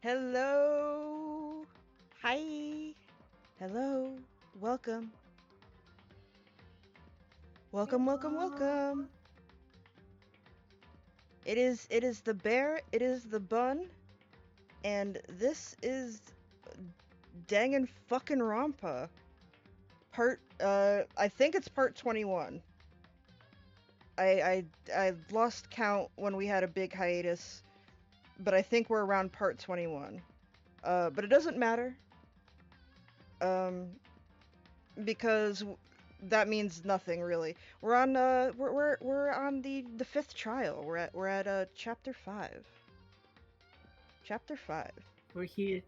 Hello. Hi. Hello. Welcome. Welcome, welcome, welcome. It is the bear, it is the bun, and this is Danganronpa. I think it's part 21. I lost count when we had a big hiatus, but I think we're around part 21. But it doesn't matter. Um, because that means nothing really. We're on we're on the fifth trial. We're at chapter 5. Chapter 5. We're here.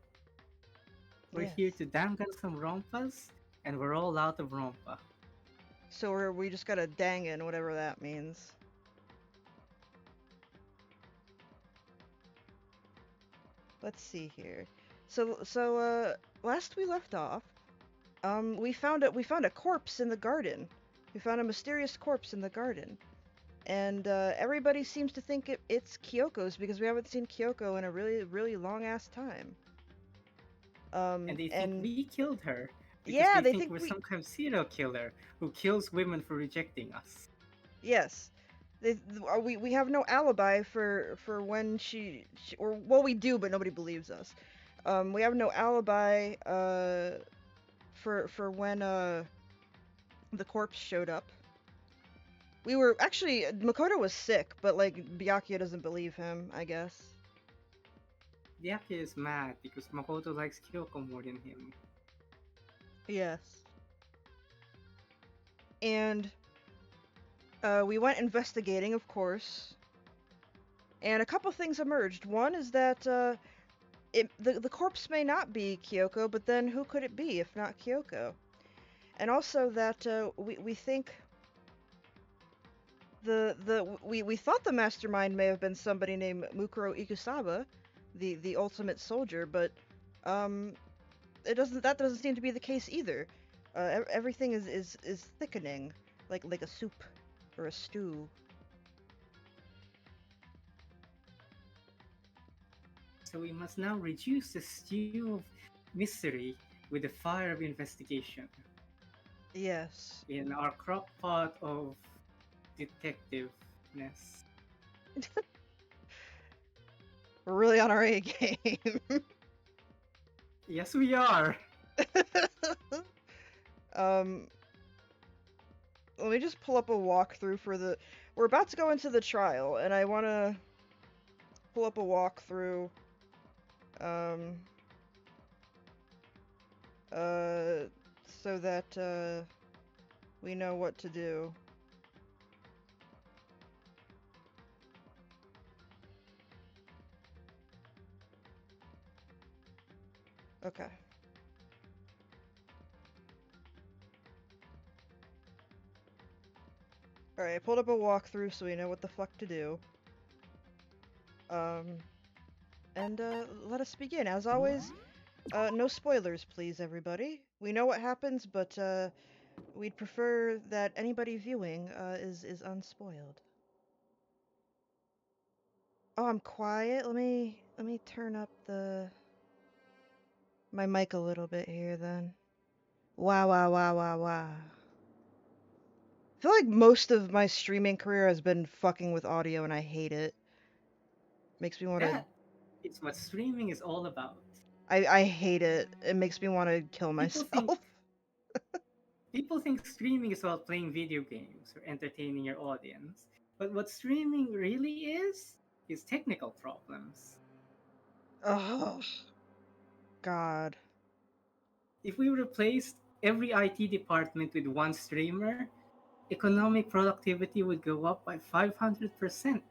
We're Yes. here to dangle some rompas, and we're all out of rompa. So we just got a dangin, whatever that means. Let's see here. So last we left off, we found a corpse in the garden. We found a mysterious corpse in the garden. And everybody seems to think it's Kyoko's because we haven't seen Kyoko in a really, really long ass time. And they think And we killed her because yeah, they they think think we're some kind of serial killer who kills women for rejecting us. yes, we have no alibi for when she or well we do, but nobody believes us. We have no alibi for when the corpse showed up. We were actually Makoto was sick, but like Byakuya doesn't believe him, I guess. Ryake is mad because Makoto likes Kyoko more than him. Yes. And we went investigating, of course, and a couple things emerged. One is that the corpse may not be Kyoko, but then who could it be if not Kyoko? And also that we think we thought the mastermind may have been somebody named Mukuro Ikusaba, the ultimate soldier, but um that doesn't seem to be the case either. Everything is thickening like a soup or a stew. So we must now reduce the stew of mystery with the fire of investigation Yes. in our crock pot of detectiveness. We're really on our A game. Yes, we are. um, Let me just pull up a walkthrough for the. We're about to go into the trial, and I want to pull up a walkthrough. Um, so that we know what to do. Okay. Alright, I pulled up a walkthrough so we know what the fuck to do. Um, and let us begin. As always, no spoilers, please, everybody. We know what happens, but we'd prefer that anybody viewing is unspoiled. Oh, I'm quiet. Let me turn up my mic a little bit here then. Wow, wow, wow, wow, wow. I feel like most of my streaming career has been fucking with audio and I hate it. Makes me want to That is what streaming is all about. I hate it. It makes me want to kill People myself. think people think streaming is about playing video games or entertaining your audience. But what streaming really is technical problems. Oh, God. If we replaced every IT department with one streamer, economic productivity would go up by 500%.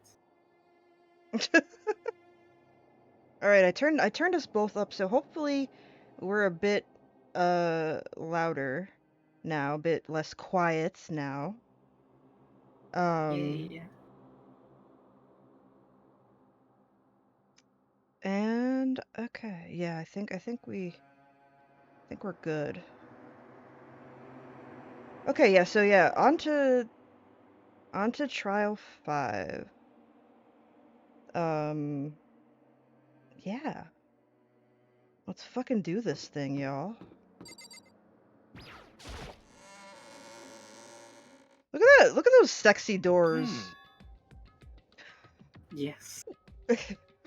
All right, I turned us both up, so hopefully we're a bit louder now, a bit less quiet now. Um Yay. and okay, yeah, I think we're good. Okay, yeah, so yeah, on to trial 5. Yeah. Let's fucking do this thing, y'all. Look at that! Look at those sexy doors. Yes.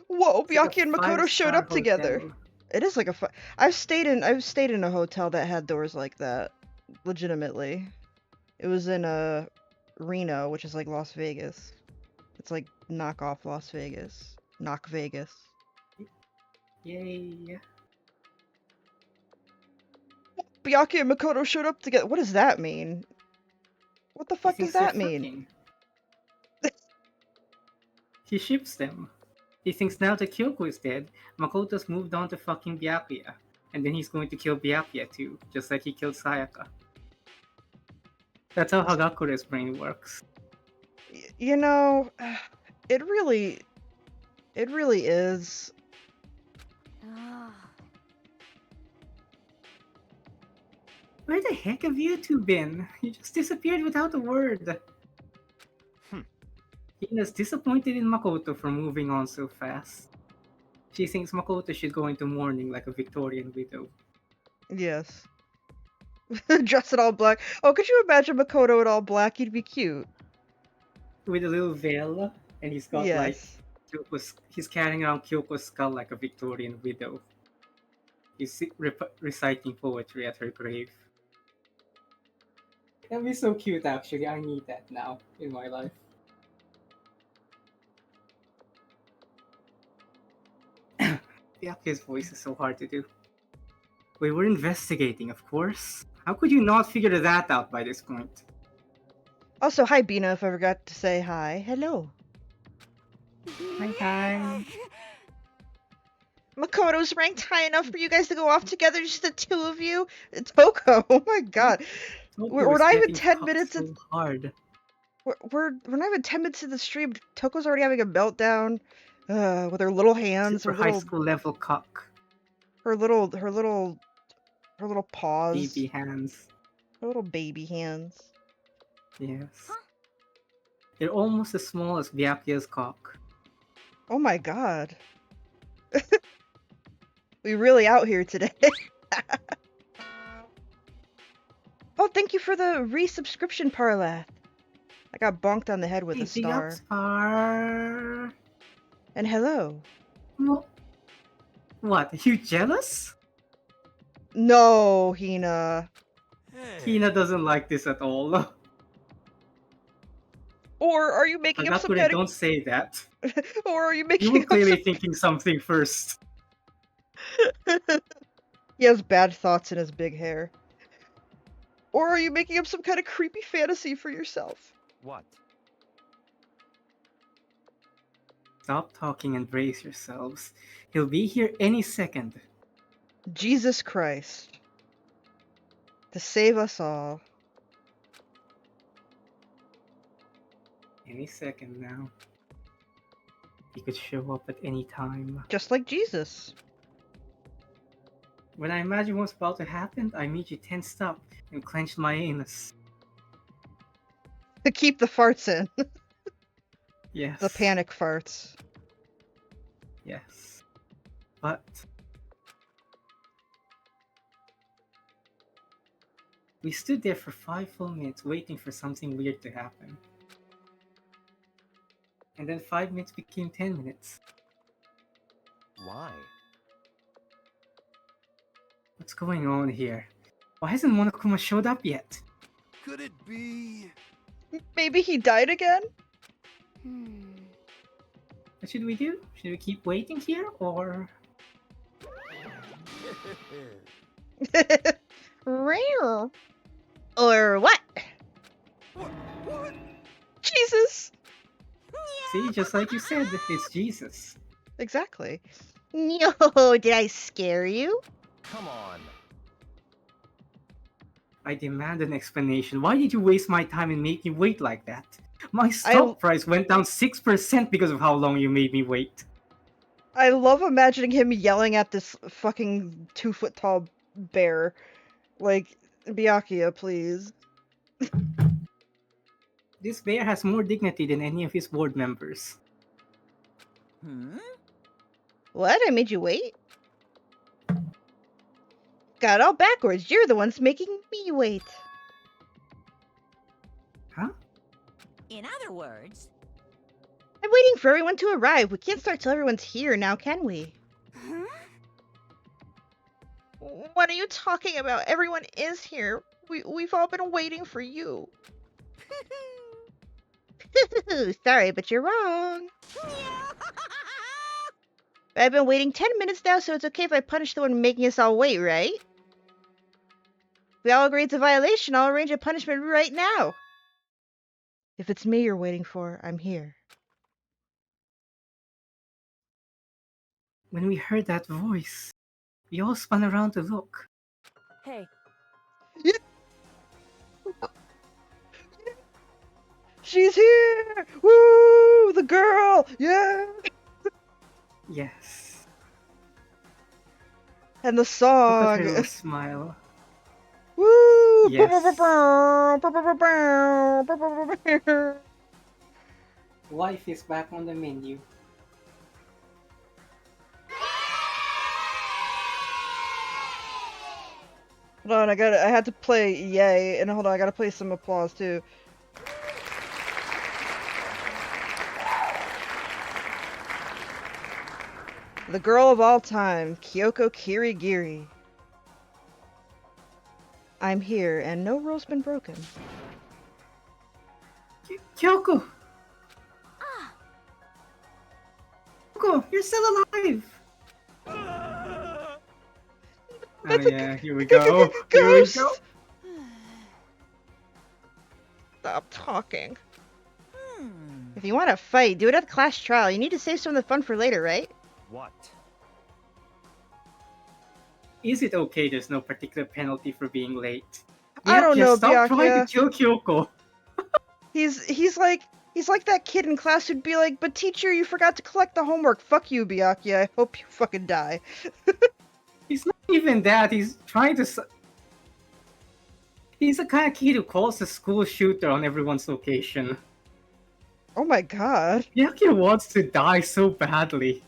Whoa, It's like a Byakuya and Makoto showed 5-star up together. hotel. It is like a I've stayed in a hotel that had doors like that. Legitimately. It was in Reno, which is like Las Vegas. It's like knockoff Las Vegas. Knock Vegas. Yay. Byakuya and Makoto showed up together. What does that mean? What the fuck He does thinks they're that mean? fucking. He ships them. He thinks now that Kyoko is dead, Makoto's moved on to fucking Byakuya. And then he's going to kill Byakuya too, just like he killed Sayaka. That's how Hagakure's brain works. You know, it really is. Where the heck have you two been? You just disappeared without a word. Hina's disappointed in Makoto for moving on so fast. She thinks Makoto should go into mourning like a Victorian widow. Yes. Dressed in all black. Oh, could you imagine Makoto in all black? He'd be cute. With a little veil, and he's got like Yes. he's carrying around Kyoko's skull like a Victorian widow. He's reciting poetry at her grave. That'd be so cute, actually. I need that now in my life. Byakuya's voice is so hard to do. We were investigating, of course. How could you not figure that out by this point? Also, hi Bina, if I forgot to say hi. Hello. Hi. Makoto's ranked high enough for you guys to go off together, just the two of you? Toko, oh my god. We're not even 10 minutes so hard. We're not even 10 minutes in the stream. Toko's already having a meltdown. With her little hands, Super high school level cock. Her little paws. Baby hands. Her little baby hands. Yes. They're almost as small as Byakuya's cock. Oh my god. We really out here today. Oh, thank you for the resubscription, Parlath. I got bonked on the head with a star. Star. And hello. What? Are you jealous? No, Hina. Hina doesn't like this at all. Or are you making up some kind of... Don't say that. Or are you making You were clearly thinking something first. He has bad thoughts in his big hair. Or are you making up some kind of creepy fantasy for yourself? What? Stop talking and brace yourselves. He'll be here any second. Jesus Christ. To save us all. Any second now. He could show up at any time. Just like Jesus. When I imagine what's about to happen, I immediately tensed up and clenched my anus. To keep the farts in. Yes. The panic farts. Yes. But... we stood there for 5 full minutes waiting for something weird to happen. And then 5 minutes became 10 minutes. Why? What's going on here? Why hasn't Monokuma showed up yet? Could it be? Maybe he died again? What should we do? Should we keep waiting here, or... Rare. Or what? What? Jesus! See, just like you said, it's Jesus. Exactly. No, did I scare you? Come on. I demand an explanation. Why did you waste my time and make me wait like that? My stock price went down 6% because of how long you made me wait. I love imagining him yelling at this fucking 2-foot-tall bear. Like, Byakuya, please. This bear has more dignity than any of his board members. Hmm? What? I made you wait? Got it all backwards. You're the ones making me wait. Huh? In other words... I'm waiting for everyone to arrive. We can't start till everyone's here now, can we? Huh? What are you talking about? Everyone is here. We've all been waiting for you. Sorry, but you're wrong. I've been waiting 10 minutes now, so it's okay if I punish the one making us all wait, right? We all agree it's a violation. I'll arrange a punishment right now. If it's me you're waiting for, I'm here. When we heard that voice, we all spun around to look. Hey, She's here! Woo! The girl! Yeah! Yes. And the Look at song. her little smile. Woo! Yes. Life is back on the menu. Hold on, I had to play yay, and hold on, I gotta play some applause too. The girl of all time, Kyoko Kirigiri. I'm here, and no rule's been broken. Kyoko! ah, Kyoko, you're still alive! Oh yeah, here we go. Here we Ghost! go. Stop talking. hmm. If you want to fight, do it at the class trial. You need to save some of the fun for later, right? What? Is it okay there's no particular penalty for being late? I don't know, Stop trying to Byakuya. kill Kyoko. He's like that kid in class who'd be like, "But teacher, you forgot to collect the homework. Fuck you, Byakuya. I hope you fucking die." He's not even that, he's trying to... He's the kind of kid who calls the school shooter on everyone's location. Oh my god. Byakuya wants to die so badly.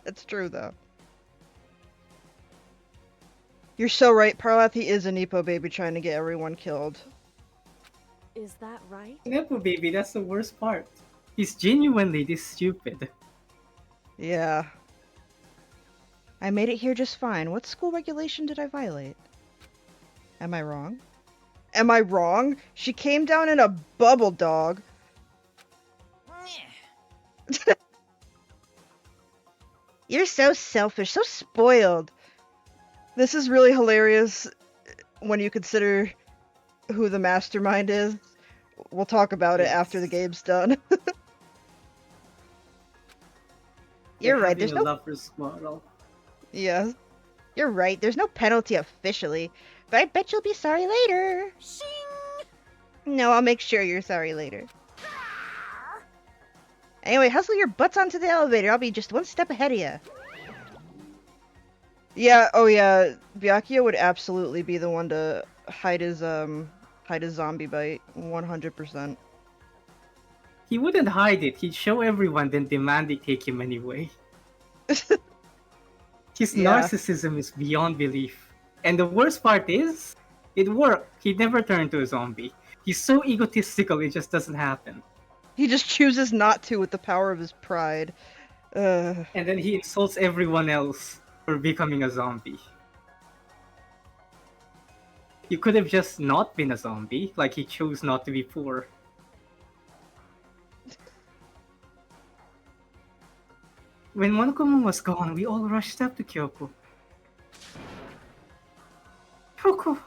It's true, though. You're so right. Parvati is a Nepo baby trying to get everyone killed. Is that right? Nepo baby, that's the worst part. He's genuinely this stupid. Yeah. I made it here just fine. What school regulation did I violate? Am I wrong? Am I wrong? She came down in a bubble dog. You're so selfish, so spoiled. This is really hilarious when you consider who the mastermind is. We'll talk about it after the game's done. You're right, there's no... lover's quarrel. Yeah. You're right, there's no penalty officially. But I bet you'll be sorry later. Shing! No, I'll make sure you're sorry later. Anyway, hustle your butts onto the elevator. I'll be just one step ahead of you. Yeah, oh yeah. Byakuya would absolutely be the one to hide his zombie bite. 100%. He wouldn't hide it, he'd show everyone then demand they take him anyway. His narcissism is beyond belief. And the worst part is, it worked. He never turned to a zombie. He's so egotistical, it just doesn't happen. He just chooses not to with the power of his pride. And then he insults everyone else for becoming a zombie. You could have just not been a zombie, like he chose not to be poor. When Monokomo was gone, we all rushed up to Kyoko. Kyoko!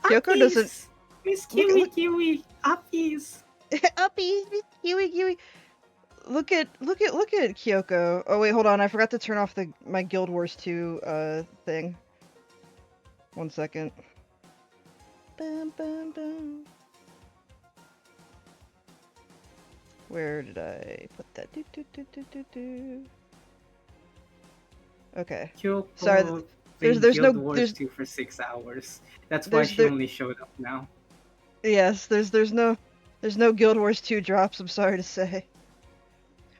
Kyoko Uppies! doesn't... Miss Kiwi Kiwi! Uppies! Uppy! Kiwi! Look at Kyoko. Oh wait, hold on. I forgot to turn off my Guild Wars 2 thing. 1 second. Bum, bum, bum. Where did I put that? Okay. Kyoko Sorry. played There's Guild no Wars 2 for 6 hours. That's why she only showed up now. Yes, there's no Guild Wars 2 drops, I'm sorry to say.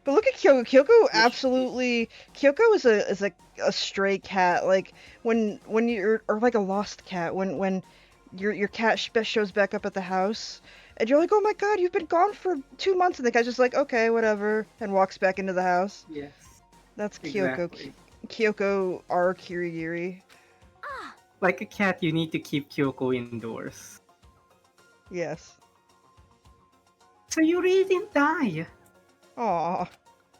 But look at Kyoko. Kyoko Yeah, absolutely. Kyoko is a stray cat. Like when you're or like a lost cat. When your cat shows back up at the house, and you're like, oh my god, you've been gone for 2 months, and the cat's just like, okay, whatever, and walks back into the house. Yes, That's Kyoko. exactly. Kyoko our Kirigiri. Ah, Like a cat, you need to keep Kyoko indoors. Yes. So you really didn't die. Aw.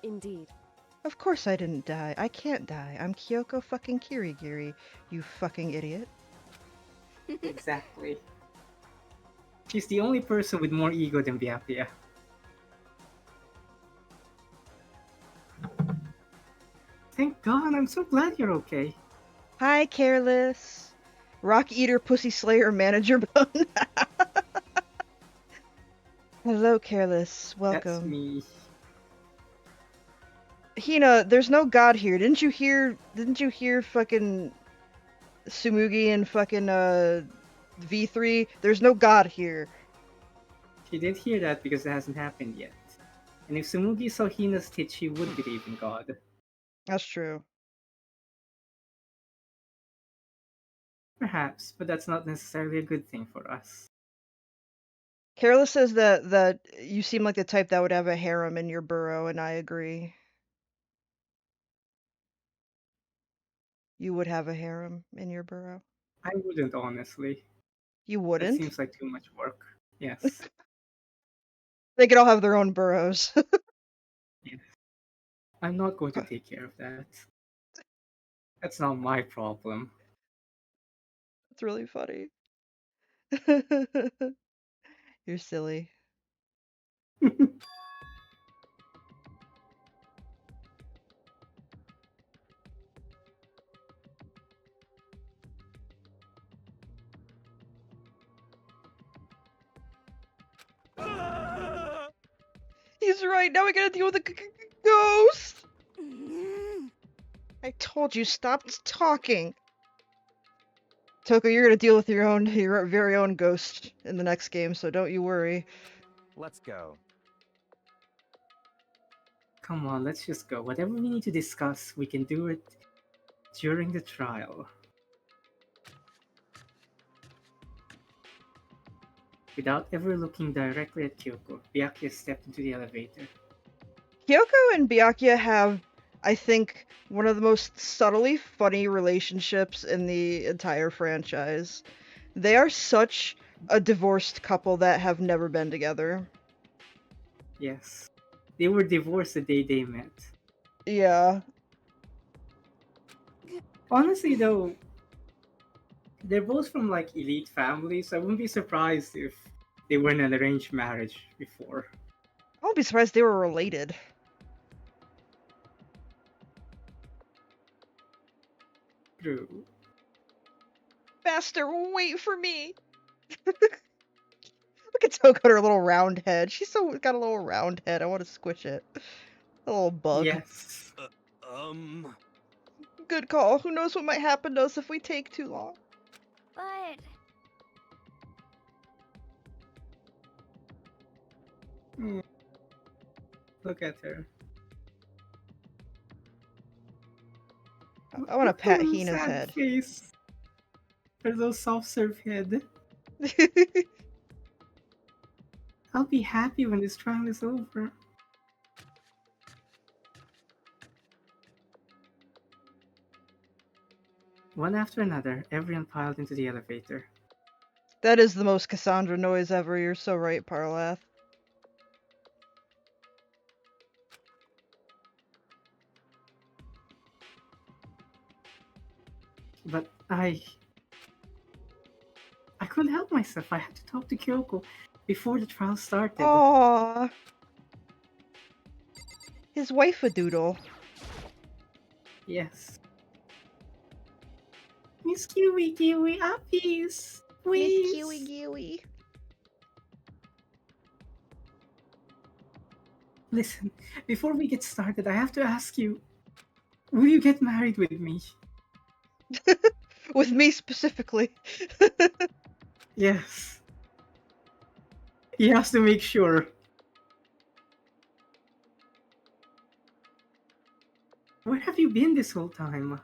indeed. Of course I didn't die. I can't die. I'm Kyoko fucking Kirigiri. You fucking idiot. Exactly. She's the only person with more ego than Byakuya. Thank God, I'm so glad you're okay. Hi, Careless. Rock Eater Pussy Slayer Manager Bone. Hello, Careless. That's Welcome. me. Hina, there's no god here. Didn't you hear fucking Sumugi and fucking V3? There's no god here. She did hear that because it hasn't happened yet. And if Sumugi saw Hina's tit, she would believe in God. That's true. Perhaps, but that's not necessarily a good thing for us. Careless says that you seem like the type that would have a harem in your burrow, and I agree. You would have a harem in your burrow. I wouldn't, honestly. You That wouldn't? seems like too much work. Yes. They could all have their own burrows. Yes. I'm not going to take care of that. That's not my problem. It's really funny. You're silly. He's right. Now we gotta deal with the ghost. I told you, stop talking. Toko, you're gonna deal with your very own ghost in the next game, so don't you worry. Let's go. Come on, let's just go. Whatever we need to discuss, we can do it during the trial. Without ever looking directly at Kyoko, Byakuya stepped into the elevator. Kyoko and Byakuya have, I think, one of the most subtly funny relationships in the entire franchise. They are such a divorced couple that have never been together. Yes. They were divorced the day they met. Yeah. Honestly, though, they're both from like elite families, so I wouldn't be surprised if they were in an arranged marriage before. I won't be surprised they were related. True. Master, wait for me. Look at Toko and her little round head. She's got a little round head. I want to squish it. A little bug. Yes. Good call. Who knows what might happen to us if we take too long. But Look at her. I want to pat Her little Hina's sad head. face. Her little soft serve head. I'll be happy when this trial is over. One after another, everyone piled into the elevator. That is the most Cassandra noise ever. You're so right, Parlath. But I couldn't help myself. I had to talk to Kyoko before the trial started. Aww. His wife a doodle. Yes. Miss Kiwi Kiwi uppies, please. Miss Kiwi Giwi. Listen, before we get started, I have to ask you, will you get married with me? With me specifically. Yes. He has to make sure. Where have you been this whole time?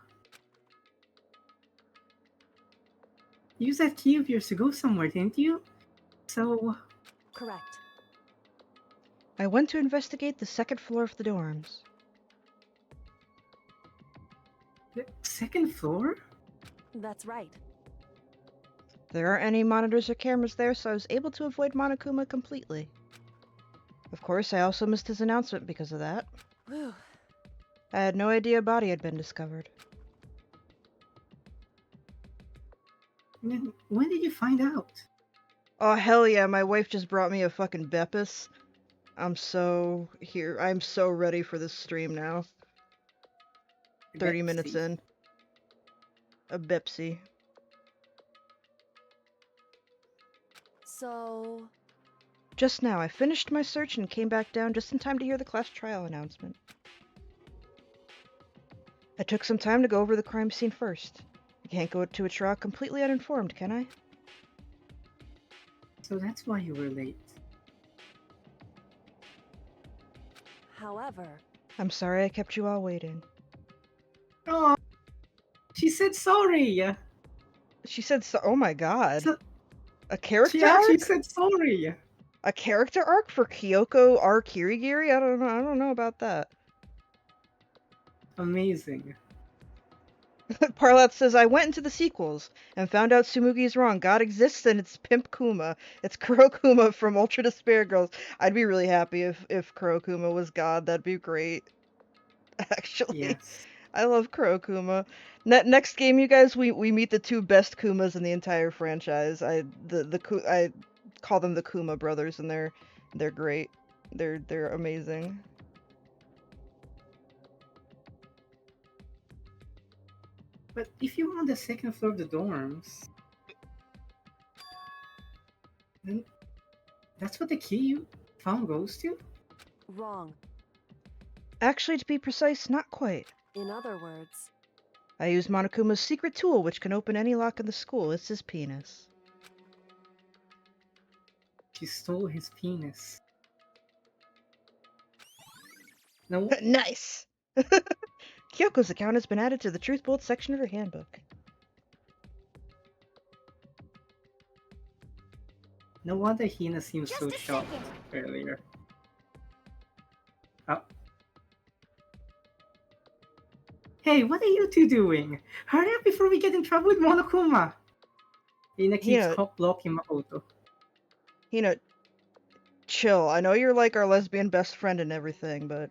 You used that key of yours to go somewhere, didn't you? So, Correct. I went to investigate the second floor of the dorms. the second floor? That's right. There aren't any monitors or cameras there, so I was able to avoid Monokuma completely. Of course, I also missed his announcement because of that. Whew. I had no idea a body had been discovered. When did you find out? Oh, hell yeah, my wife just brought me a fucking Beppis. I'm so ready for this stream now. 30 minutes Betsy. in. A Bepsy. So, Just now, I finished my search and came back down just in time to hear the class trial announcement. I took some time to go over the crime scene first. I can't go to a trial completely uninformed, can I? So that's why you were late. however, I'm sorry I kept you all waiting. Oh, she said sorry. She said so. Oh my god. So, A character she actually arc? said sorry. A character arc for Kyoko R. Kirigiri? I don't know about that. Amazing. Parlat says, I went into the sequels and found out Sumugi's wrong. God exists and it's Pimp Kuma. It's Kurokuma from Ultra Despair Girls. I'd be really happy if Kurokuma was God. That'd be great. Actually. Yes. I love Kurokuma. Next game, you guys, we meet the two best Kumas in the entire franchise. I call them the Kuma brothers, and they're great. They're amazing. But if you were on the second floor of the dorms, then that's what the key you found goes to? wrong. Actually, to be precise, not quite. In other words, I used Monokuma's secret tool, which can open any lock in the school. It's his penis. She stole his penis. No, Nice! Kyoko's account has been added to the Truth Bullet section of her handbook. no wonder Hina seemed Just so a shocked second. earlier. Oh. Hey, what are you two doing? Hurry up before we get in trouble with Monokuma! Hina keeps Hina- blocking Makoto. Chill. I know you're like our lesbian best friend and everything, but...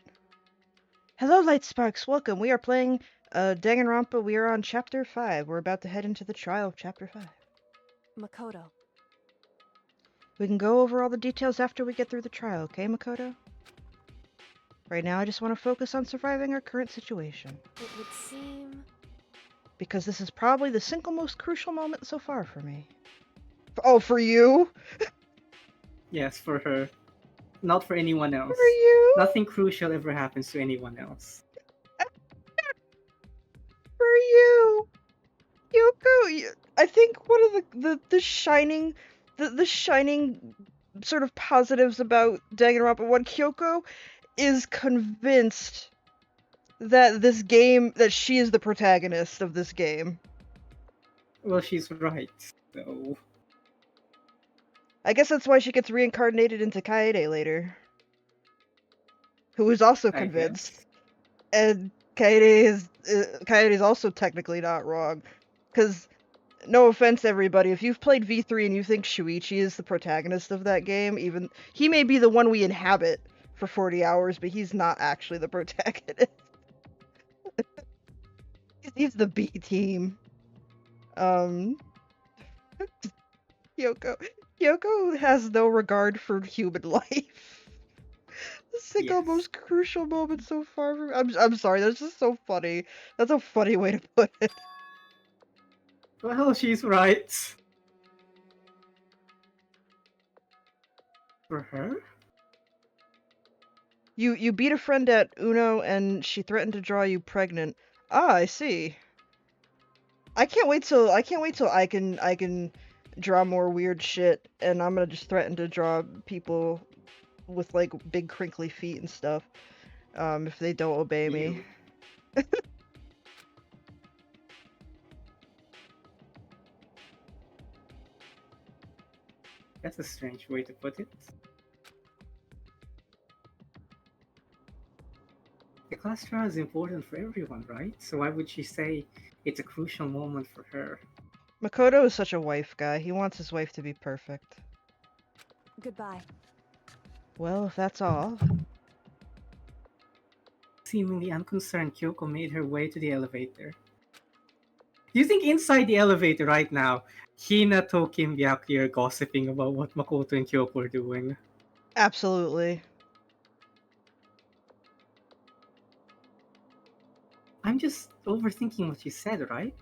Hello, Light Sparks. Welcome. We are playing Danganronpa. We are on Chapter 5. We're about to head into the trial of Chapter 5. Makoto. We can go over all the details after we get through the trial, okay, Makoto? Right now, I just want to focus on surviving our current situation. It would seem. Because this is probably the single most crucial moment so far for me. Oh, for you? Yes, for her. Not for anyone else. For you? Nothing crucial ever happens to anyone else. For you! Yoko, I think one of the shining sort of positives about Danganronpa 1, Kyoko is convinced that she is the protagonist of this game. Well, she's right, so... I guess that's why she gets reincarnated into Kaede later. Who is also I convinced. guess. And Kaede is also technically not wrong. Because, no offense everybody, if you've played V3 and you think Shuichi is the protagonist of that game, he may be the one we inhabit for 40 hours, but he's not actually the protagonist. He's the B team. Kyoko has no regard for human life. The single Yes. most crucial moment so far from I'm sorry, that's just so funny. That's a funny way to put it. Well, she's right. For her? You beat a friend at Uno and she threatened to draw you pregnant. Ah, I see. I can't wait till I can draw more weird shit, and I'm gonna just threaten to draw people with like big crinkly feet and stuff. If they don't obey me. You. That's a strange way to put it. The class trial is important for everyone, right? So why would she say it's a crucial moment for her? Makoto is such a wife guy. He wants his wife to be perfect. Goodbye. Well, if that's all. Seemingly unconcerned, Kyoko made her way to the elevator. Do you think inside the elevator right now, Hina, Toki, and Byakuya are gossiping about what Makoto and Kyoko are doing? Absolutely. I'm just overthinking what you said, right?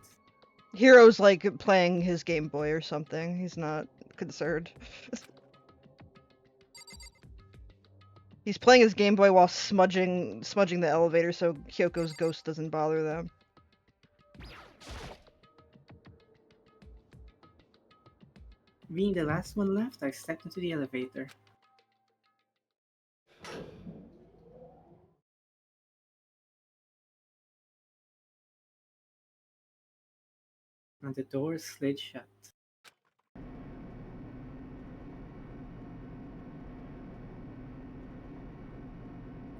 Hiro's like playing his Game Boy or something. He's not concerned. He's playing his Game Boy while smudging the elevator so Kyoko's ghost doesn't bother them. Being the last one left, I stepped into the elevator. And the doors slid shut.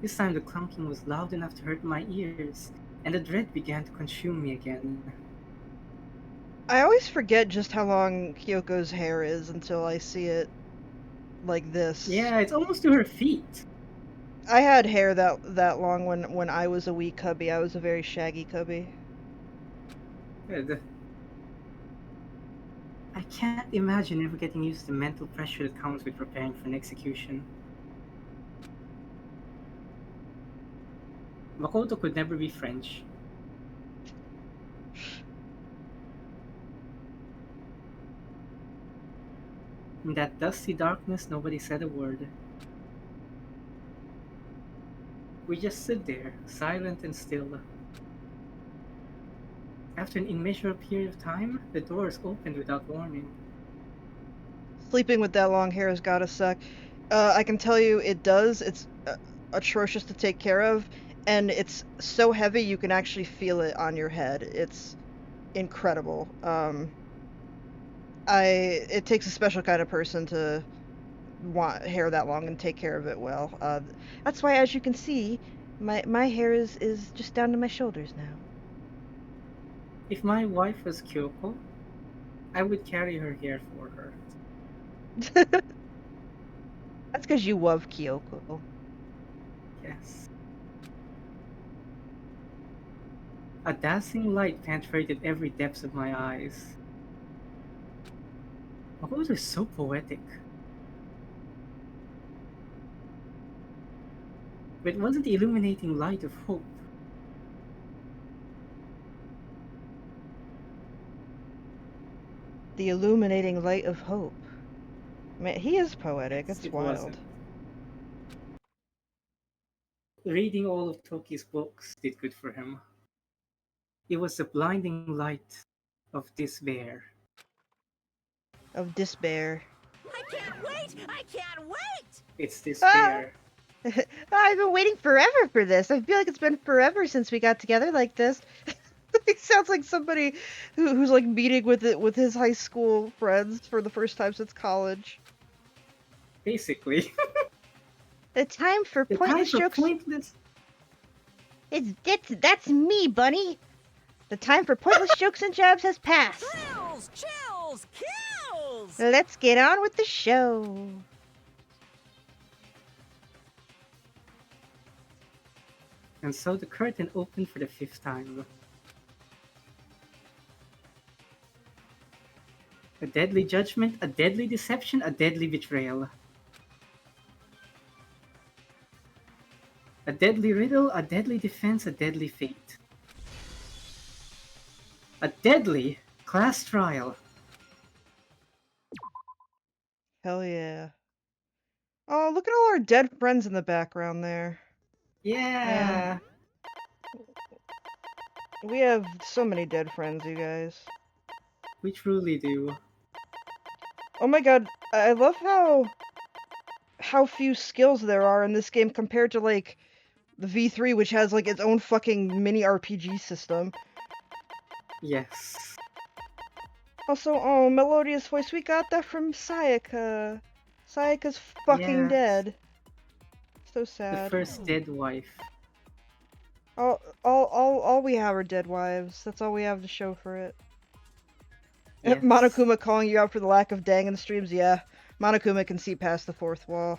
This time the clunking was loud enough to hurt my ears, and the dread began to consume me again. I always forget just how long Kyoko's hair is until I see it like this. Yeah, it's almost to her feet. I had hair that long when I was a wee cubby. I was a very shaggy cubby. Good. I can't imagine ever getting used to the mental pressure that comes with preparing for an execution. Makoto could never be French. In that dusty darkness, nobody said a word. We just stood there, silent and still. After an immeasurable period of time, the doors opened without warning. Sleeping with that long hair has gotta suck. I can tell you it does. It's atrocious to take care of, and it's so heavy you can actually feel it on your head. It's incredible. It takes a special kind of person to want hair that long and take care of it well. That's why, as you can see, my hair is just down to my shoulders now. If my wife was Kyoko, I would carry her hair for her. That's because you love Kyoko. Yes. A dazzling light penetrated every depth of my eyes. Makoto is so poetic. But it wasn't the illuminating light of hope. The illuminating light of hope. Man, he is poetic. Yes, It's it wild. wasn't. Reading all of Toki's books did good for him. It was the blinding light of despair. Of despair. I can't wait! I can't wait! It's despair. I've been waiting forever for this. I feel like it's been forever since we got together like this. He sounds like somebody who's like meeting with his high school friends for the first time since college. Basically. The time for The pointless type of jokes. pointless. That's me, Bunny. The time for pointless jokes and jabs has passed. Thrills, chills, kills! Let's get on with the show. And so the curtain opened for the 5th time. A deadly judgment, a deadly deception, a deadly betrayal. A deadly riddle, a deadly defense, a deadly fate. A deadly class trial. Hell yeah. Oh, look at all our dead friends in the background there. Yeah. We have so many dead friends, you guys. We truly do. Oh my god, I love how few skills there are in this game compared to like The V3, which has like its own fucking mini RPG system. Yes. Also, oh, melodious voice. We got that from Sayaka. Sayaka's fucking Yes. dead. So The sad. first dead wife. All we have are dead wives. That's all we have to show for it. Yes. Monokuma calling you out for the lack of dang in the streams. Yeah, Monokuma can see past the fourth wall.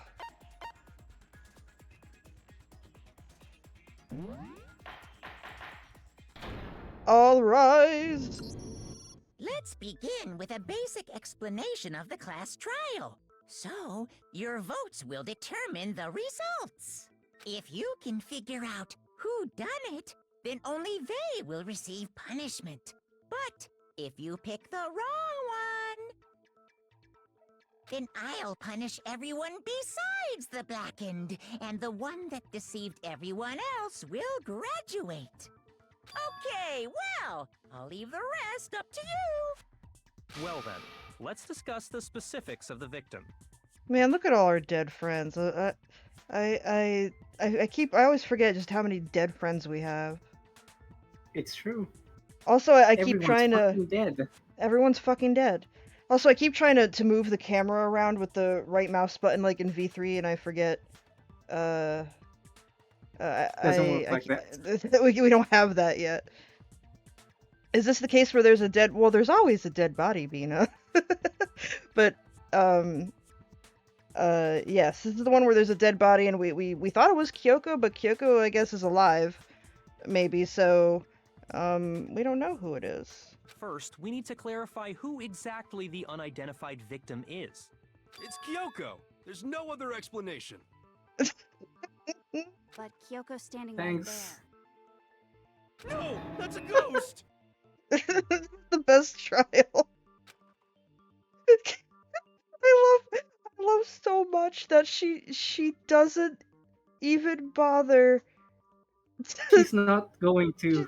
All rise. Let's begin with a basic explanation of the class trial. So, your votes will determine the results. If you can figure out who done it, then only they will receive punishment. But if you pick the wrong one, then I'll punish everyone besides the blackened, and the one that deceived everyone else will graduate. Okay, well, I'll leave the rest up to you. Well then, let's discuss the specifics of the victim. Man, look at all our dead friends. I always forget just how many dead friends we have. It's true. Also, I keep Everyone's trying to. fucking dead. Everyone's fucking dead. Also, I keep trying to move the camera around with the right mouse button, like in V3, and I forget. Doesn't work like that. We don't have that yet. Is this the case where there's a dead? Well, there's always a dead body, Bina. But yes, this is the one where there's a dead body, and we thought it was Kyoko, but Kyoko, I guess, is alive, maybe. So, we don't know who it is. First, we need to clarify who exactly the unidentified victim is. It's Kyoko. There's no other explanation. But Kyoko's standing Thanks. right there. No, that's a ghost. The best trial. I love so much that she doesn't even bother. She's not going to.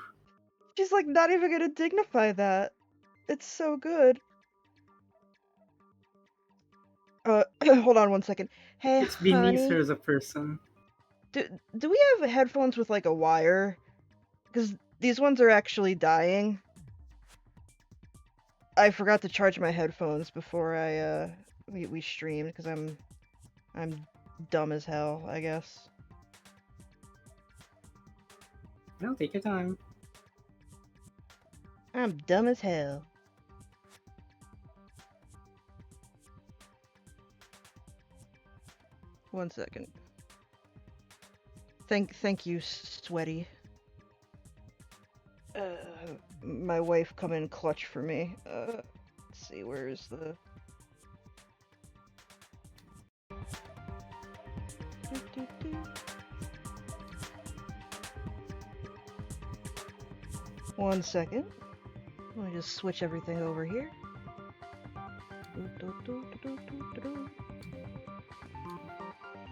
She's like not even gonna dignify that. It's so good. Hold on one second. Hey, It's beneath honey, her as a person. do we have headphones with like a wire? Because these ones are actually dying. I forgot to charge my headphones before we streamed because I'm dumb as hell, I guess. No, take your time. I'm dumb as hell. One second. Thank you, Sweaty. My wife come in clutch for me. Let's see, where is the... One second. Let me just switch everything over here.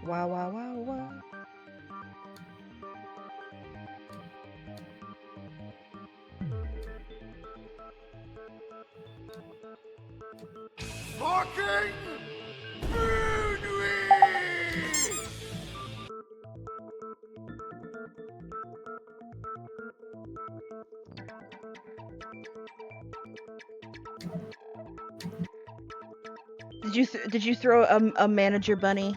Wow, wow, wow, wow. Fucking Moonwee! Did you throw a manager bunny?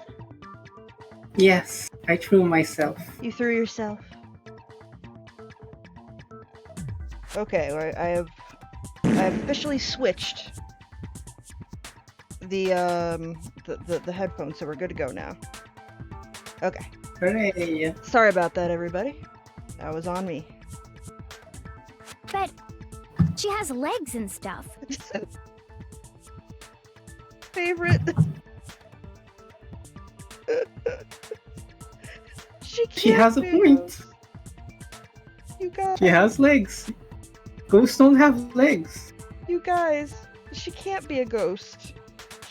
Yes, I threw myself. You threw yourself. Okay, I have officially switched the headphones, so we're good to go now. Okay. Hooray! Sorry about that, everybody. That was on me. But she has legs and stuff. Favorite. She has a point. You guys. She has legs. Ghosts don't have legs. You guys. She can't be a ghost.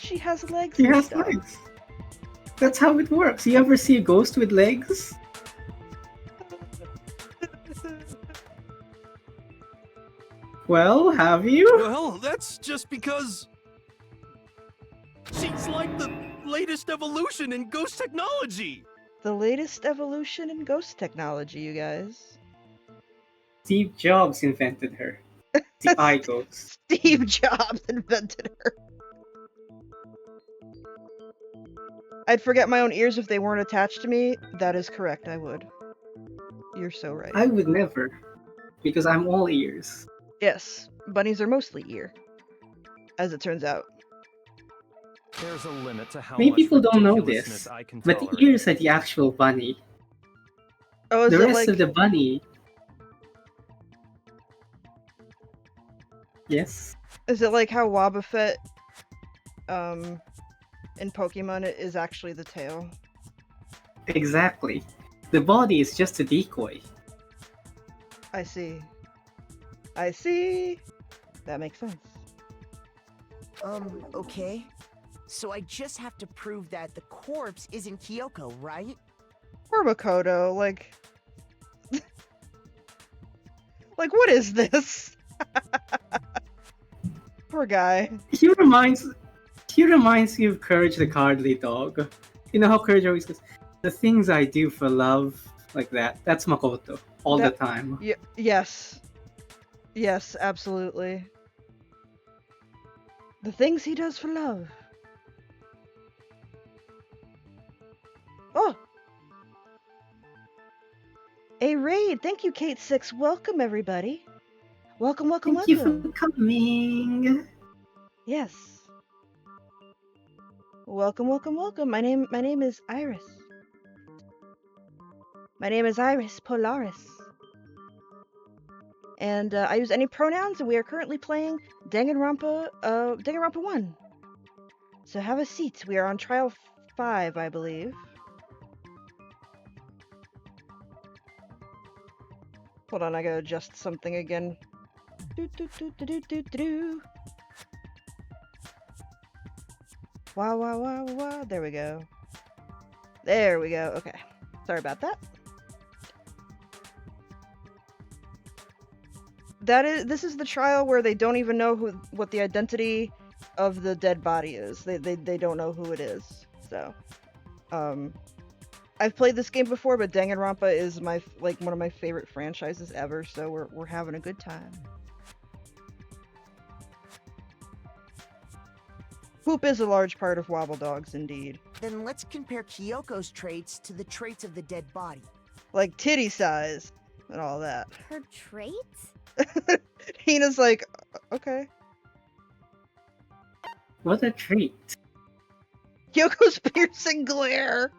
She has legs. She and has stuff. legs. That's how it works. You ever see a ghost with legs? Well, have you? Well, that's just because she's like the latest evolution in ghost technology. The latest evolution in ghost technology, you guys. Steve Jobs invented her. The eye ghost. Steve Jobs invented her. I'd forget my own ears if they weren't attached to me. That is correct, I would. You're so right. I would never, because I'm all ears. Yes, bunnies are mostly ear, as it turns out. There's a limit to how Many much people don't know ridiculousness this, I can but the tolerate. ears are the actual bunny. Oh, is The it rest like... of the bunny... Yes? Is it like how Wobbuffet, in Pokemon, it is actually the tail? Exactly. The body is just a decoy. I see. I see. That makes sense. Okay. So I just have to prove that the corpse isn't Kyoko, right? Or Makoto, like... like, what is this? Poor guy. He reminds me of Courage the Cowardly Dog. You know how Courage always goes, the things I do for love, like that. That's Makoto, all the time. Yes. Yes, absolutely. The things he does for love. Oh! A raid! Thank you, Kate6. Welcome, everybody. Welcome, welcome, Thank you welcome. for coming. Yes. Welcome, welcome, welcome. My name is Iris. My name is Iris Polaris. And I use any pronouns, and we are currently playing Danganronpa 1. So have a seat. We are on trial 5, I believe. Hold on, I gotta adjust something again. Wow. There we go. There we go. Okay. Sorry about that. This is the trial where they don't even know what the identity of the dead body is. They don't know who it is. So, I've played this game before, but Danganronpa is one of my favorite franchises ever. So we're having a good time. Poop is a large part of Wobble Dogs, indeed. Then let's compare Kyoko's traits to the traits of the dead body. Like titty size and all that. Her traits? Hina's like, okay. What a treat. Kyoko's piercing glare.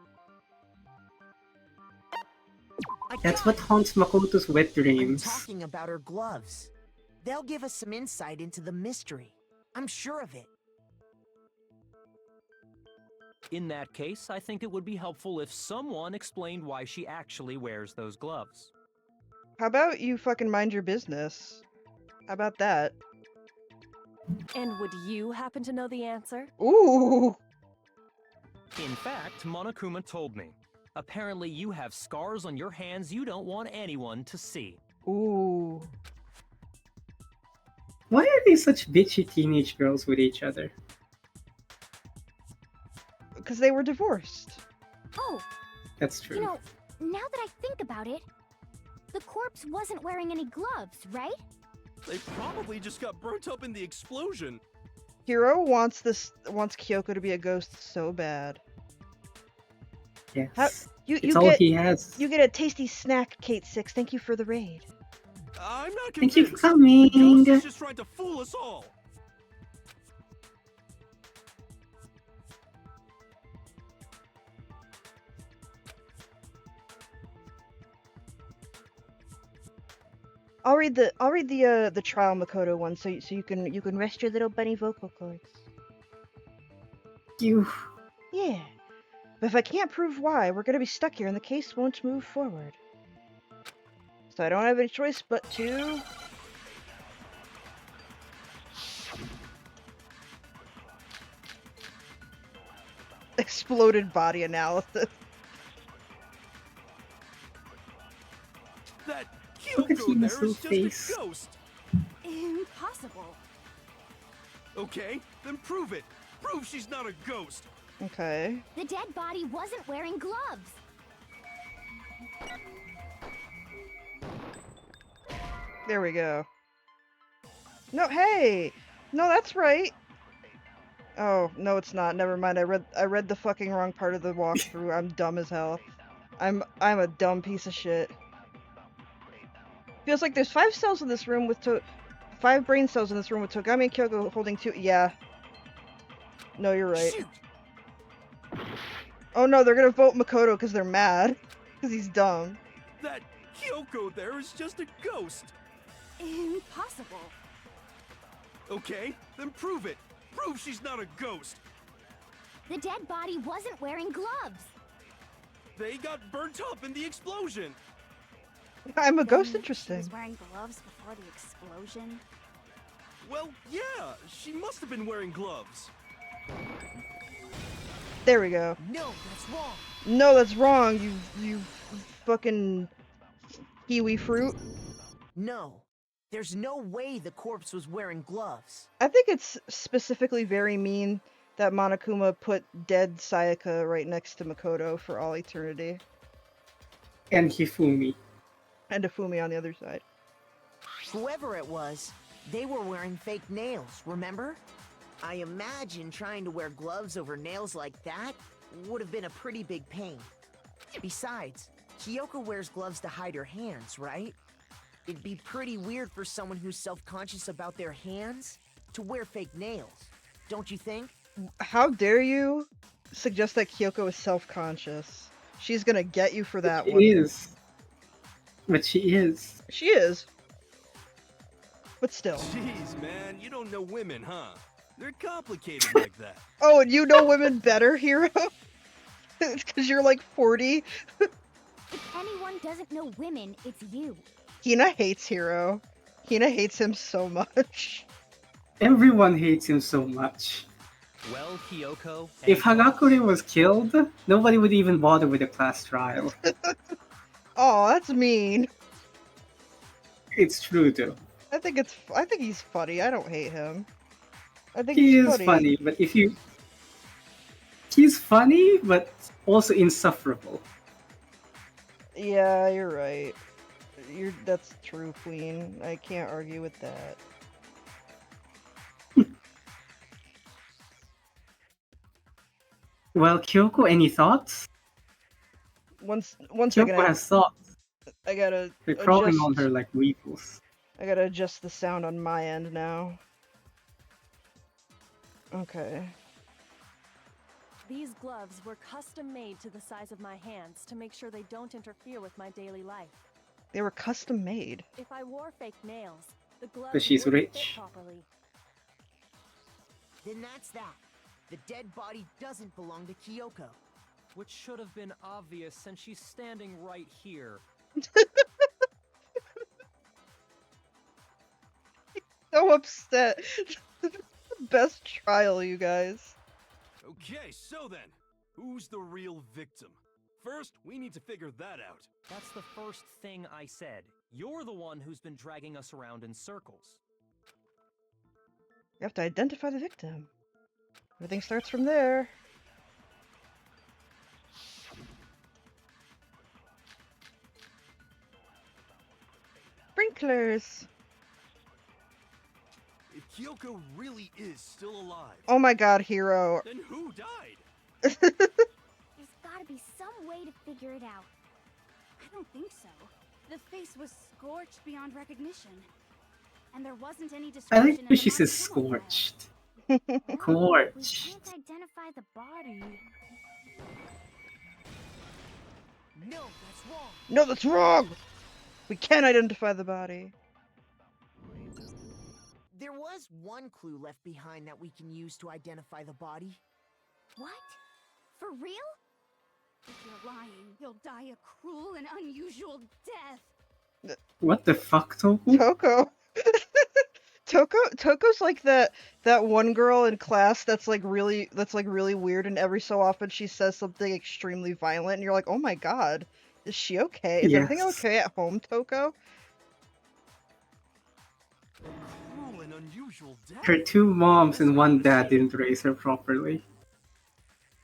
That's what haunts Makoto's wet I'm dreams. talking about her gloves. They'll give us some insight into the mystery. I'm sure of it. In that case, I think it would be helpful if someone explained why she actually wears those gloves. How about you fucking mind your business? How about that? And would you happen to know the answer? Ooh! In fact, Monokuma told me. Apparently you have scars on your hands you don't want anyone to see. Ooh. Why are they such bitchy teenage girls with each other? Because they were divorced. Oh, That's true. you know, now that I think about it, the corpse wasn't wearing any gloves, right? They probably just got burnt up in the explosion. Hiro wants Kyoko to be a ghost so bad. Yes. You all get he has. you get a tasty snack, Kate6. Thank you for the raid. I'm not Thank convinced. you for coming. Ghost is just trying to fool us all. I'll read the trial Makoto one so you can rest your little bunny vocal cords. You. Yeah. But if I can't prove why, we're gonna be stuck here and the case won't move forward. So I don't have any choice but to... Exploded body analysis. That Look at Kyoko Hina's there is little just face. a ghost. Impossible. Okay, then prove it. Prove she's not a ghost. Okay. The dead body wasn't wearing gloves. There we go. No, hey! No, that's right! Oh, no it's not. Never mind. I read the fucking wrong part of the walkthrough. I'm dumb as hell. I'm a dumb piece of shit. Feels like there's 5 cells in this room with 5 brain cells in this room with Togami and Kyoko holding 2. Yeah. No, you're right. Shoot. Oh no, they're gonna vote Makoto because they're mad. Because he's dumb. That Kyoko there is just a ghost. Impossible. Okay, then prove it. Prove she's not a ghost. The dead body wasn't wearing gloves. They got burnt up in the explosion. I'm a ghost, Then interesting. She was wearing gloves before the explosion. Well, yeah, she must have been wearing gloves. There we go. No, that's wrong. No, that's wrong, you fucking kiwi fruit. No. There's no way the corpse was wearing gloves. I think it's specifically very mean that Monokuma put dead Sayaka right next to Makoto for all eternity. And Hifumi. And Ifumi on the other side. Whoever it was, they were wearing fake nails, remember? I imagine trying to wear gloves over nails like that would have been a pretty big pain. Besides, Kyoko wears gloves to hide her hands, right? It'd be pretty weird for someone who's self-conscious about their hands to wear fake nails, don't you think? How dare you suggest that Kyoko is self-conscious? She's gonna get you for that one. She is. But she is. She is. But still. Jeez, man, you don't know women, huh? They're complicated like that. Oh, and you know women better, Hero? It's because you're like 40. If anyone doesn't know women, it's you. Hina hates Hero. Hina hates him so much. Everyone hates him so much. Well, Kyoko. If Hagakure was killed, nobody would even bother with a class trial. Oh, that's mean. It's true though. I think he's funny. I don't hate him. I think He he's is funny, but he's funny, but also insufferable. Yeah, you're right. That's true, Queen. I can't argue with that. Well, Kyoko, any thoughts? One Kyoko second. has thoughts. I gotta They're crawling adjust, on her like weevils. I gotta adjust the sound on my end now. Okay. These gloves were custom made to the size of my hands to make sure they don't interfere with my daily life. They were custom made. If I wore fake nails, the gloves But she's wouldn't rich. fit properly. Then that's that. The dead body doesn't belong to Kyoko. Which should have been obvious since she's standing right here. So upset. Best trial, you guys. Okay, so then, who's the real victim? First, we need to figure that out. That's the first thing I said. You're the one who's been dragging us around in circles. You have to identify the victim. Everything starts from there. Sprinklers. If Kyoko really is still alive, Oh my god, Hero. then who died? There's gotta be some way to figure it out. I don't think so. The face was scorched beyond recognition. And there wasn't any I description like in that the she says Monokuma scorched. We Scorched. can't identify the body. No, that's wrong. No, that's wrong! We can't identify the body. There was one clue left behind that we can use to identify the body. What? For real? If you're lying, you'll die a cruel and unusual death. What the fuck, Toku? Toko. Toko's like that one girl in class that's like really weird, and every so often she says something extremely violent and you're like, "Oh my god, is she okay? Is everything Yes. okay at home, Toko?" Cruel and unusual death. Her 2 moms and 1 dad didn't raise her properly.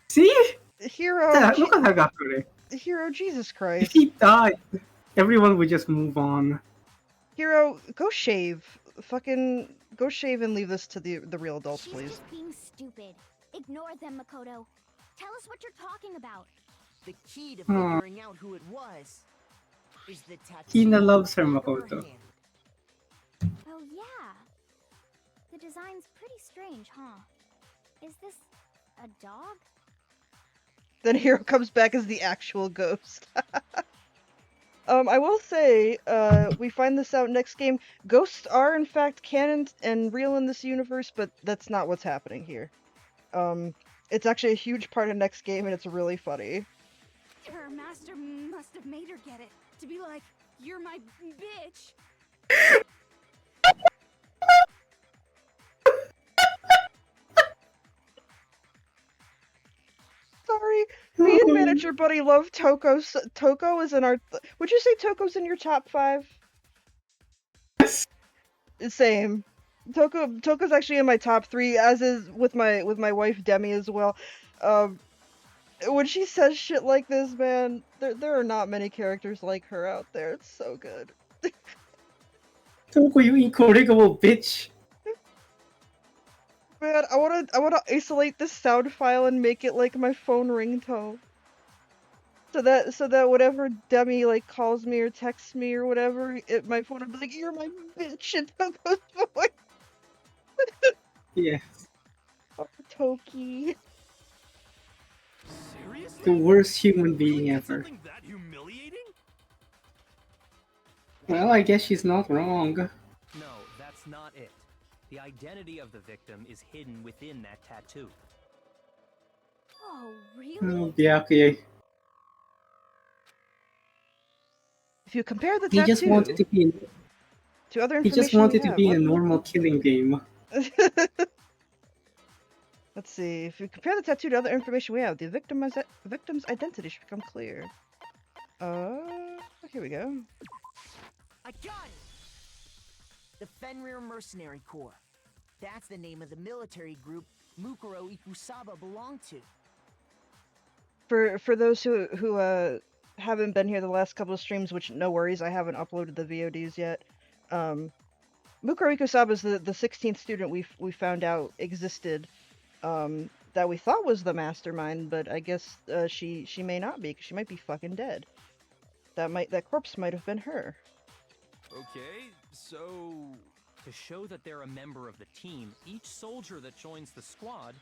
See? Hero, Look at Hagakure. Hero, Jesus If Christ. he died, everyone would just move on. Hero, go shave. Fucking go shave and leave this to the real adults, She's please. just being stupid. Ignore them, Makoto. Tell us what you're talking about. The key to figuring out who it was is the tattoo. Hina on loves the her back of Makoto. hand. Oh yeah. The design's pretty strange, huh? Is this a dog? Then Hero comes back as the actual ghost. I will say, we find this out next game. Ghosts are in fact canon and real in this universe, but that's not what's happening here. It's actually a huge part of next game, and it's really funny. Her master must have made her get it. To be like, you're my bitch. Sorry, me and Manager Buddy love Toko. Toko is in our. Would you say Toko's in your top 5? Same. Toko's actually in my top 3, as is with my wife Demi as well. When she says shit like this, man, there are not many characters like her out there. It's so good. Toko, you incorrigible bitch. Man, I wanna isolate this sound file and make it like my phone ringtone. So that whenever Demi like calls me or texts me or whatever, my phone would be like, "You're my bitch," and Toko's voice. Yeah. Oh, Toki. Seriously? The worst human Really being did ever. something that humiliating? Well, I guess she's not wrong. No, that's not it. The identity of the victim is hidden within that tattoo. Oh, really? Oh, Byakuya. If you compare the He tattoo just wanted to be. to other He information just wanted we to be have, in a normal killing game. Let's see. If you compare the tattoo to other information we have, the victim's identity should become clear. Here we go. I got it! The Fenrir Mercenary Corps. That's the name of the military group Mukuro Ikusaba belonged to. For those who haven't been here the last couple of streams, which no worries, I haven't uploaded the VODs yet. Mukuro Ikusaba is the 16th student we found out existed. That we thought was the mastermind, but I guess she may not be, 'cause she might be fucking dead. That corpse might have been her. Okay, so... To show that they're a member of the team, each soldier that joins the squad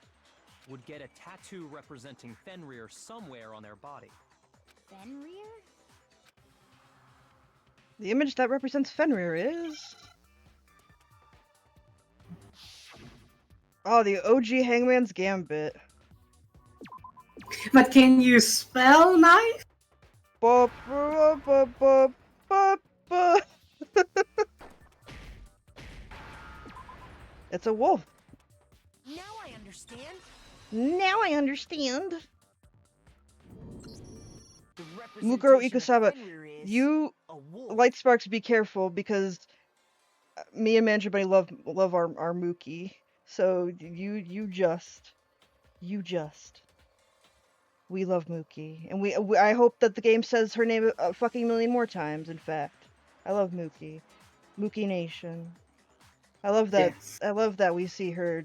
would get a tattoo representing Fenrir somewhere on their body. Fenrir? The image that represents Fenrir is... Oh, the OG Hangman's Gambit. But can you spell knife? It's a wolf. Now I understand. Now I understand. The Mukuro representation of Ikusaba, Fenrir is you a wolf. Light Sparks, be careful, because me and Manager Buddy love our Mookie. So you just we love Mookie, and I hope that the game says her name a fucking million more times. In fact, I love Mookie, Mookie Nation. I love that. Yes. I love that we see her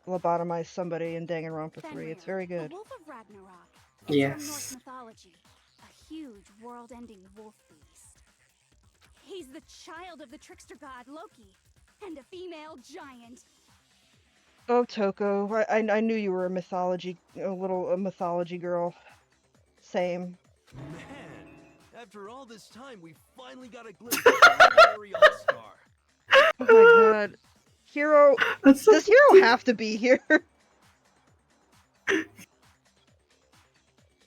lobotomize somebody in Danganronpa 3. Fenrir, It's very good. The Wolf of Ragnarok. It's from Yes. Norse mythology. A huge, world-ending wolf beast. He's the child of the trickster god Loki, and a female giant. Oh, Toko, I knew you were a mythology girl. Same. Man, after all this time, we finally got a glimpse of the legendary All-Star. Oh my god. Hero, That's so does Hero have to be here?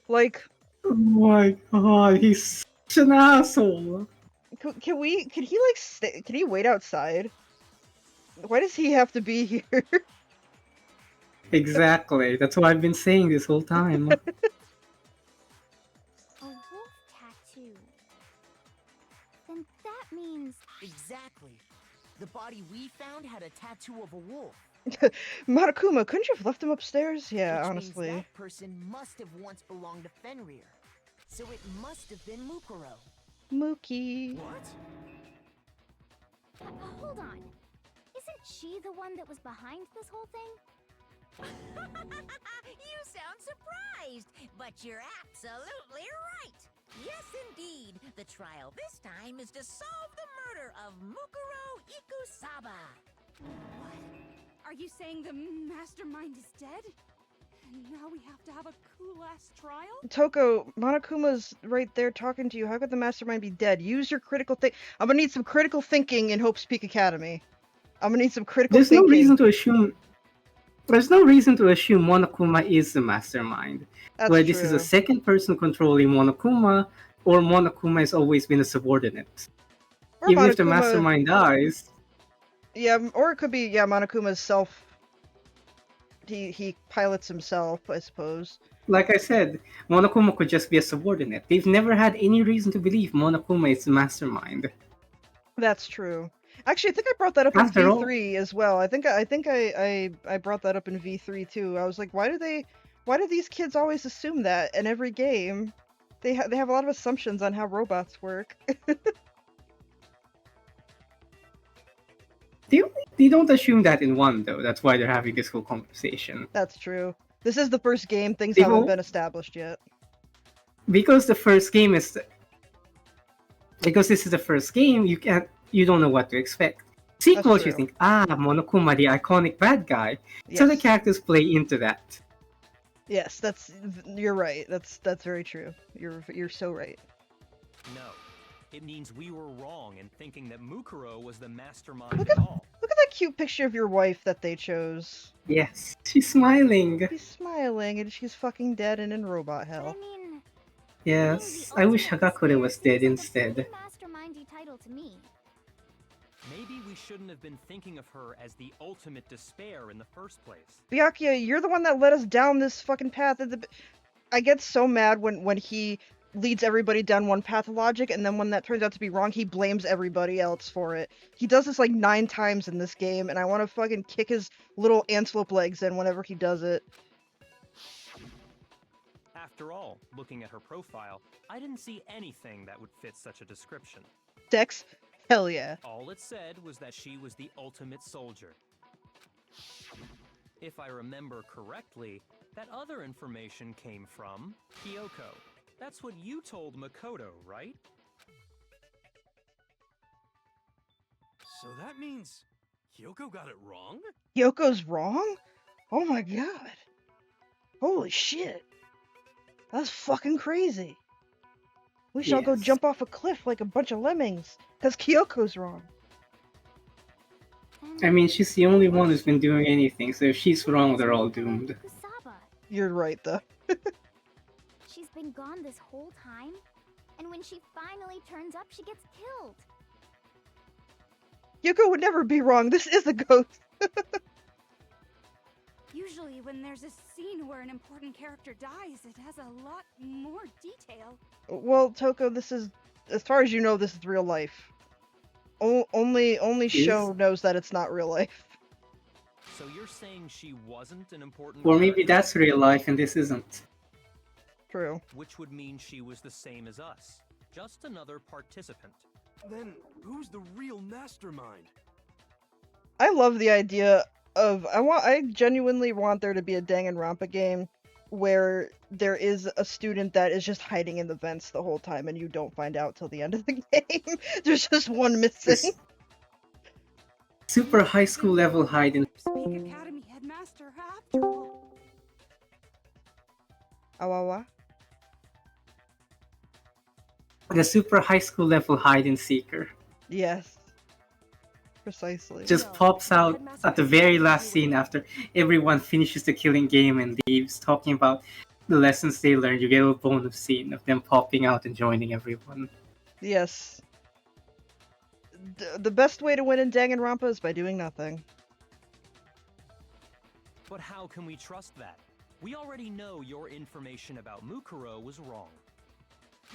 Like, Oh my god, he's such an asshole. can he like stay, can he wait outside? Why does he have to be here? Exactly, that's what I've been saying this whole time. A wolf tattoo. Then that means... Exactly. The body we found had a tattoo of a wolf. Marakuma, couldn't you have left him upstairs? Yeah, which honestly. means that person must have once belonged to Fenrir. So it must have been Mukuro. Mookie. What? Hold on. Isn't she the one that was behind this whole thing? You sound surprised, but you're absolutely right. Yes, indeed. The trial this time is to solve the murder of Mukuro Ikusaba. Are you saying the mastermind is dead? And now we have to have a cool-ass trial? Toko, Monokuma's right there talking to you. How could the mastermind be dead? Use your critical think. I'm gonna need some critical thinking in Hope's Peak Academy. I'm gonna need some critical There's thinking. no reason to assume. There's no reason to assume Monokuma is the mastermind. That's Whether true. this is a second person controlling Monokuma, or Monokuma has always been a subordinate. Or Even if the Monokuma- mastermind dies. Yeah, or it could be, yeah, Monokuma's self. He pilots himself, I suppose. Like I said, Monokuma could just be a subordinate. They've never had any reason to believe Monokuma is the mastermind. That's true. Actually, I think I brought that up in After all- V3 as well. I think I brought that up in V3 too. I was like, why do these kids always assume that in every game? They have a lot of assumptions on how robots work. They don't assume that in one, though. That's why they're having this whole conversation. That's true. This is the first game. Things They haven't won't- been established yet. Because the first game is... Because this is the first game, you don't know what to expect. Sequels, you true. think, Monokuma, the iconic bad guy. So the Yes. characters play into that. Yes, you're right. That's very true. You're so right. No. It means we were wrong in thinking that Mukuro was the mastermind at all. Look at that cute picture of your wife that they chose. Yes, she's smiling. She's smiling and she's fucking dead and in robot hell. I mean, Yes, I wish Hagakure was dead seems instead. like a pretty mastermindy title to me. Maybe we shouldn't have been thinking of her as the ultimate despair in the first place. Byakuya, you're the one that led us down this fucking path. I get so mad when he leads everybody down one path of logic, and then when that turns out to be wrong, he blames everybody else for it. He does this like 9 times in this game, and I want to fucking kick his little antelope legs in whenever he does it. After all, looking at her profile, I didn't see anything that would fit such a description. Sex? Hell yeah. All it said was that she was the ultimate soldier. If I remember correctly, that other information came from Kyoko. That's what you told Makoto, right? So that means Kyoko got it wrong? Yoko's wrong? Oh my god. Holy shit. That's fucking crazy. We shall go Yes. jump off a cliff like a bunch of lemmings, because Kyoko's wrong. I mean, she's the only one who's been doing anything, so if she's wrong, they're all doomed. Kusaba. You're right, though. She's been gone this whole time, and when she finally turns up, she gets killed. Yoko would never be wrong. This is a ghost. Usually when there's a scene where an important character dies, it has a lot more detail. Well, Toko, this is, as far as you know, this is real life. Only show knows that it's not real life. So you're saying she wasn't an important Or maybe character? that's real life and this isn't. True. Which would mean she was the same as us. Just another participant. Then who's the real mastermind? I love the idea of I genuinely want there to be a Danganronpa game where there is a student that is just hiding in the vents the whole time and you don't find out till the end of the game. There's just one missing. Super high school level hide and Speak Academy headmaster after all. Awawa? the super high school level hide and seeker. Yes. Precisely. Just pops out at the very last scene after everyone finishes the killing game and leaves, talking about the lessons they learned. You get a bonus scene of them popping out and joining everyone. Yes. The best way to win in Danganronpa is by doing nothing. But how can we trust that? We already know your information about Mukuro was wrong.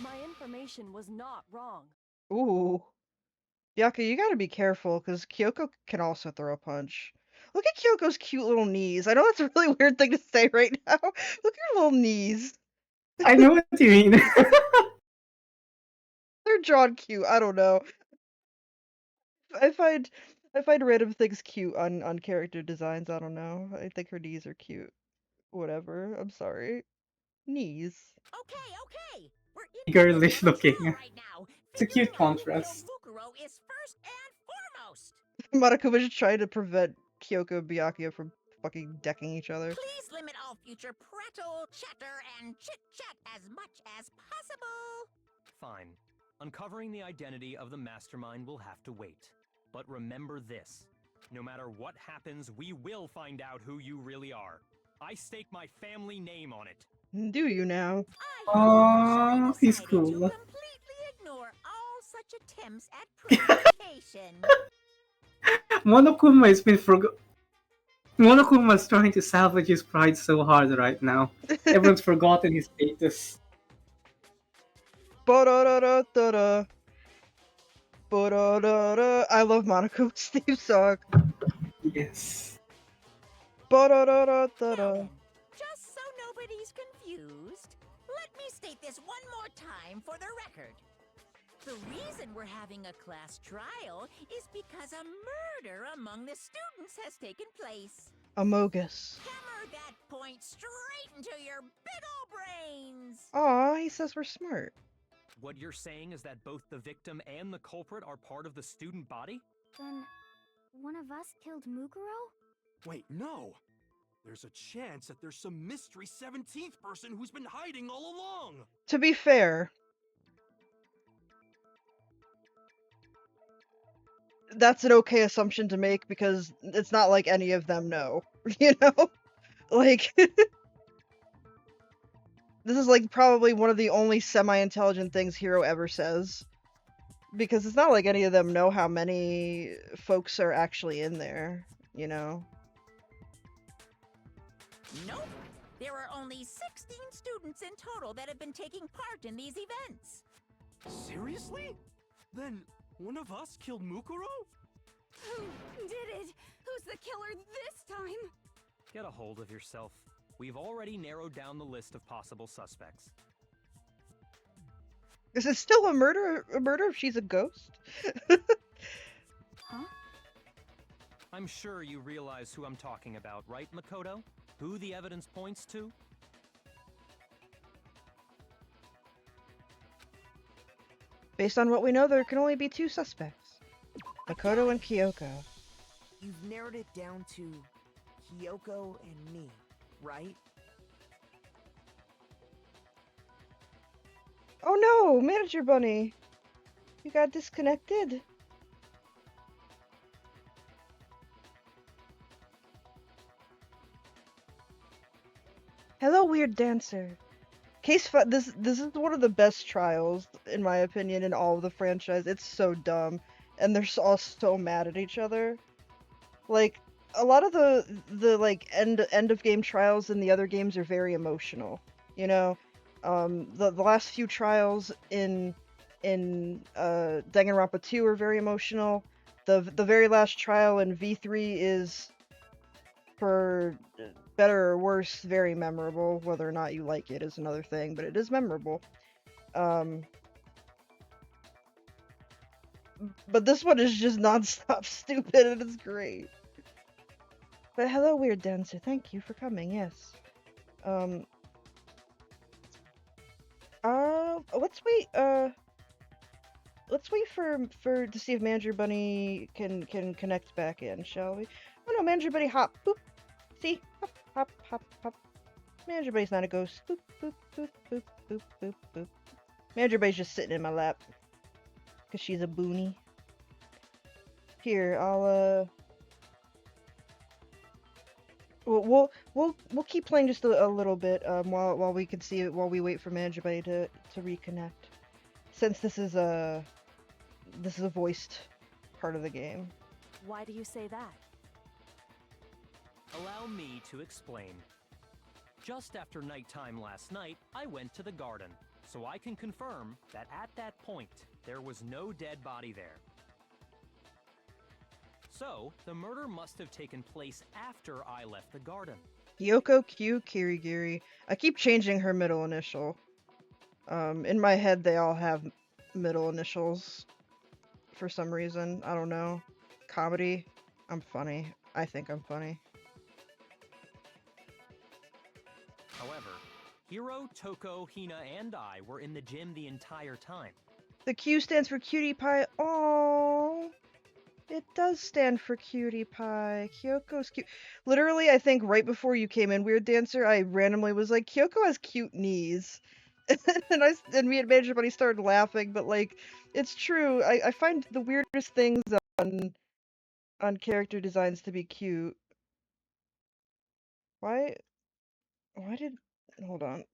My information was not wrong. Ooh. Yaka, you gotta be careful, because Kyoko can also throw a punch. Look at Kyoko's cute little knees. I know that's a really weird thing to say right now. Look at her little knees. I know what you mean. They're drawn cute. I don't know. I find random things cute on character designs. I don't know. I think her knees are cute. Whatever. I'm sorry. Knees. Okay. We're in the Girlish middle of a looking. trial right now. It's a cute Figuring out who contrast. killed Mukuro is first and foremost. Monokuma just trying to prevent Kyoko and Byakuya from fucking decking each other. Please limit all future prattle, chatter, and chit-chat as much as possible. Fine. Uncovering the identity of the mastermind will have to wait. But remember this. No matter what happens, we will find out who you really are. I stake my family name on it. Do you now? Aww, he's To cool. completely ignore all such attempts at provocation. Monokuma's trying to salvage his pride so hard right now. Everyone's forgotten his status. Ba-da-da-da-da-da. Ba-da-da-da. I love Monokuma's theme song. Yes. Ba-da-da-da-da-da. Just so nobody's confused, let me state this one more time for the record. The reason we're having a class trial is because a murder among the students has taken place. Amogus. Hammer that point straight into your big ol' brains! Aw, he says we're smart. What you're saying is that both the victim and the culprit are part of the student body? Then, one of us killed Mukuro? Wait, no! There's a chance that there's some mystery 17th person who's been hiding all along! To be fair, that's an okay assumption to make because it's not like any of them know, you know? Like, this is like probably one of the only semi-intelligent things Hiro ever says. Because it's not like any of them know how many folks are actually in there, you know? Nope. There are only 16 students in total that have been taking part in these events. Seriously? Then one of us killed Mukuro? Who did it? Who's the killer this time? Get a hold of yourself. We've already narrowed down the list of possible suspects. Is it still a murder if she's a ghost? Huh? I'm sure you realize who I'm talking about, right, Makoto? Who the evidence points to? Based on what we know, there can only be two suspects. Makoto and Kyoko. You've narrowed it down to Kyoko and me, right? Oh no, Manager Bunny! You got disconnected. Hello, Weird Dancer. This is one of the best trials, in my opinion, in all of the franchise. It's so dumb, and they're all so mad at each other. Like, a lot of the like end of game trials in the other games are very emotional. You know, the last few trials in Danganronpa 2 are very emotional. The very last trial in V3 is, for better or worse, very memorable. Whether or not you like it is another thing, but it is memorable. But this one is just non-stop stupid and it's great. But hello, Weird Dancer. Thank you for coming. Yes. Let's wait. Let's wait for to see if Manager Bunny can connect back in, shall we? Oh no, Manager Bunny, hop, boop. See, hop, hop, hop, hop. Manager Bunny's not a ghost. Boop, boop, boop, boop, boop, boop, boop. Manager Bunny's just sitting in my lap, cause she's a boonie. Here, I'll we'll keep playing just a little bit while we can see it, while we wait for Manager Bunny to reconnect. Since this is a voiced part of the game. Why do you say that? Allow me to explain. Just after nighttime last night, I went to the garden, so I can confirm that at that point, there was no dead body there. So, the murder must have taken place after I left the garden. Kyoko Q Kirigiri. I keep changing her middle initial. In my head, they all have middle initials. for some reason. I don't know. Comedy. I'm funny. I think I'm funny. However, Hiro, Toko, Hina, and I were in the gym the entire time. The Q stands for cutie pie. Oh, it does stand for cutie pie. Kyoko's cute. Literally, I think right before you came in, Weird Dancer, I randomly was like, Kyoko has cute knees. and me and Manager Bunny started laughing, but like, it's true. I find the weirdest things on character designs to be cute. Why did... Hold on.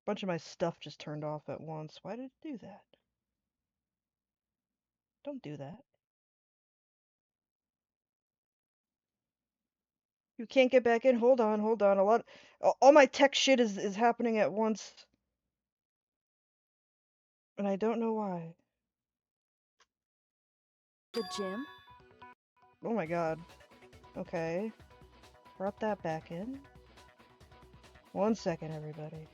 Bunch of my stuff just turned off at once. Why did it do that? Don't do that. You can't get back in? Hold on. All my tech shit is happening at once. And I don't know why. The gym? Oh my god. Okay. Brought that back in. 1 second, everybody.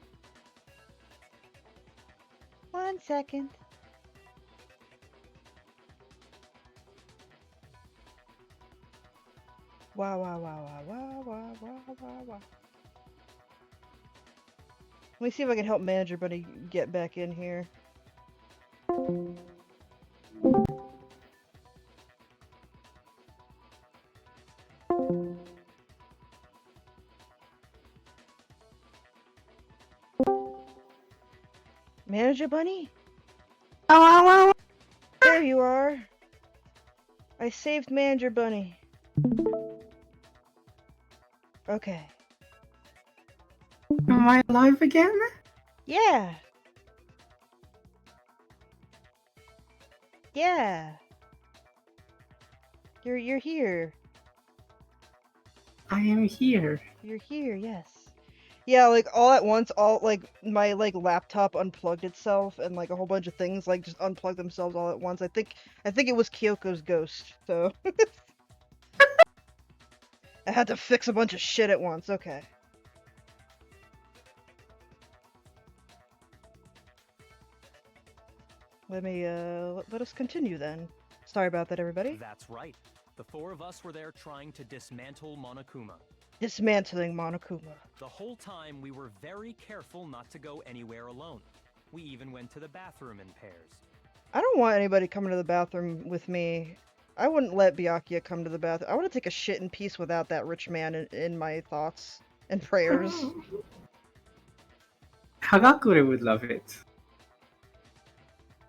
1 second. Wow. Let me see if I can help Manager Bunny get back in here. Manager Bunny? Oh. There you are. I saved Manager Bunny. Okay. Am I alive again? Yeah. Yeah. You're here. I am here. You're here, yes. Yeah, like all at once, all like my like laptop unplugged itself and like a whole bunch of things like just unplugged themselves all at once. I think it was Kyoko's ghost, so I had to fix a bunch of shit at once. Okay. Let me let us continue then. Sorry about that, everybody. That's right. The four of us were there trying to dismantle Monokuma. Dismantling Monokuma. The whole time we were very careful not to go anywhere alone. We even went to the bathroom in pairs. I don't want anybody coming to the bathroom with me. I wouldn't let Byakuya come to the bathroom. I want to take a shit in peace without that rich man in my thoughts and prayers. Hagakure would love it.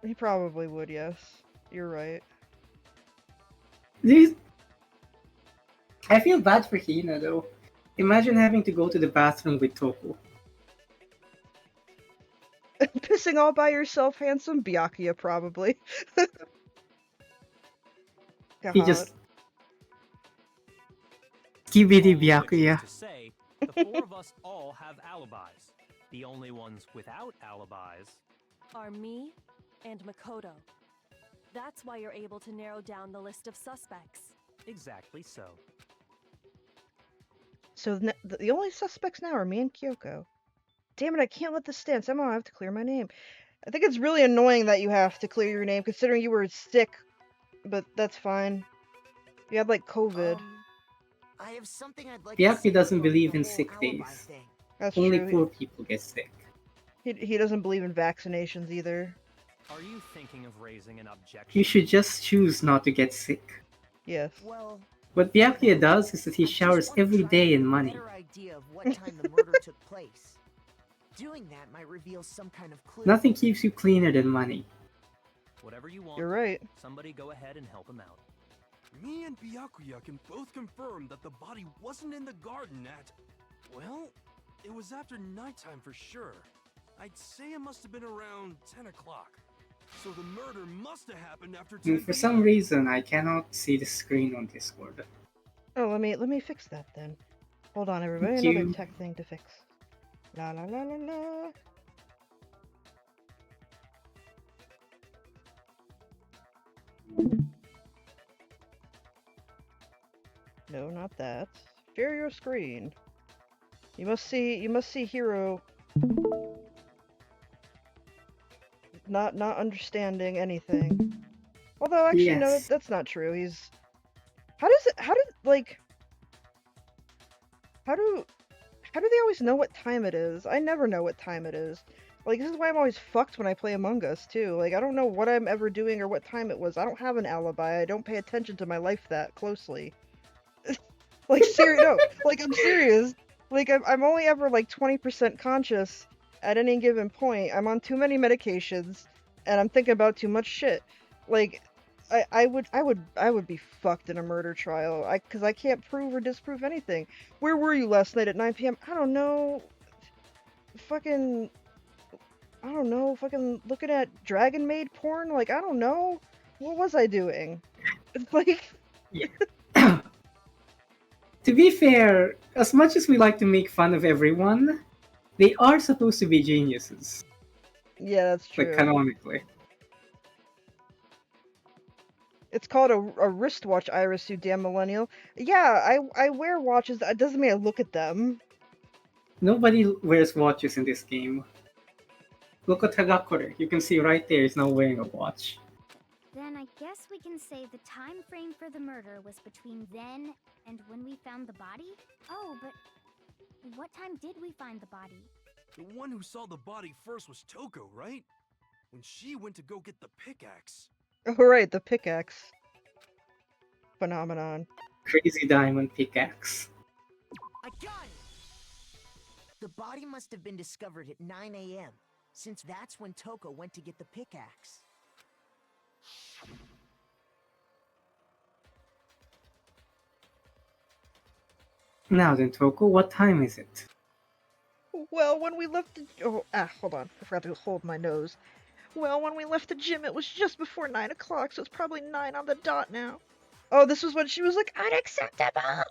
He probably would, yes. You're right. I feel bad for Hina though. Imagine having to go to the bathroom with Toko. Pissing all by yourself, handsome? Byakuya, probably. He just... Skibidi Byakuya. To say, the four of us all have alibis. The only ones without alibis Are me and Makoto. That's why you're able to narrow down the list of suspects. Exactly so. So the only suspects now are me and Kyoko. Damn it, I can't let this stand. Somehow I have to clear my name. I think it's really annoying that you have to clear your name, considering you were sick. But that's fine. You had, like, COVID. I have something I'd like Byakuya to doesn't say believe about in the whole sick alibi days. thing. That's Only true. poor people get sick. He doesn't believe in vaccinations either. Are you thinking of raising an objection? You should just choose not to get sick. Yes. Well, What Byakuya does is that he I just showers want to every try day to in get a money. better idea of what time the murder took place. Doing that might reveal some kind of clue. Nothing keeps you cleaner than money. Whatever you want. You're right. Somebody go ahead and help him out. Me and Byakuya can both confirm that the body wasn't in the garden at... Well, it was after nighttime for sure. I'd say it must have been around 10 o'clock. So the murder must have happened after 10 For some reason, I cannot see the screen on Discord. Oh, let me fix that then. Hold on, everybody. Thank Another you. tech thing to fix. La la la la la. No, not that. Share your screen. You must see Hero not understanding anything. Although actually no, Yes. that's not true. He's how do they always know what time it is? I never know what time it is. Like, this is why I'm always fucked when I play Among Us, too. Like, I don't know what I'm ever doing or what time it was. I don't have an alibi. I don't pay attention to my life that closely. Like, no. Like, I'm serious. Like, I'm only ever, like, 20% conscious at any given point. I'm on too many medications, and I'm thinking about too much shit. Like, I would be fucked in a murder trial. Because I can't prove or disprove anything. Where were you last night at 9 p.m.? I don't know. Fucking looking at Dragon Maid porn? Like, I don't know. What was I doing? It's like... Yeah. To be fair, as much as we like to make fun of everyone, they are supposed to be geniuses. Yeah, that's true. Like, canonically. It's called a wristwatch, Iris, you damn millennial. Yeah, I wear watches. That doesn't mean I look at them. Nobody wears watches in this game. Look at Hagakure. You can see right there he's not wearing a watch. Then I guess we can say the time frame for the murder was between then and when we found the body? Oh, but what time did we find the body? The one who saw the body first was Toko, right? When she went to go get the pickaxe. Oh, right, the pickaxe. Phenomenon. Crazy diamond pickaxe. A gun! The body must have been discovered at 9 a.m., since that's when Toko went to get the pickaxe. Now then, Toko, what time is it? Well, when we left the... Oh, hold on. I forgot to hold my nose. Well, when we left the gym, it was just before 9 o'clock, so it's probably 9 on the dot now. Oh, this was when she was like, unacceptable!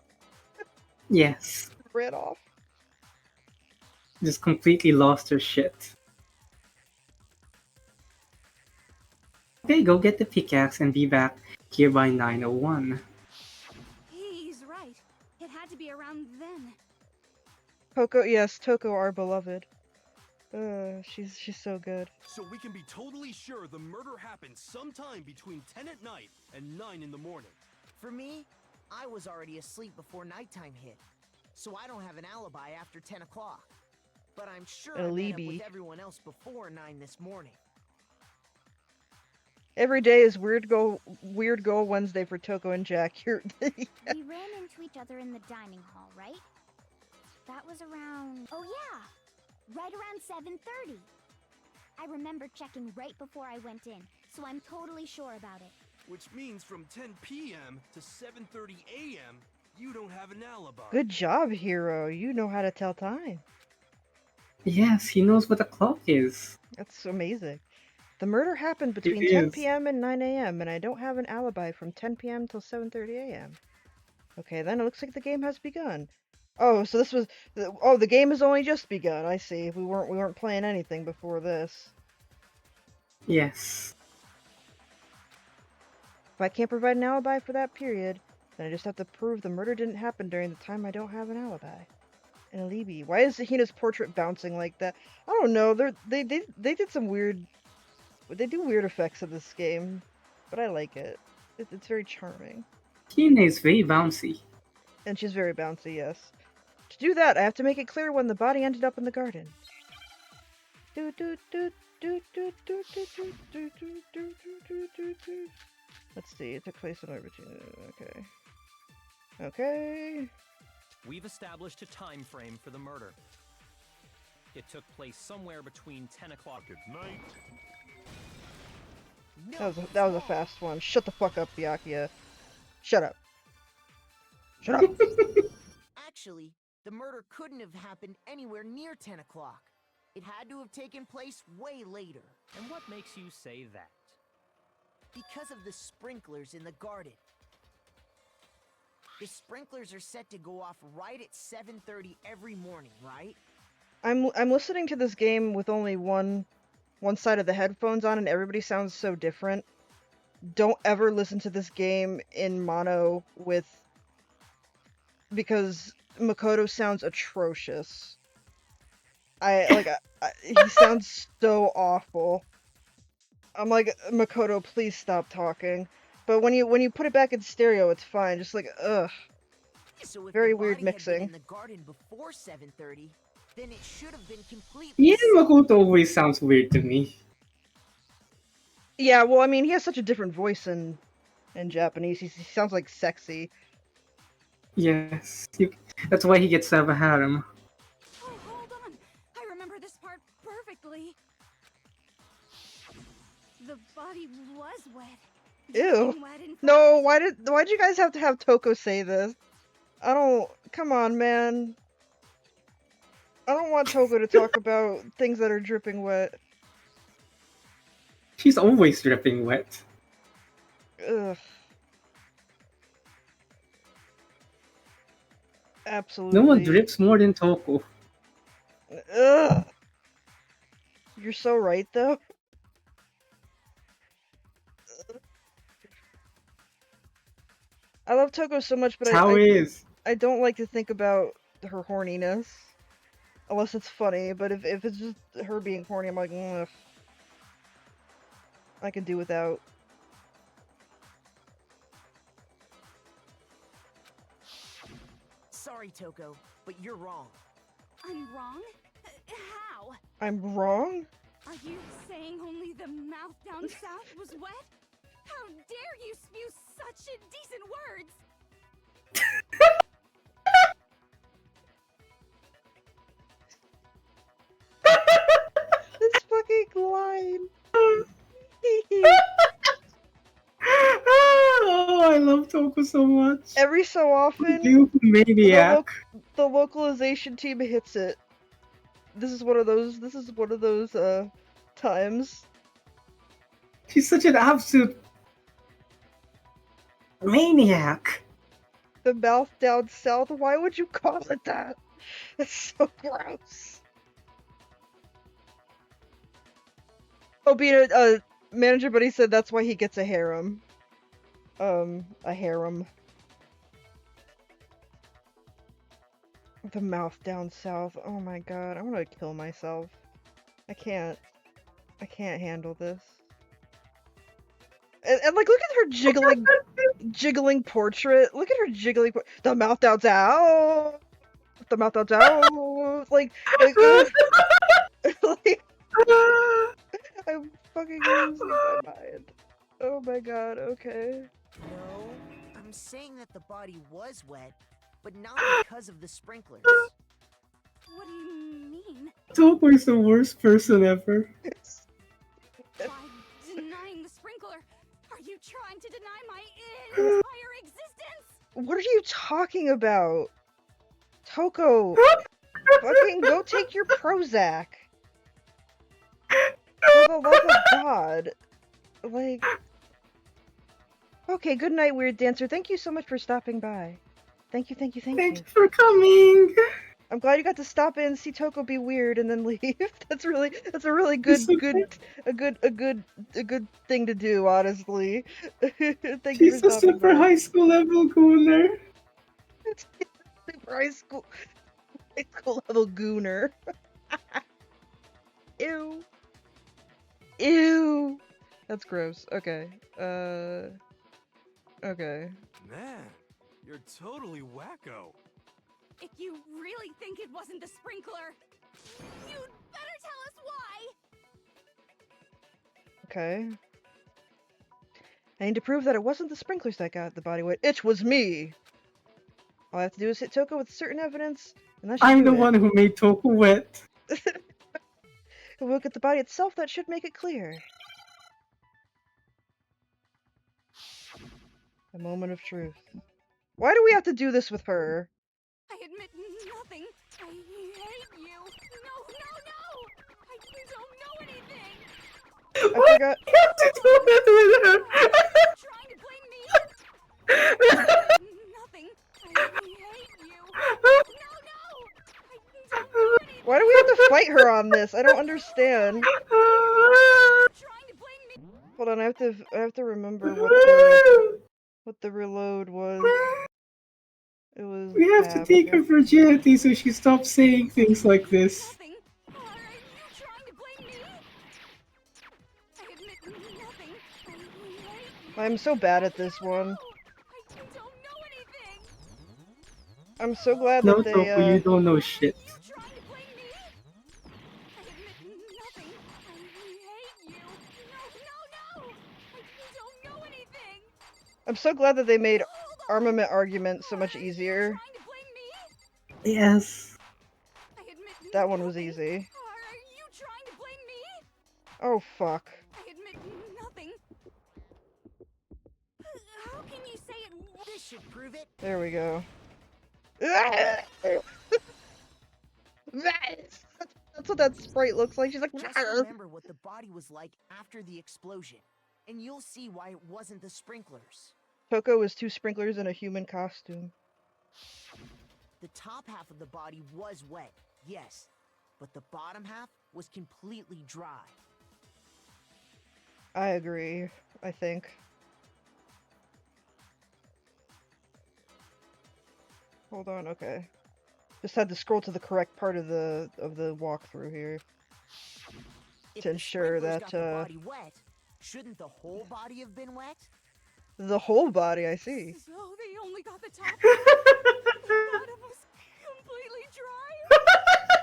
Yes. Ran off. Just completely lost her shit. Okay, go get the pickaxe and be back here by 9:01. He's right. It had to be around then. Toko, our beloved. She's so good. So we can be totally sure the murder happened sometime between 10 at night and 9 in the morning. For me, I was already asleep before nighttime hit, so I don't have an alibi after 10 o'clock. But I'm sure I met up with everyone else before 9 this morning. Every day is Weird Goal Wednesday for Toko and Jack. We ran into each other in the dining hall, right? That was around... Oh yeah! Right around 7:30. I remember checking right before I went in, so I'm totally sure about it. Which means from 10 p.m. to 7:30 a.m., you don't have an alibi. Good job, Hero. You know how to tell time. Yes, he knows what the clock is. That's amazing. The murder happened between 10 p.m. and 9 a.m., and I don't have an alibi from 10 p.m. till 7:30 a.m. Okay, then it looks like the game has begun. Oh, so this was... Oh, the game has only just begun. I see. We weren't playing anything before this. Yes. If I can't provide an alibi for that period, then I just have to prove the murder didn't happen during the time I don't have an alibi. An alibi. Why is Hina's portrait bouncing like that? I don't know. They did some weird... They do weird effects in this game, but I like it. It's very charming. Hina is very bouncy. And she's very bouncy, yes. To do that, I have to make it clear when the body ended up in the garden. Let's see, it took place in okay. Okay. We've established a time frame for the murder. It took place somewhere between 10 o'clock at night. That was a fast one. Shut the fuck up, Byakuya. Shut up. Shut up. Actually, the murder couldn't have happened anywhere near 10 o'clock. It had to have taken place way later. And what makes you say that? Because of the sprinklers in the garden. The sprinklers are set to go off right at 7:30 every morning, right? I'm listening to this game with only one side of the headphones on, and everybody sounds so different. Don't ever listen to this game in mono with because Makoto sounds atrocious. He sounds so awful. I'm like, Makoto, please stop talking. But when you put it back in stereo, it's fine. Just like, ugh. So if Very the weird body had been mixing. in the garden before 7:30, then it should have been completely Yeah, silent. Makoto always sounds weird to me. Yeah, well, I mean, he has such a different voice in Japanese. He sounds like sexy. Yes, that's why he gets to have a harem. Oh, hold on. I remember this part perfectly. The body was wet. Ew. Dripping wet in No, fact. why'd you guys have to have Toko say this? I don't. Come on, man. I don't want Toko to talk about things that are dripping wet. She's always dripping wet. Ugh. Absolutely. No one drips more than Toko. Ugh. You're so right, though. I love Toko so much, but That's how it is. I don't like to think about her horniness. Unless it's funny, but if it's just her being horny, I'm like, ugh. I can do without. Sorry, Toko, but you're wrong. I'm wrong? How? I'm wrong? Are you saying only the mouth down south was wet? How dare you spew such indecent words? This fucking line. Oh, I love Toko so much. Every so often, You maniac. the localization team hits it. This is one of those times. She's such an absolute maniac. The mouth down south, why would you call it that? That's so gross. Oh, being a manager, but he said that's why he gets a harem. A harem. The mouth down south. Oh my god, I'm gonna kill myself. I can't handle this. And like, look at her jiggling portrait. Look at her jiggling. The mouth down south. The mouth down south. Like I'm fucking losing my mind. Oh my god. Okay. No, I'm saying that the body was wet, but not because of the sprinklers. What do you mean? Toko is the worst person ever. By denying the sprinkler, are you trying to deny my entire existence? What are you talking about? Toko, fucking go take your Prozac. For the love of God. Like... Okay, good night, Weird Dancer. Thank you so much for stopping by. Thank you. Thank you for coming. I'm glad you got to stop in, see Toko be weird, and then leave. That's a really good thing to do, honestly. Thank you for She's a stopping super by. high school level gooner. Super high school level gooner. Ew. Ew. That's gross. Okay. Okay. Man, you're totally wacko. If you really think it wasn't the sprinkler, you'd better tell us why! Okay. I need to prove that it wasn't the sprinklers that got the body wet. It was me! All I have to do is hit Toko with certain evidence, and that should I'm do the it. one who made Toko wet. If we look at the body itself, that should make it clear. A moment of truth. Why do we have to do this with her? I admit nothing. I hate you. No! I don't know anything! I forgot. You have to do it with her. Trying to blame me? Nothing. I hate you. No! I don't know anything. Why do we have to fight her on this? I don't understand. Trying to blame me. Hold on, I have to remember what the reload was. It was We have to take her Havoc. virginity so she stops saying things like this. Nothing. Are you trying to blame me? I admit nothing. I hate I'm so bad at this one. I don't know anything. I'm so glad No, that they, Tofu, you don't know shit. Are you trying to blame me? I admit nothing. I hate you. No. I don't know anything. I'm so glad that they made Hold on. armament argument so much Are you easier. trying to blame me? Yes. I admit That one was nothing. easy. Are you trying to blame me? Oh, fuck. I admit nothing. How can you say it? This should prove it. There we go. That's what that sprite looks like. She's like, Just remember what the body was like after the explosion, and you'll see why it wasn't the sprinklers. Coco was 2 sprinklers in a human costume. The top half of the body was wet, yes, but the bottom half was completely dry. I agree, I think. Hold on, okay. Just had to scroll to the correct part of the walkthrough here If to the ensure sprinklers that got the body wet, shouldn't the whole body have been wet? the whole body, I see. So they only got the top half. The bottom was completely dry.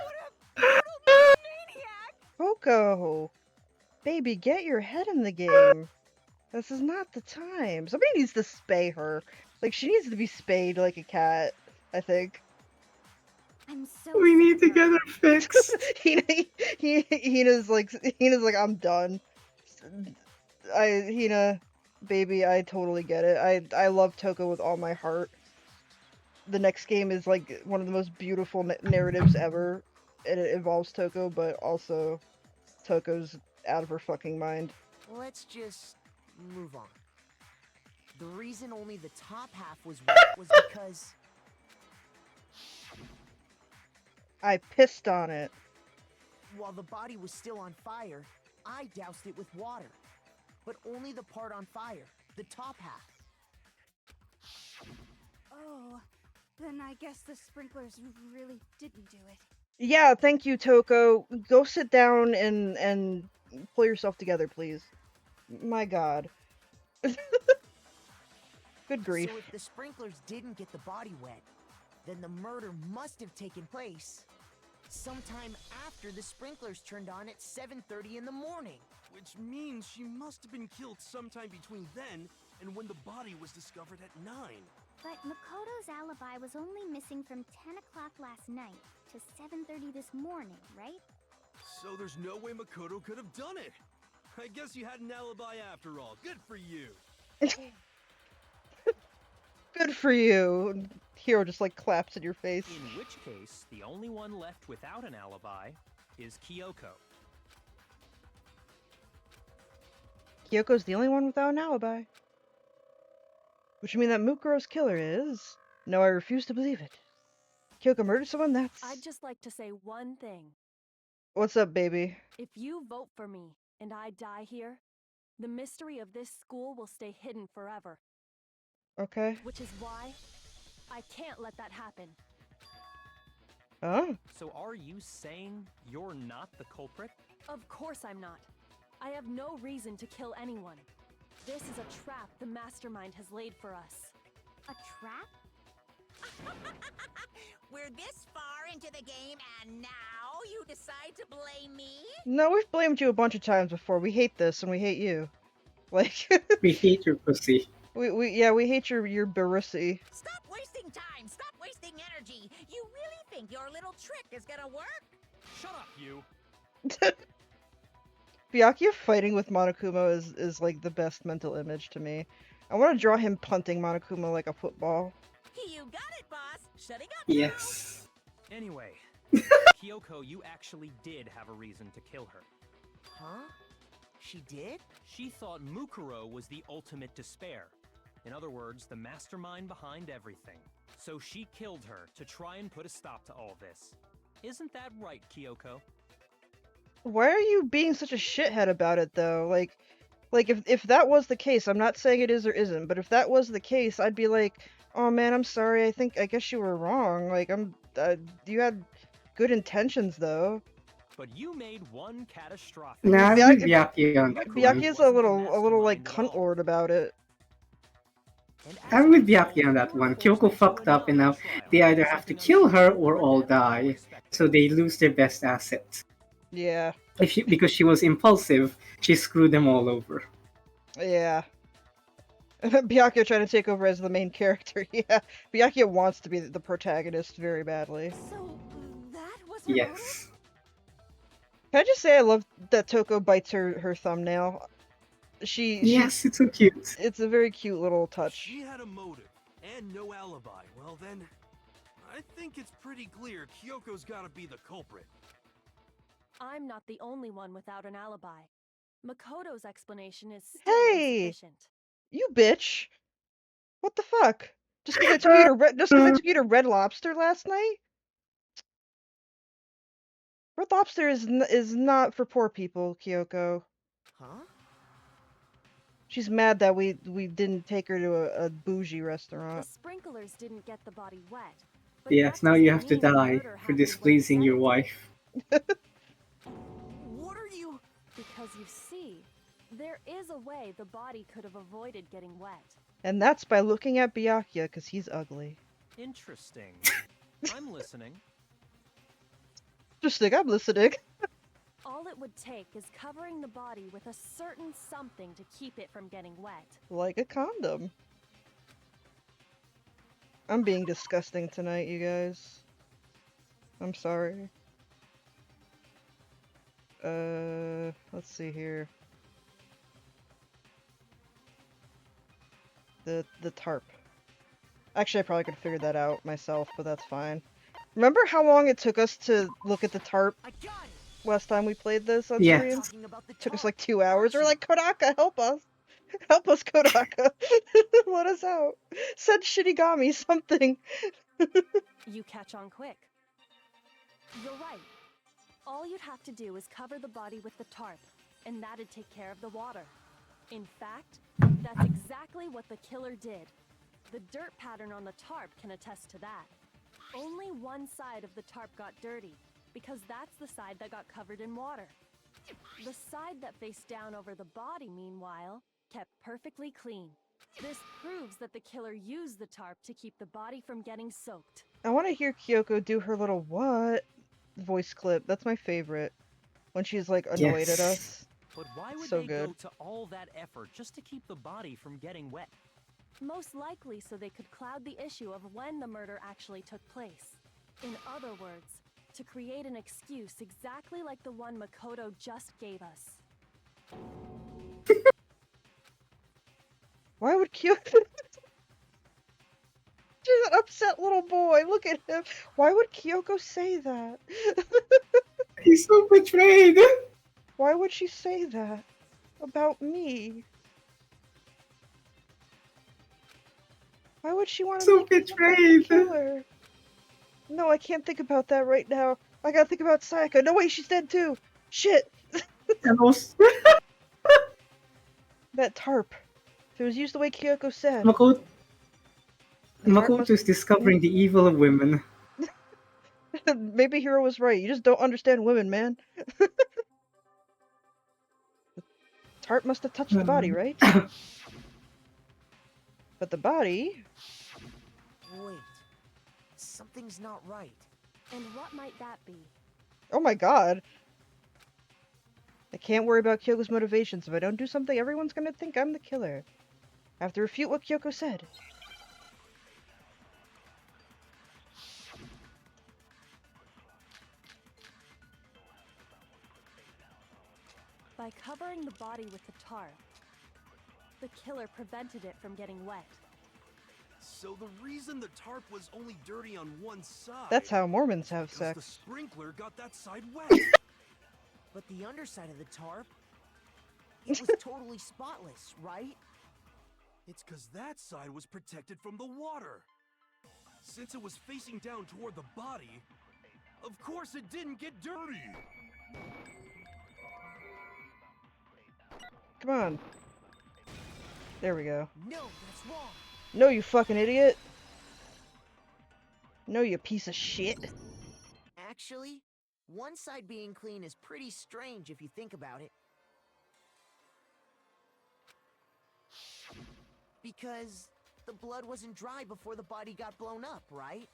What a brutal maniac! Coco, baby, get your head in the game. This is not the time. Somebody needs to spay her. Like, she needs to be spayed like a cat, I think. I'm so We sick need of to her. get her fixed. Hina's like, I'm done. Hina, baby, I totally get it. I love Toko with all my heart. The next game is like one of the most beautiful narratives ever, and it involves Toko, but also Toko's out of her fucking mind. Let's just move on. The reason only the top half was wet was because I pissed on it. while the body was still on fire, I doused it with water. But only the part on fire, the top half. Oh, then I guess the sprinklers really didn't do it. Yeah, thank you, Toko. Go sit down and pull yourself together, please. My god. Good grief. So if the sprinklers didn't get the body wet, then the murder must have taken place sometime after the sprinklers turned on at 7:30 in the morning. Which means she must have been killed sometime between then and when the body was discovered at 9. But Makoto's alibi was only missing from 10 o'clock last night to 7:30 this morning, right? So there's no way Makoto could have done it. I guess you had an alibi after all. Good for you. Good for you. Hero just like claps in your face. In which case, the only one left without an alibi is Kyoko. Kyoko's the only one without an alibi. Which would mean that Mukuro's killer is... No, I refuse to believe it. Kyoko murdered someone? That's... I'd just like to say one thing. What's up, baby? If you vote for me and I die here, the mystery of this school will stay hidden forever. Okay. Which is why I can't let that happen. Oh. So are you saying you're not the culprit? Of course I'm not. I have no reason to kill anyone. This is a trap the mastermind has laid for us. A trap? We're this far into the game and now you decide to blame me? No, we've blamed you a bunch of times before. We hate this and we hate you. Like... We hate your pussy. we hate your Barusi. Stop wasting time! Stop wasting energy! You really think your little trick is gonna work? Shut up, you! Byakuya fighting with Monokuma is like the best mental image to me. I want to draw him punting Monokuma like a football. You got it, boss! Shutting up! Yes. Anyway, Kyoko, you actually did have a reason to kill her. Huh? She did? She thought Mukuro was the ultimate despair. In other words, the mastermind behind everything. So she killed her to try and put a stop to all this. Isn't that right, Kyoko? Why are you being such a shithead about it, though? Like, Like, if that was the case, I'm not saying it is or isn't, but if that was the case, I'd be like, oh man, I'm sorry, I guess you were wrong. Like, you had good intentions, though. But you made one catastrophic Nah, I'm with Byakuya on that one. Byakuya's a little, like, cunt lord about it. I'm with Byakuya on that one. Kyoko fucked up and now they either have to kill her or all die. So they lose their best asset. Yeah. Because she was impulsive, she screwed them all over. Yeah. Byakuya trying to take over as the main character. Yeah. Byakuya wants to be the protagonist very badly. So, that was her Yes. Can I just say I love that Toko bites her thumbnail? Yes, it's so cute. It's a very cute little touch. She had a motive and no alibi. Well then, I think it's pretty clear Kyoko's gotta be the culprit. I'm not the only one without an alibi. Makoto's explanation is still Hey! insufficient. You bitch! What the fuck? Just because I took you to Red Lobster last night? Red Lobster is not for poor people, Kyoko. Huh? She's mad that we didn't take her to a bougie The restaurant. sprinklers didn't get the body wet. But Yes, that now you doesn't have to mean the die murder for happened displeasing when your it wife. What are you? Because you see, there is a way the body could have avoided getting wet. And that's by looking at Byakuya, because he's ugly. Interesting. I'm listening. Just think I'm listening. All it would take is covering the body with a certain something to keep it from getting wet. Like a condom. I'm being disgusting tonight, you guys. I'm sorry. Let's see here. The tarp. Actually, I probably could have figured that out myself, but that's fine. Remember how long it took us to look at the tarp last time we played this on Yes. stream? Took us like 2 hours. We're like, Kodaka, help us. Help us, Kodaka. Let us out. Send Shinigami something. You catch on quick. You're right. All you'd have to do is cover the body with the tarp, and that'd take care of the water. In fact, that's exactly what the killer did. The dirt pattern on the tarp can attest to that. Only one side of the tarp got dirty, because that's the side that got covered in water. The side that faced down over the body, meanwhile, kept perfectly clean. This proves that the killer used the tarp to keep the body from getting soaked. I want to hear Kyoko do her little what voice clip. That's my favorite. When she's like annoyed at us. But why would So they good. go to all that effort just to keep the body from getting wet? Most likely so they could cloud the issue of when the murder actually took place. In other words, to create an excuse exactly like the one Makoto just gave us. Why would Kyoko... She's an upset little boy. Look at him. Why would Kyoko say that? He's so betrayed. Why would she say that about me? Why would she want to So make me look like a betrayed. killer? No, I can't think about that right now. I gotta think about Sayaka. No, wait, she's dead too. Shit. And also, That tarp. If it was used the way Kyoko said. Makoto tarp is must- discovering the evil of women. Maybe Hiro was right. You just don't understand women, man. The tarp must have touched the body, right? But the body... Wait. Something's not right. And what might that be? Oh my god. I can't worry about Kyoko's motivations. If I don't do something, everyone's gonna think I'm the killer. I have to refute what Kyoko said. By covering the body with the tarp, the killer prevented it from getting wet. So the reason the tarp was only dirty on one side. That's how Mormons have because the sex. sprinkler got that side wet. But the underside of the tarp, it was totally spotless, right? It's because that side was protected from the water. Since it was facing down toward the body, of course it didn't get dirty. Come on. There we go. No, that's wrong. No, you fucking idiot. No, you piece of shit. Actually, one side being clean is pretty strange if you think about it. Because the blood wasn't dry before the body got blown up, right?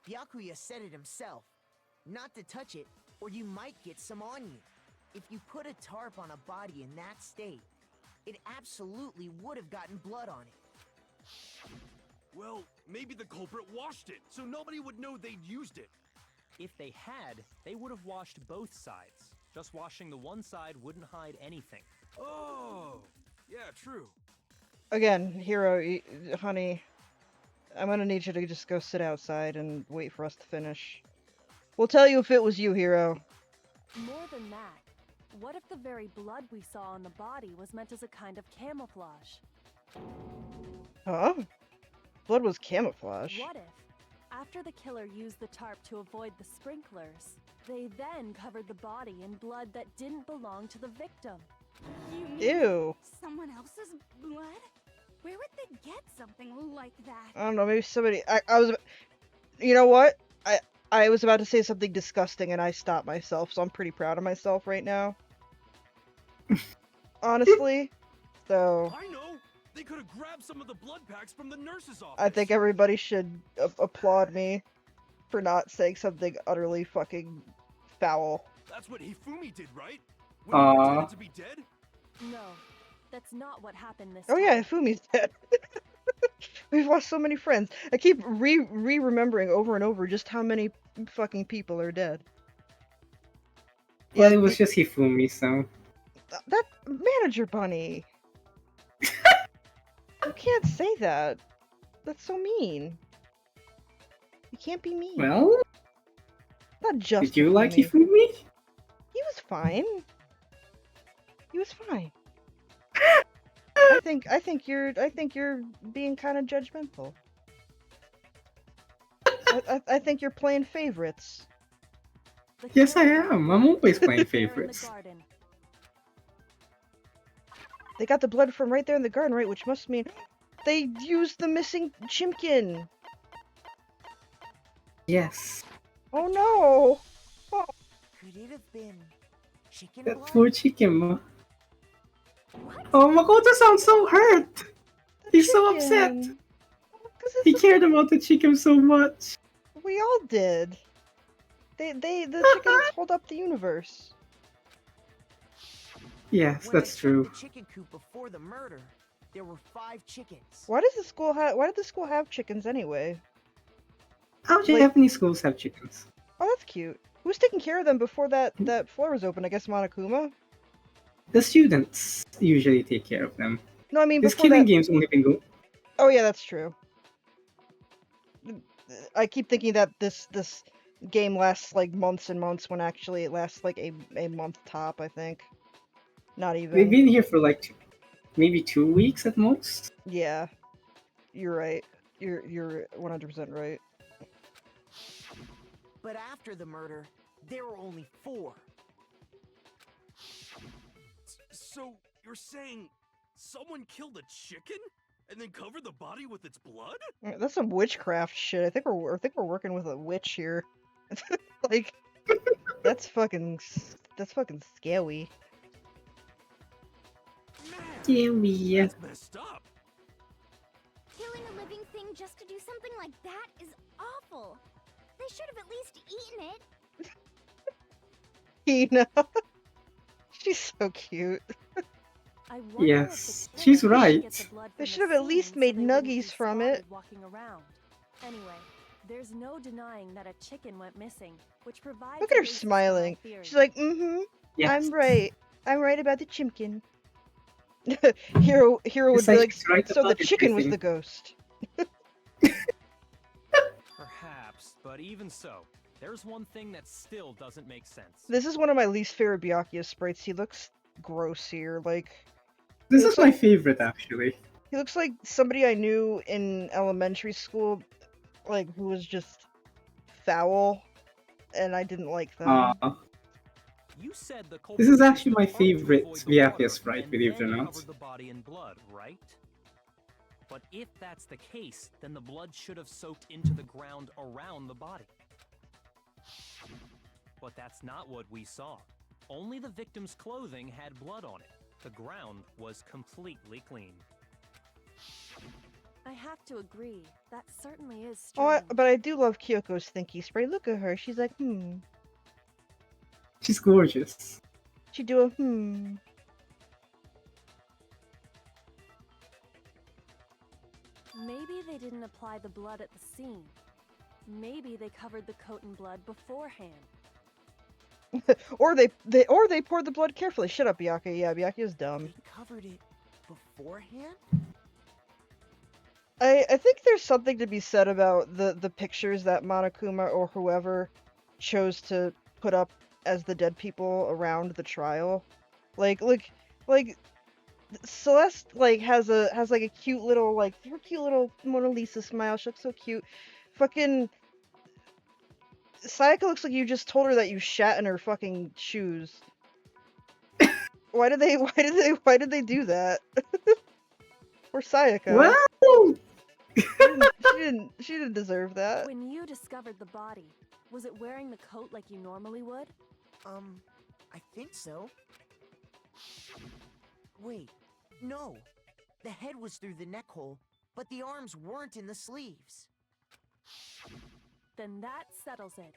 Byakuya said it himself. Not to touch it, or you might get some on you. If you put a tarp on a body in that state, it absolutely would have gotten blood on it. Well, maybe the culprit washed it, so nobody would know they'd used it. If they had, they would have washed both sides. Just washing the one side wouldn't hide anything. Oh, yeah, true. Again, Hero, honey, I'm gonna need you to just go sit outside and wait for us to finish. We'll tell you if it was you, Hero. More than that, what if the very blood we saw on the body was meant as a kind of camouflage? Huh? Blood was camouflage. What if, after the killer used the tarp to avoid the sprinklers, they then covered the body in blood that didn't belong to the victim? You mean Ew. someone else's blood? Where would they get something like that? I don't know, maybe somebody... I was... You know what? I was about to say something disgusting and I stopped myself, so I'm pretty proud of myself right now. Honestly. So... I know! They could have grabbed some of the blood packs from the nurse's office. I think everybody should applaud me for not saying something utterly fucking foul. That's what Hifumi did, right? When he pretended to be dead? No, that's not what happened this Oh time. yeah, Hifumi's dead. We've lost so many friends. I keep remembering over and over just how many fucking people are dead. Well, it was just Hifumi, so... That Manager Bunny. You can't say that. That's so mean. You can't be mean. Well, Not just did you like Hifumi. Hifumi? He was fine. He was fine. I think you're being kind of judgmental. I think you're playing favorites. The Yes, I killer am. I'm always playing there in the favorites. garden. They got the blood from right there in the garden, right? Which must mean they used the missing chimkin. Yes. Oh no! Oh, Could it have been chicken That blood? poor chicken. Oh, Makoto sounds so hurt. He's so upset. chicken. 'Cause He it's cared about the chicken so much. we all did. The chickens hold up the universe. Yes, When that's I checked true. the chicken coop before the murder, there were 5 chickens. Why did the school have chickens anyway? How do Like- Japanese schools have chickens? Oh, that's cute. Who was taking care of them before that floor was open? I guess Monokuma? The students usually take care of them. No, I mean This before killing that... game's only been go. Oh yeah, that's true. I keep thinking that this game lasts like months and months when actually it lasts like a month top, I think. Not even. They've been here for like maybe 2 weeks at most. Yeah. You're right. You're 100% right. But after the murder, there were only 4. So, you're saying someone killed a chicken? And then covered the body with its blood? That's some witchcraft shit. I think we're working with a witch here. Like that's fucking scary. Man, Scary. that's messed up. Killing a living thing just to do something like that is awful. They should have at least eaten it. Hina. She's so cute. I wonder Yes, if the she's killer right. get the blood They from should the have at least scene so made they wouldn't be nuggies from it. spotted walking around. Anyway, there's no denying that a chicken went missing, which provides Look at a her basis for my smiling. theory. She's like, mm-hmm. Yes. I'm right. I'm right about the chimkin. Hero would It's be like like, she's right so the about chicken was everything." the ghost. Perhaps, but even so, there's one thing that still doesn't make sense. This is one of my least favorite Byakuya sprites. He looks gross here. Like, This Looks is my like- favorite, actually. he looks like somebody I knew in elementary school, like, who was just foul, and I didn't like them. You said the This is culprit actually used my the tarp to favorite avoid the VFS water sprite, and believe it or then not. covered the body in blood, right? But if that's the case, then the blood should have soaked into the ground around the body. But that's not what we saw. Only the victim's clothing had blood on it. The ground was completely clean. I have to agree. That certainly is Oh, strange. but I do love Kyoko's Stinky Spray. Look at her. She's like, She's gorgeous. She do a Maybe they didn't apply the blood at the scene. Maybe they covered the coat in blood beforehand. or they poured the blood carefully. Shut up, Byakuya. Yeah, Byakuya's dumb. They covered it beforehand? I think there's something to be said about the pictures that Monokuma or whoever chose to put up as the dead people around the trial. Like Celeste has a cute little her cute little Mona Lisa smile. She looks so cute. Fucking Sayaka looks like you just told her that you shat in her fucking shoes. Why did they do that? Poor Sayaka. Well, She didn't deserve that. When you discovered the body, was it wearing the coat like you normally would? I think so. Wait, no. The head was through the neck hole, but the arms weren't in the sleeves. Then that settles it.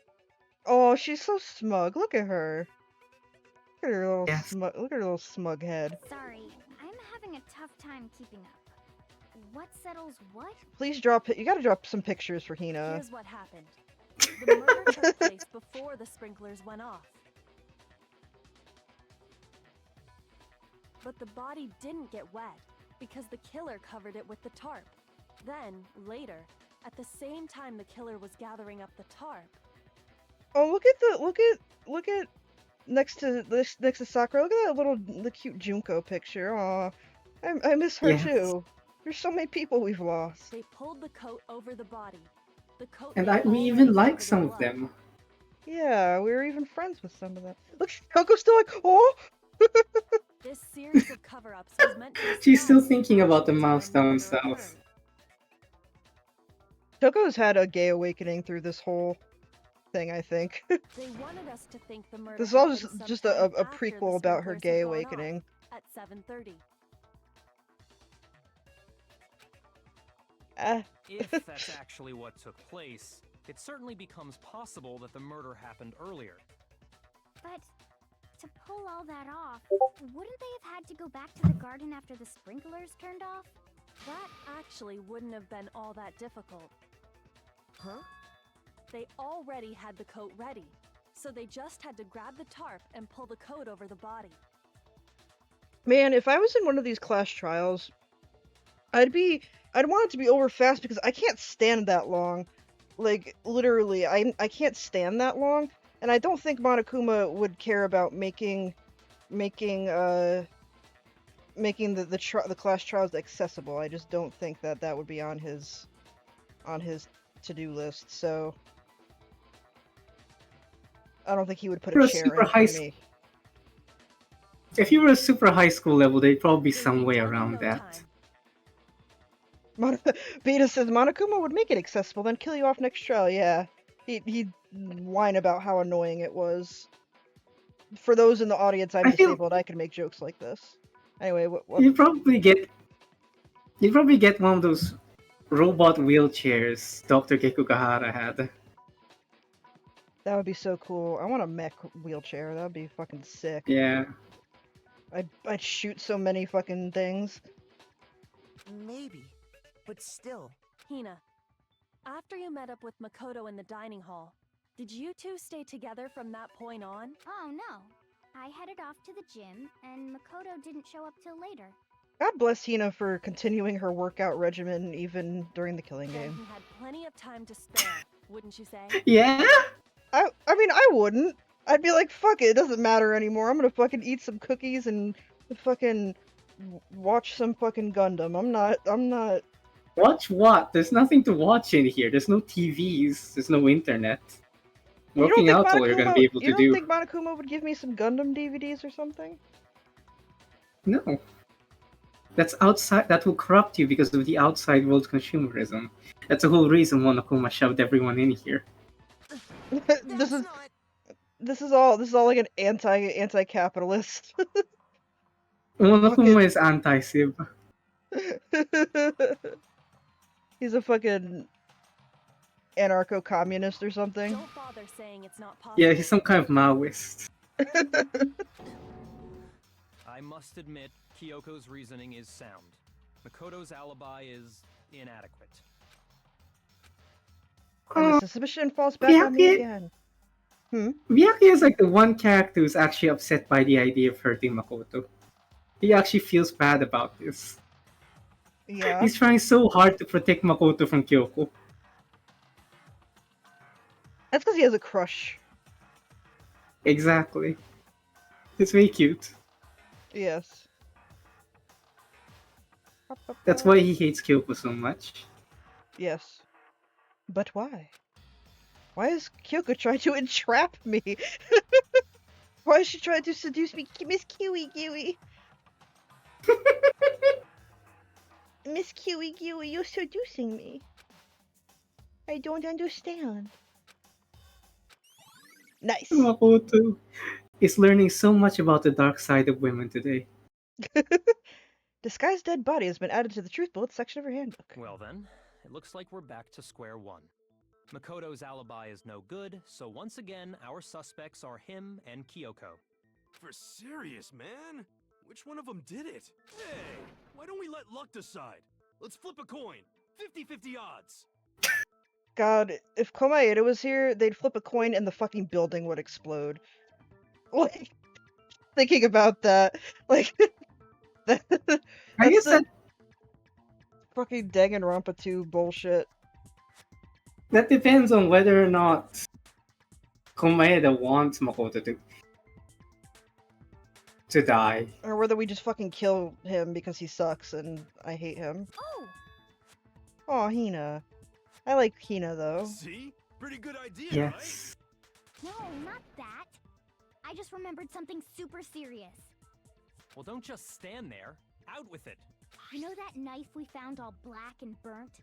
Oh, she's so smug. Look at her. Look at her little Yes. smug. Look at her little smug head. Sorry, I'm having a tough time keeping up. What settles what? Please drop it. You gotta drop some pictures for Hina. Here's what happened. The murder took place before the sprinklers went off. But the body didn't get wet because the killer covered it with the tarp. Then, later, at the same time the killer was gathering up the tarp, Oh, look at next to Sakura. Look at the cute Junko picture. Aw, I miss her Yes. too. There's so many people we've lost. they pulled the coat over the body. The coat and had we already even like covered some the of blood. them. Yeah, we were even friends with some of them. Look, Yoko's still like, oh. This series of cover-ups was meant to She's still disguise thinking about the actual time mouse down murder south. occurred. Toko's had a gay awakening through this whole thing, I think. They wanted us to think the murder This is all happened just sometime a after prequel the about her sprinklers gay had gone off awakening. at 7:30. If that's actually what took place, it certainly becomes possible that the murder happened earlier. But to pull all that off, wouldn't they have had to go back to the garden after the sprinklers turned off? That actually wouldn't have been all that difficult. Huh? They already had the coat ready, so they just had to grab the tarp and pull the coat over the body. Man, if I was in one of these class trials, I'd want it to be over fast because I can't stand that long. Like, literally, I can't stand that long, and I don't think Monokuma would care about making the class trials accessible. I just don't think that would be on his to-do list. So I don't think he would put For a a chair super in high for me. If you were a super high school level, there'd probably be There'd some be way double around no that. time. Beta says Monokuma would make it accessible, then kill you off next trial. Yeah, he'd whine about how annoying it was. For those in the audience, I'm I feel- disabled. I can make jokes like this. Anyway, what? You'd probably get one of those robot wheelchairs Dr. Gekugahara had. That would be so cool. I want a mech wheelchair. That would be fucking sick. Yeah. I'd shoot so many fucking things. Maybe. But still. Hina, after you met up with Makoto in the dining hall, did you two stay together from that point on? Oh no. I headed off to the gym, and Makoto didn't show up till later. God bless Hina for continuing her workout regimen even during the killing Then game. he had plenty of time to spare, wouldn't you say? Yeah? I mean, I wouldn't. I'd be like, fuck it, it doesn't matter anymore. I'm gonna fucking eat some cookies and fucking watch some fucking Gundam. I'm not. Watch what? There's nothing to watch in here. There's no TVs. There's no internet. Working out all you're gonna be able to you don't do. think Monokuma would give me some Gundam DVDs or something? No. That's outside. That will corrupt you because of the outside world consumerism. That's the whole reason Monokuma shoved everyone in here. This is all like an anti-capitalist. Monokuma is anti-Sib. He's a fucking anarcho-communist or something. Don't bother saying it's not possible. Yeah, he's some kind of Maoist. I must admit, Kyoko's reasoning is sound. Makoto's alibi is inadequate. And the suspicion falls back on me again. Miyake is like the one character who's actually upset by the idea of hurting Makoto. He actually feels bad about this. Yeah. He's trying so hard to protect Makoto from Kyoko. That's because he has a crush. Exactly. It's very cute. Yes. That's why he hates Kyoko so much. Yes. But why? Why is Kyoko trying to entrap me? Why is she trying to seduce me? Miss Kiwi. Miss Kiwi, you're seducing me. I don't understand. Nice. Makoto is learning so much about the dark side of women today. Disguised dead body has been added to the truth bullet section of her handbook. Well then, it looks like we're back to square one. Makoto's alibi is no good, so once again, our suspects are him and Kyoko. For serious, man? Which one of them did it? Hey, why don't we let luck decide? Let's flip a coin. 50-50 odds. God, if Komaeda was here, they'd flip a coin and the fucking building would explode. Like, thinking about that, like, I guess that fucking Danganronpa 2 bullshit. that depends on whether or not Komaeda wants Makoto to die. Or whether we just fucking kill him because he sucks and I hate him. Oh, Hina. I like Hina, though. See? Pretty good idea, Yes. No, not that. I just remembered something super serious. Well, don't just stand there. Out with it. You know that knife we found all black and burnt?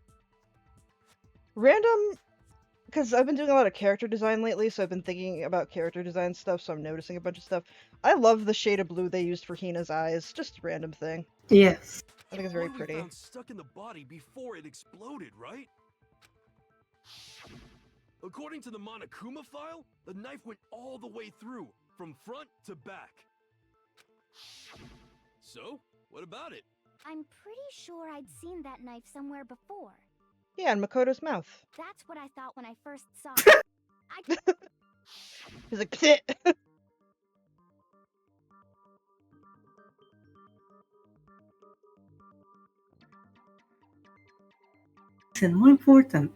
Random, because I've been doing a lot of character design lately, so I've been thinking about character design stuff, so I'm noticing a bunch of stuff. I love the shade of blue they used for Hina's eyes. Just a random thing. Yes. I think it's very One we pretty. found stuck in the body before it exploded, right? According to the Monokuma file, the knife went all the way through, from front to back. So, what about it? I'm pretty sure I'd seen that knife somewhere before. Yeah, in Makoto's mouth. That's what I thought when I first saw it. He's like, pit. And more important,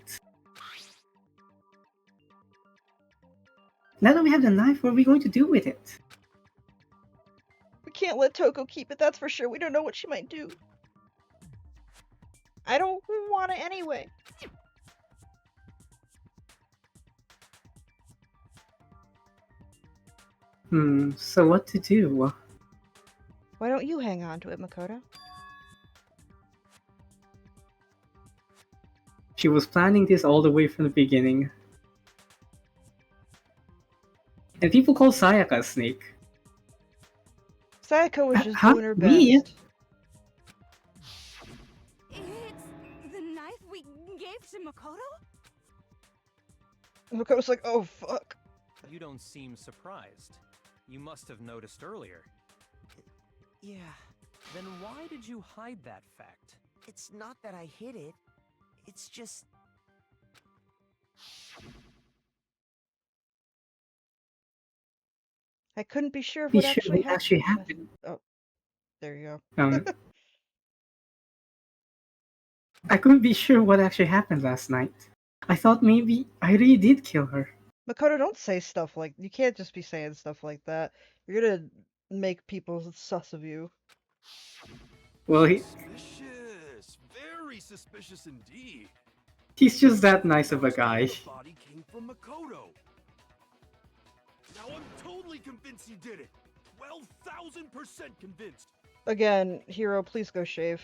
now that we have the knife, what are we going to do with it? We can't let Toko keep it, that's for sure. We don't know what she might do. I don't want it anyway. So what to do? Why don't you hang on to it, Makoto? She was planning this all the way from the beginning. And people call Sayaka a snake. Sayaka was just Huh? doing her Me? best. It's the knife we gave to Makoto? Makoto's like, oh fuck. You don't seem surprised. You must have noticed earlier. Yeah, Then why did you hide that fact? it's not that I hid it. It's just... I couldn't be sure of Be what sure what actually happened. Oh, there you go. I couldn't be sure what actually happened last night. I thought maybe I really did kill her. Makoto, don't say stuff like... You can't just be saying stuff like that. You're gonna make people sus of you. Well, Suspicious. Very suspicious indeed. he's just that nice of a guy. The body came from Makoto. extremely convinced he did it. 12,000% convinced. Again, Hero, please go shave.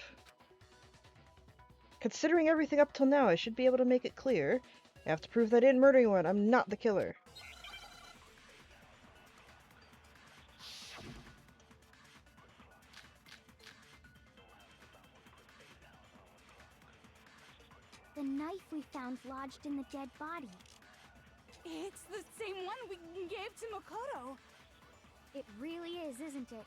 Considering everything up till now, I should be able to make it clear. I have to prove that I didn't murder anyone. I'm not the killer. The knife we found lodged in the dead body. It's the same one we gave to Makoto. It really is, isn't it?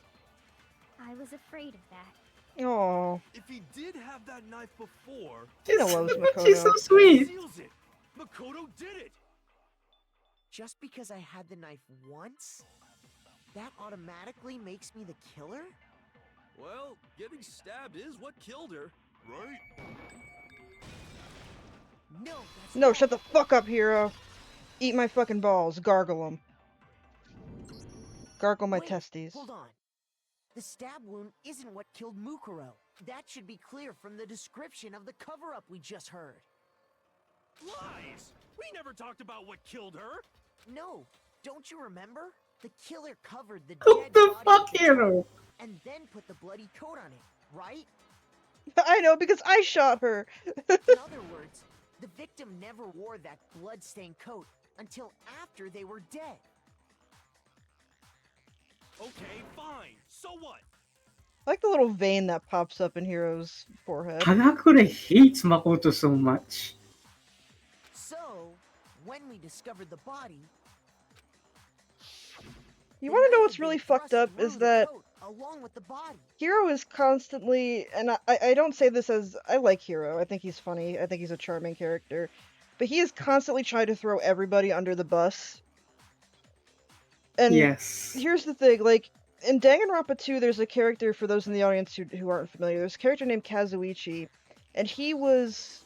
I was afraid of that. Oh, If he did have that knife before, Tina loves She's so Makoto. sweet. seals it. Makoto did it. Just because I had the knife once, that automatically makes me the killer? Well, getting stabbed is what killed her, right? No, that's No, not. shut the fuck up, Hero. Eat my fucking balls. Gargle them. Gargle my Wait, testes. Hold on. The stab wound isn't what killed Mukuro. That should be clear from the description of the cover-up we just heard. Lies! We never talked about what killed her. No, don't you remember? The killer covered the What dead the body fuck, with Hero? and then put the bloody coat on it, right? I know, because I shot her. In other words, the victim never wore that blood-stained coat until after they were dead. Okay, fine. So what? I like the little vein that pops up in Hero's forehead. Hanakure hates Makoto so much. So, when we discovered the body, You the want to know knife what's had really been fucked thrust up through is the that coat, along with the body. Hero is constantly, and I don't say this as, I like Hero, I think he's funny, I think he's a charming character, but he is constantly trying to throw everybody under the bus. And Yes. here's the thing, like, in Danganronpa 2, there's a character, for those in the audience who aren't familiar, there's a character named Kazuichi, and he was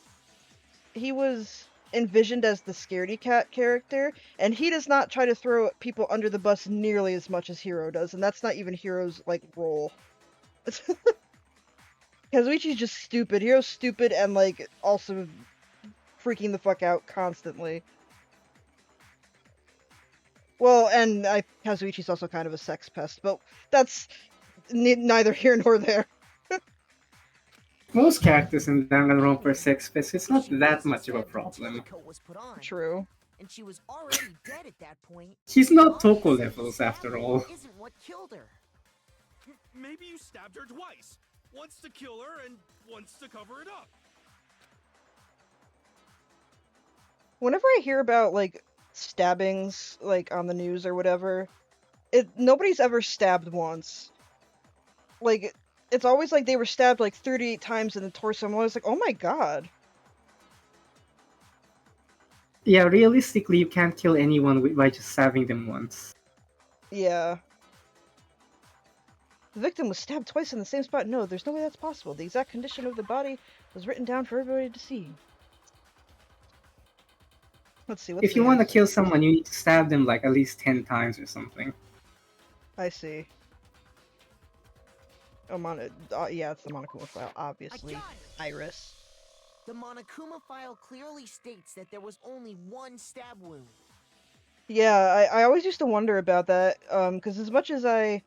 envisioned as the scaredy cat character, and he does not try to throw people under the bus nearly as much as Hero does, and that's not even Hero's, like, role. Kazuichi's just stupid. Hero's stupid and, like, also freaking the fuck out constantly. Well, and Kazuichi's also kind of a sex pest, but that's neither here nor there. Most characters in Danganronpa are sex pests. It's not She that wasn't much of a stabbed until the problem. coat was put on, True. and she was already dead at that point. She's not Toko Obviously, levels the after stab all. wound isn't what killed her. Maybe you stabbed her twice. Once to kill her and once to cover it up. Whenever I hear about, like, stabbings, like, on the news or whatever, nobody's ever stabbed once. Like, it's always like they were stabbed, like, 38 times in the torso. I'm always like, oh my god. Yeah, realistically, you can't kill anyone by just stabbing them once. Yeah. The victim was stabbed twice in the same spot. No, there's no way that's possible. The exact condition of the body was written down for everybody to see. Let's see, what's If you the want to answer? kill someone, you need to stab them like at least 10 times or something. I see. Oh, yeah, it's the Monokuma file, obviously. I got it. Iris. The Monokuma file clearly states that there was only one stab wound. Yeah, I always used to wonder about that, because as much as I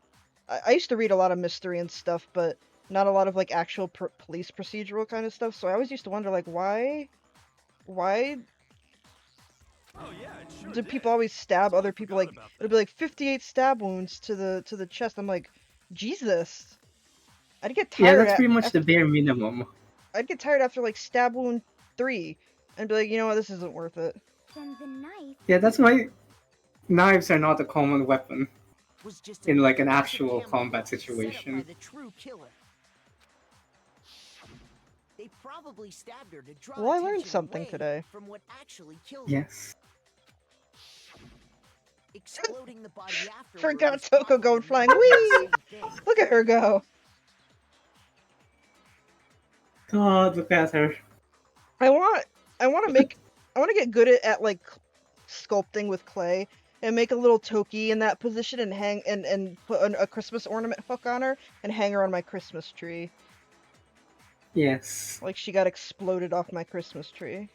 used to read a lot of mystery and stuff, but not a lot of, like, actual police procedural kind of stuff, so I always used to wonder, like, why Oh yeah, it sure do people always stab other people? Like, it'll be like 58 stab wounds to the chest. I'm like, Jesus. I'd get tired. Yeah, that's pretty much the bare minimum. I'd get tired after, like, stab wound 3, and be like, you know what, this isn't worth it. Then the knife Yeah, that's why knives are not a common weapon Was just a in like an piece of actual camouflage combat set up by situation. the true killer. They probably stabbed her to draw Well, I learned attention something away today. from what actually killed her. Yes. Exploding the body afterward Forgot was Toko probably going flying. not the Whee! same thing. Look at her go. God, look at her. I want to get good at like sculpting with clay and make a little Toki in that position and hang and put a Christmas ornament hook on her and hang her on my Christmas tree. Yes. Like she got exploded off my Christmas tree.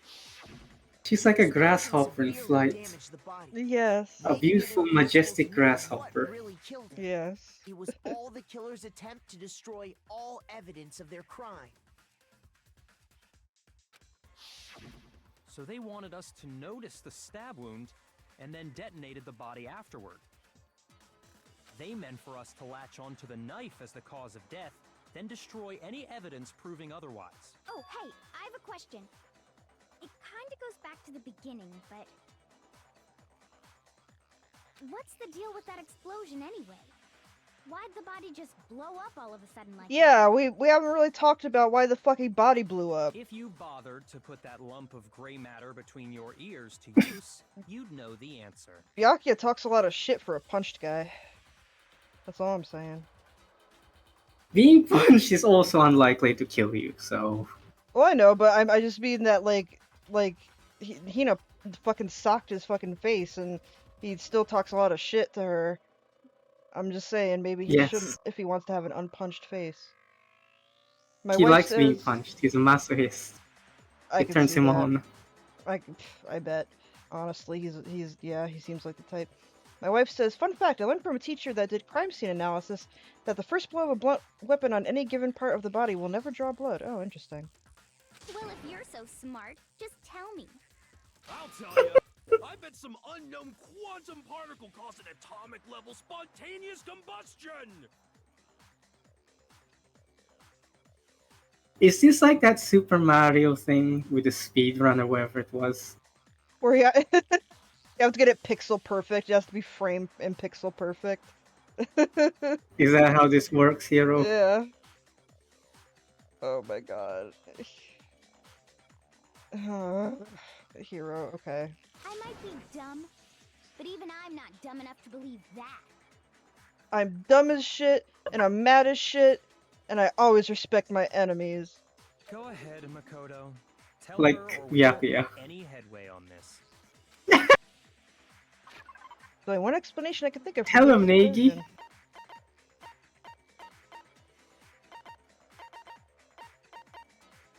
She's like a This poison grasshopper in severely flight. damaged the body, Yes. A making it beautiful, impossible majestic to know grasshopper. What really killed him. Yes. It was all the killer's attempt to destroy all evidence of their crime. So they wanted us to notice the stab wound and then detonated the body afterward. They meant for us to latch onto the knife as the cause of death, then destroy any evidence proving otherwise. Oh, hey, I have a question. It kinda goes back to the beginning, but... what's the deal with that explosion anyway? Why'd the body just blow up all of a sudden like Yeah, we haven't really talked about why the fucking body blew up. If you bothered to put that lump of gray matter between your ears to use, you'd know the answer. Byakuya talks a lot of shit for a punched guy. That's all I'm saying. Being punched is also unlikely to kill you, so... Well, I know, but I just mean that, like, Hina fucking socked his fucking face, and he still talks a lot of shit to her. I'm just saying, maybe he Yes. shouldn't if he wants to have an unpunched face. My He wife likes being says- punched. He's a masochist. I It can turns see him that. on. I bet. Honestly, he seems like the type. My wife says, fun fact, I learned from a teacher that did crime scene analysis that the first blow of a blunt weapon on any given part of the body will never draw blood. Oh, interesting. Well, if you're so smart, just tell me. I'll tell you. I bet some unknown quantum particle caused an atomic level spontaneous combustion. Is this like that Super Mario thing with the speedrun or whatever it was? Where you have to get it pixel perfect. It has to be framed in pixel perfect. Is that how this works, Hero? Yeah. Oh my god. Hero, okay. I might be dumb, but even I'm not dumb enough to believe that. I'm dumb as shit, and I'm mad as shit, and I always respect my enemies. Go ahead, Makoto. Tell Like, her or we won't Byakuya. make any headway on this. The only one explanation I can think of. for Tell the him, Neigi. explosion.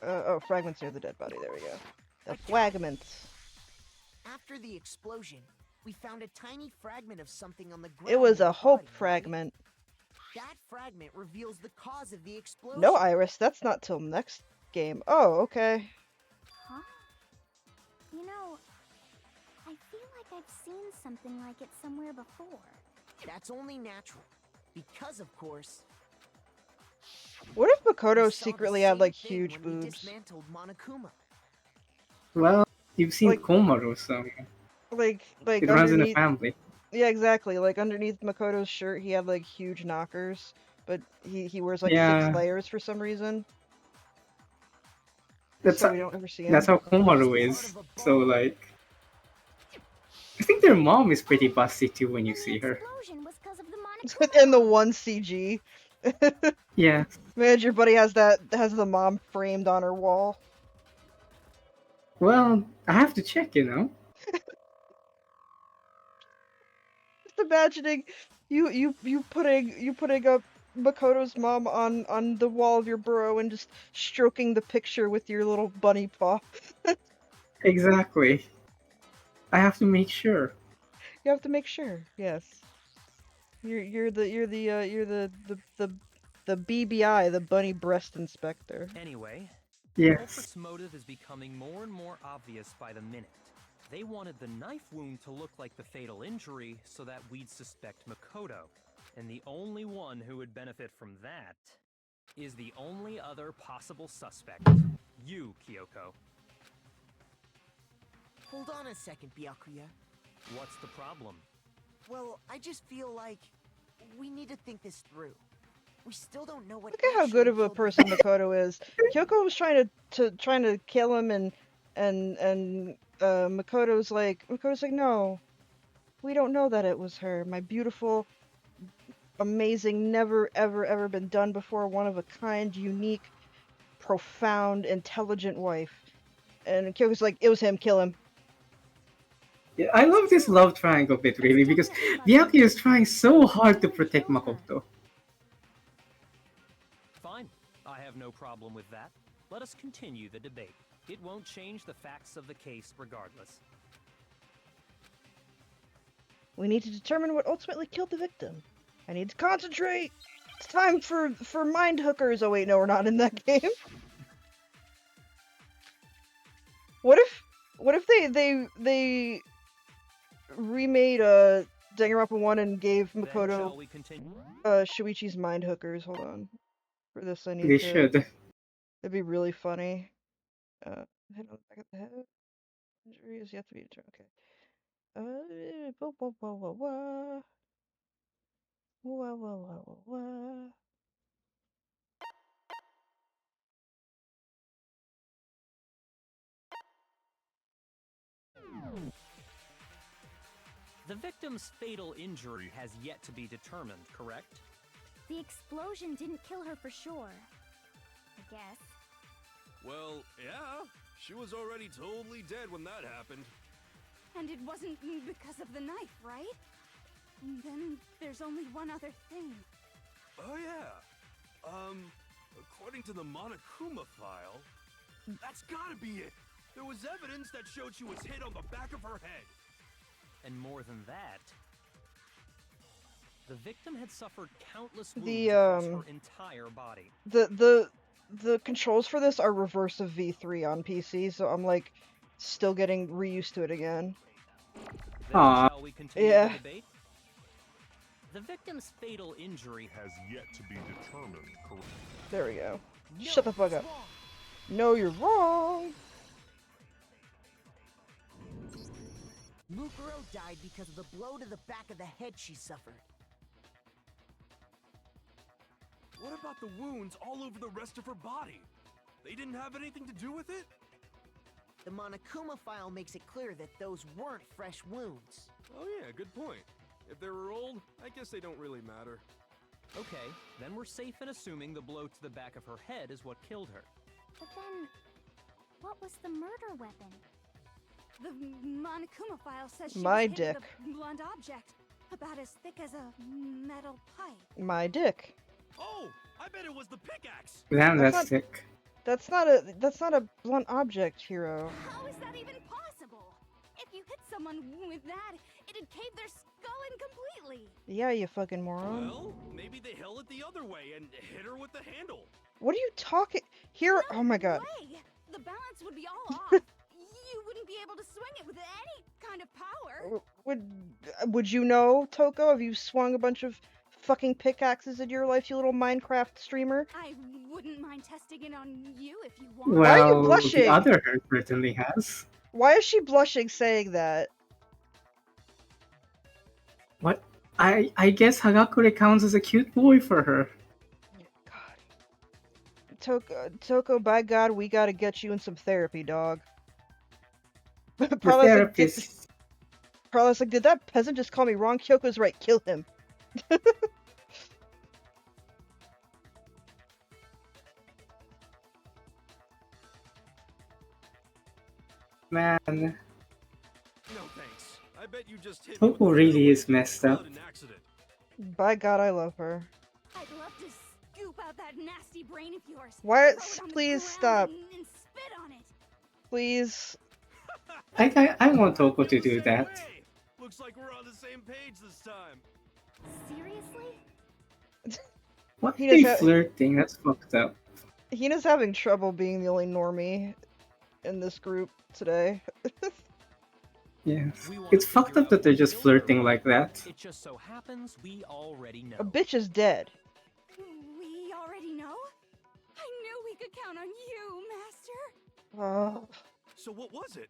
Oh, fragments near the dead body. There we go. The fragments. After the explosion, we found a tiny fragment of something on the ground. It was near a the hope body, right? fragment. That fragment reveals the cause of the explosion. No, Iris, that's not till next game. Oh, okay. Huh? You know, I feel like I've seen something like it somewhere before. That's only natural. Because, of course, What if we Makoto saw the secretly had same like thing huge when we boobs? dismantled Monokuma. Well, you've seen Like- Komaru, so Like it runs in the underneath. family. Yeah, exactly. Like underneath Makoto's shirt, he had like huge knockers, but he wears like Yeah. 6 layers for some reason. That's So how, we don't ever see him. that's how Komaru is. So, like... I think their mom is pretty busty too when you And see the her. explosion was 'cause of the Monokuma And the bomb. one CG. Yeah. Man, your buddy has the mom framed on her wall. Well, I have to check, you know? Just imagining you putting up Makoto's mom on the wall of your burrow and just stroking the picture with your little bunny paw. Exactly. I have to make sure. You have to make sure. Yes. You're the BBI, the bunny breast inspector. Anyway, Yes. culprit's motive is becoming more and more obvious by the minute. They wanted the knife wound to look like the fatal injury so that we'd suspect Makoto. And the only one who would benefit from that is the only other possible suspect. You, Kyoko. Hold on a second, Byakuya. What's the problem? Well, I just feel like we need to think this through. We still don't know what. Look at how good actually of a killed person Makoto is. Kyoko was trying to kill him, and Makoto's like no, we don't know that it was her. My beautiful, amazing, never ever been done before, one of a kind, unique, profound, intelligent wife. And Kyoko's like, it was him. Kill him. Yeah, I love this love triangle bit, really, because Byakuya is trying so hard to protect Makoto. Fine. I have no problem with that. Let us continue the debate. It won't change the facts of the case regardless. We need to determine what ultimately killed the victim. I need to concentrate. It's time for mind hookers. Oh wait, no, we're not in that game. What if they remade Danganronpa 1 and gave Makoto Shall we continue? Shuichi's mind hookers? Hold on. For this I need They to should. That'd be really funny. Head on the back of the head. Injury is yet to be determined. Okay. Wah, wah, wah, wah, wah. Wah, wah, wah, wah, wah. The victim's fatal injury has yet to be determined, correct? The explosion didn't kill her for sure. I guess. Well, yeah. She was already totally dead when that happened. And it wasn't because of the knife, right? And then there's only one other thing. Oh yeah. According to the Monokuma file, that's gotta be it. There was evidence that showed she was hit on the back of her head. And more than that, the victim had suffered countless wounds The, across her entire body. The controls for this are reverse of V3 on PC, so I'm like still getting reused to it again. Then shall we continue Yeah. the debate? The victim's fatal injury Has yet to be determined, correct? There we go. No, Shut the fuck it's up. wrong. No, you're wrong. Mukuro died because of the blow to the back of the head she suffered. What about the wounds all over the rest of her body? They didn't have anything to do with it? The Monokuma file makes it clear that those weren't fresh wounds. Oh yeah, good point. If they were old, I guess they don't really matter. Okay, then we're safe in assuming the blow to the back of her head is what killed her. But then, what was the murder weapon? The Monokuma file says she My was hit with dick. a blunt object, about as thick as a metal pipe. My dick. Oh, I bet it was the pickaxe. Damn, That's that's not- sick. That's not a blunt object, Hero. How is that even possible? If you hit someone with that, it'd cave their skull in completely. Yeah, you fucking moron. Well, maybe they held it the other way and hit her with the handle. What are you talking? Hero. Oh my god. Way. The balance would be all off. You wouldn't be able to swing it with any kind of power. Would you know, Toko? Have you swung a bunch of fucking pickaxes in your life, you little Minecraft streamer? I wouldn't mind testing it on you if you want. Why are you Well, blushing? the other her certainly has. Why is she blushing saying that? What? I guess Hagakure counts as a cute boy for her. God. Toko, by God, we gotta get you in some therapy, dog. The Parla's therapist. like, did that peasant just call me wrong? Kyoko's right, kill him. Man, No thanks. I bet you just hit Toko really is messed up. an accident. By God, I love her. I'd love to scoop out that nasty brain of yours. Why? throw it on the Please ground stop. and spit on it. Please. I want Toko to Feel the do same that. way. Looks like we're on the same page this time. Seriously? What He are they does ha- flirting? That's fucked up. Hina's having trouble being the only normie in this group today. Yes. We wanna It's fucked figure up that out they're who just killed flirting her. like that. It just so happens we already know. A bitch is dead. We already know? I knew we could count on you, Master. Oh. So what was it?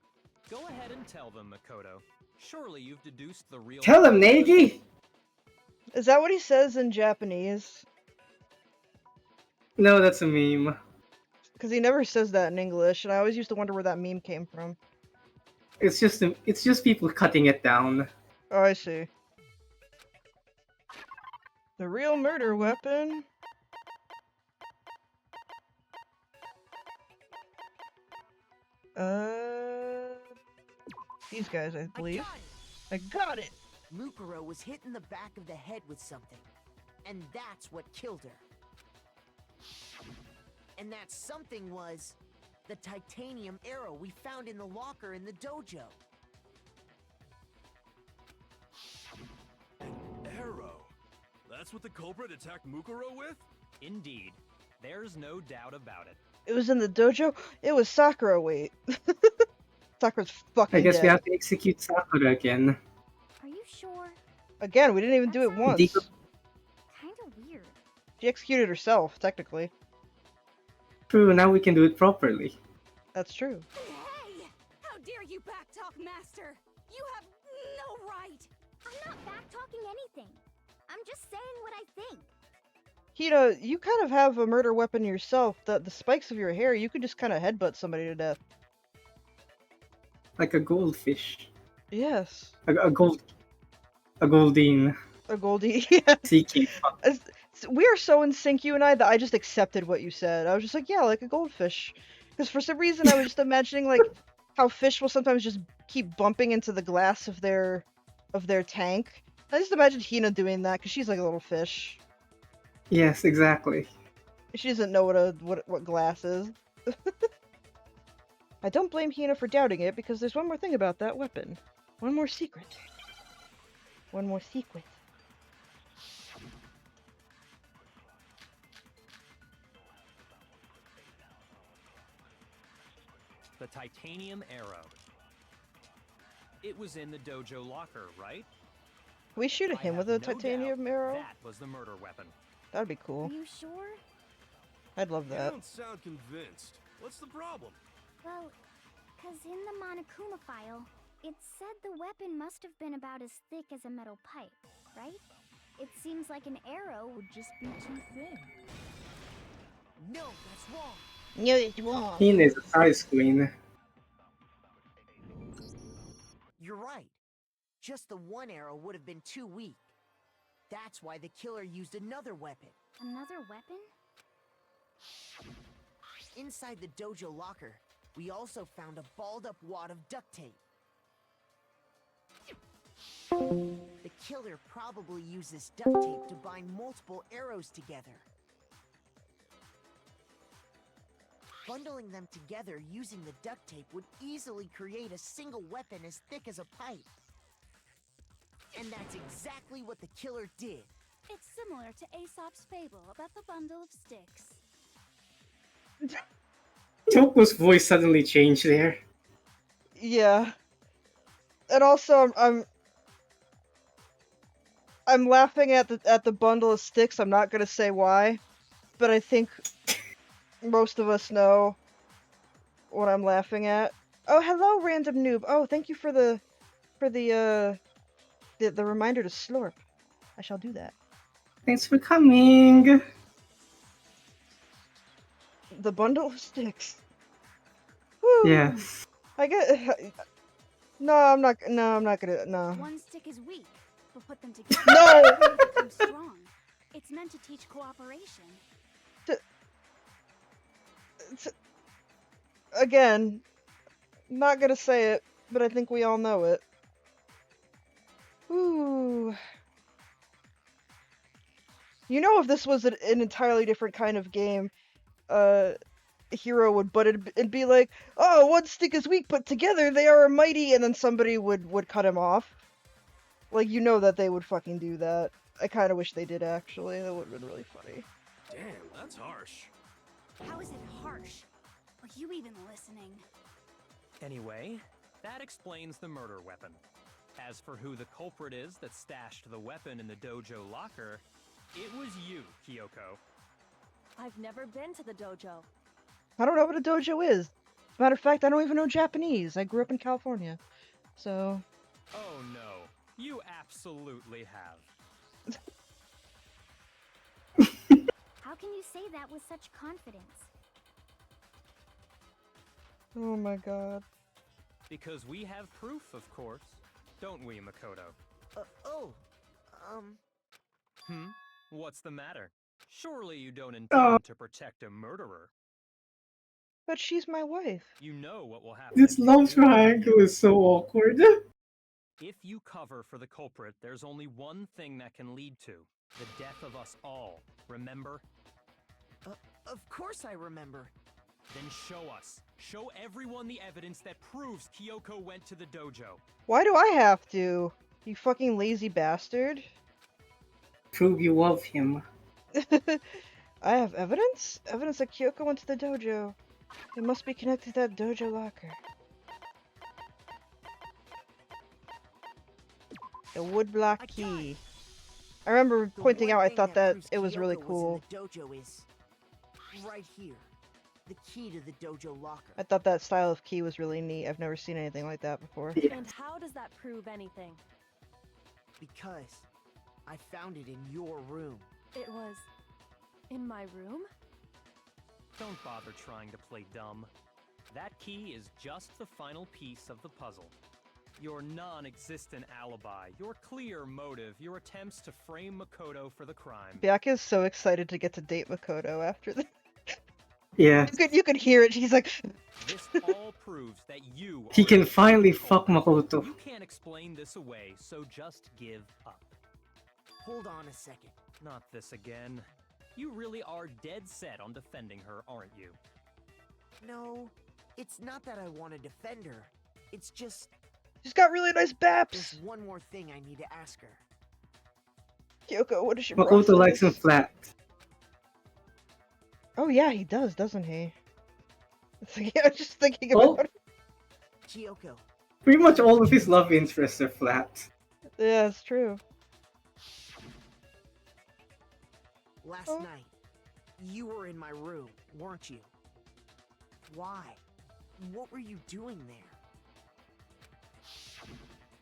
Go ahead and tell them, Makoto. Surely you've deduced the real. Tell him, Nagi! Is that what he says in Japanese? No, that's a meme. Because he never says that in English, and I always used to wonder where that meme came from. It's just people cutting it down. Oh, I see. The real murder weapon? These guys, I believe. I got it! Mukuro was hit in the back of the head with something. And that's what killed her. And that something was the titanium arrow we found in the locker in the dojo. Arrow. That's what the culprit attacked Mukuro with? Indeed. There's no doubt about it. It was in the dojo? It was Sakura, wait. Sakura's fucking I guess dead. we have to execute Sakura again. Are you sure? Again, we didn't even do it once. Kinda weird. She executed herself, technically. True, now we can do it properly. That's true. Hey! How dare you backtalk, Master? You have no right! I'm not back-talking anything. I'm just saying what I think. Hina, you kind of have a murder weapon yourself. The spikes of your hair, you could just kind of headbutt somebody to death. Like a goldfish. Yes. A Goldine. A Goldie, yeah. Seeking. We are so in sync, you and I, that I just accepted what you said. I was just like, yeah, like a goldfish. Because for some reason I was just imagining, like, how fish will sometimes just keep bumping into the glass of their tank. I just imagined Hina doing that, because she's like a little fish. Yes, exactly. She doesn't know what glass is. I don't blame Hina for doubting it, because there's one more thing about that weapon. One more secret. One more secret. The titanium arrow. It was in the dojo locker, right? Can we shoot at him with a titanium arrow? That was the murder weapon. That'd be cool. Are you sure? I'd love You that. don't sound convinced. What's the problem? Well, 'cause in the Monokuma file, it said the weapon must have been about as thick as a metal pipe, right? It seems like an arrow would just be too thin. No, that's wrong. No, it's wrong. Hina is a size queen. You're right. Just the one arrow would have been too weak. That's why the killer used another weapon. Another weapon? Inside the dojo locker, we also found a balled-up wad of duct tape. The killer probably used this duct tape to bind multiple arrows together. Bundling them together using the duct tape would easily create a single weapon as thick as a pipe. And that's exactly what the killer did. It's similar to Aesop's fable about the bundle of sticks. Toko's voice suddenly changed there. Yeah. And also, I'm laughing at the bundle of sticks. I'm not gonna say why, but I think most of us know what I'm laughing at. Oh, hello, random noob. Oh, thank you for the reminder to slurp. I shall do that. Thanks for coming. The bundle of sticks. Woo. Yes. I get. No, I'm not gonna. No. One stick is weak, but put them together. No! They become strong. It's meant to teach cooperation. Again, not gonna say it, but I think we all know it. Ooh. You know, if this was an entirely different kind of game, Hero would, but it'd be like, oh, one stick is weak, but together they are mighty, and then somebody would cut him off. Like, you know that they would fucking do that. I kind of wish they did, actually. That would have been really funny. Damn, that's harsh. How is it harsh? Are you even listening? Anyway, that explains the murder weapon. As for who the culprit is that stashed the weapon in the dojo locker, it was you, Kyoko. I've never been to the dojo. I don't know what a dojo is. As a matter of fact, I don't even know Japanese. I grew up in California. So... Oh no, you absolutely have. How can you say that with such confidence? Oh my god. Because we have proof, of course. Don't we, Makoto? What's the matter? Surely you don't intend to protect a murderer. But she's my wife. You know what will happen. This if you love do. triangle is so awkward. If you cover for the culprit, there's only one thing that can lead to the death of us all. Remember? Of course I remember. Then show us. Show everyone the evidence that proves Kyoko went to the dojo. Why do I have to? You fucking lazy bastard. Prove you love him. I have evidence? Evidence that Kyoko went to the dojo. It must be connected to that dojo locker. The woodblock key. I remember pointing out I thought that it was really cool. The dojo is right here. The key to the dojo locker. I thought that style of key was really neat. I've never seen anything like that before. Yeah. And how does that prove anything? Because I found it in your room. It was in my room? Don't bother trying to play dumb. That key is just the final piece of the puzzle. Your non-existent alibi, your clear motive, your attempts to frame Makoto for the crime. Byakuya's so excited to get to date Makoto after this. Yeah. You could hear it. She's like, This all proves that you He are can the finally culprit. fuck Makoto. You can't explain this away, so just give up. Hold on a second. Not this again. You really are dead set on defending her, aren't you? No, it's not that I want to defend her. It's just she's got really nice baps. there's one more thing I need to ask her. Kyoko, what is your Makoto likes him process? flat. Oh yeah, he does, doesn't he? It's like, yeah, I'm just thinking Oh. about it. Kyoko, Pretty much all of his love interests are flat. Yeah, it's true. last Oh. night, you were in my room, weren't you? Why? What were you doing there?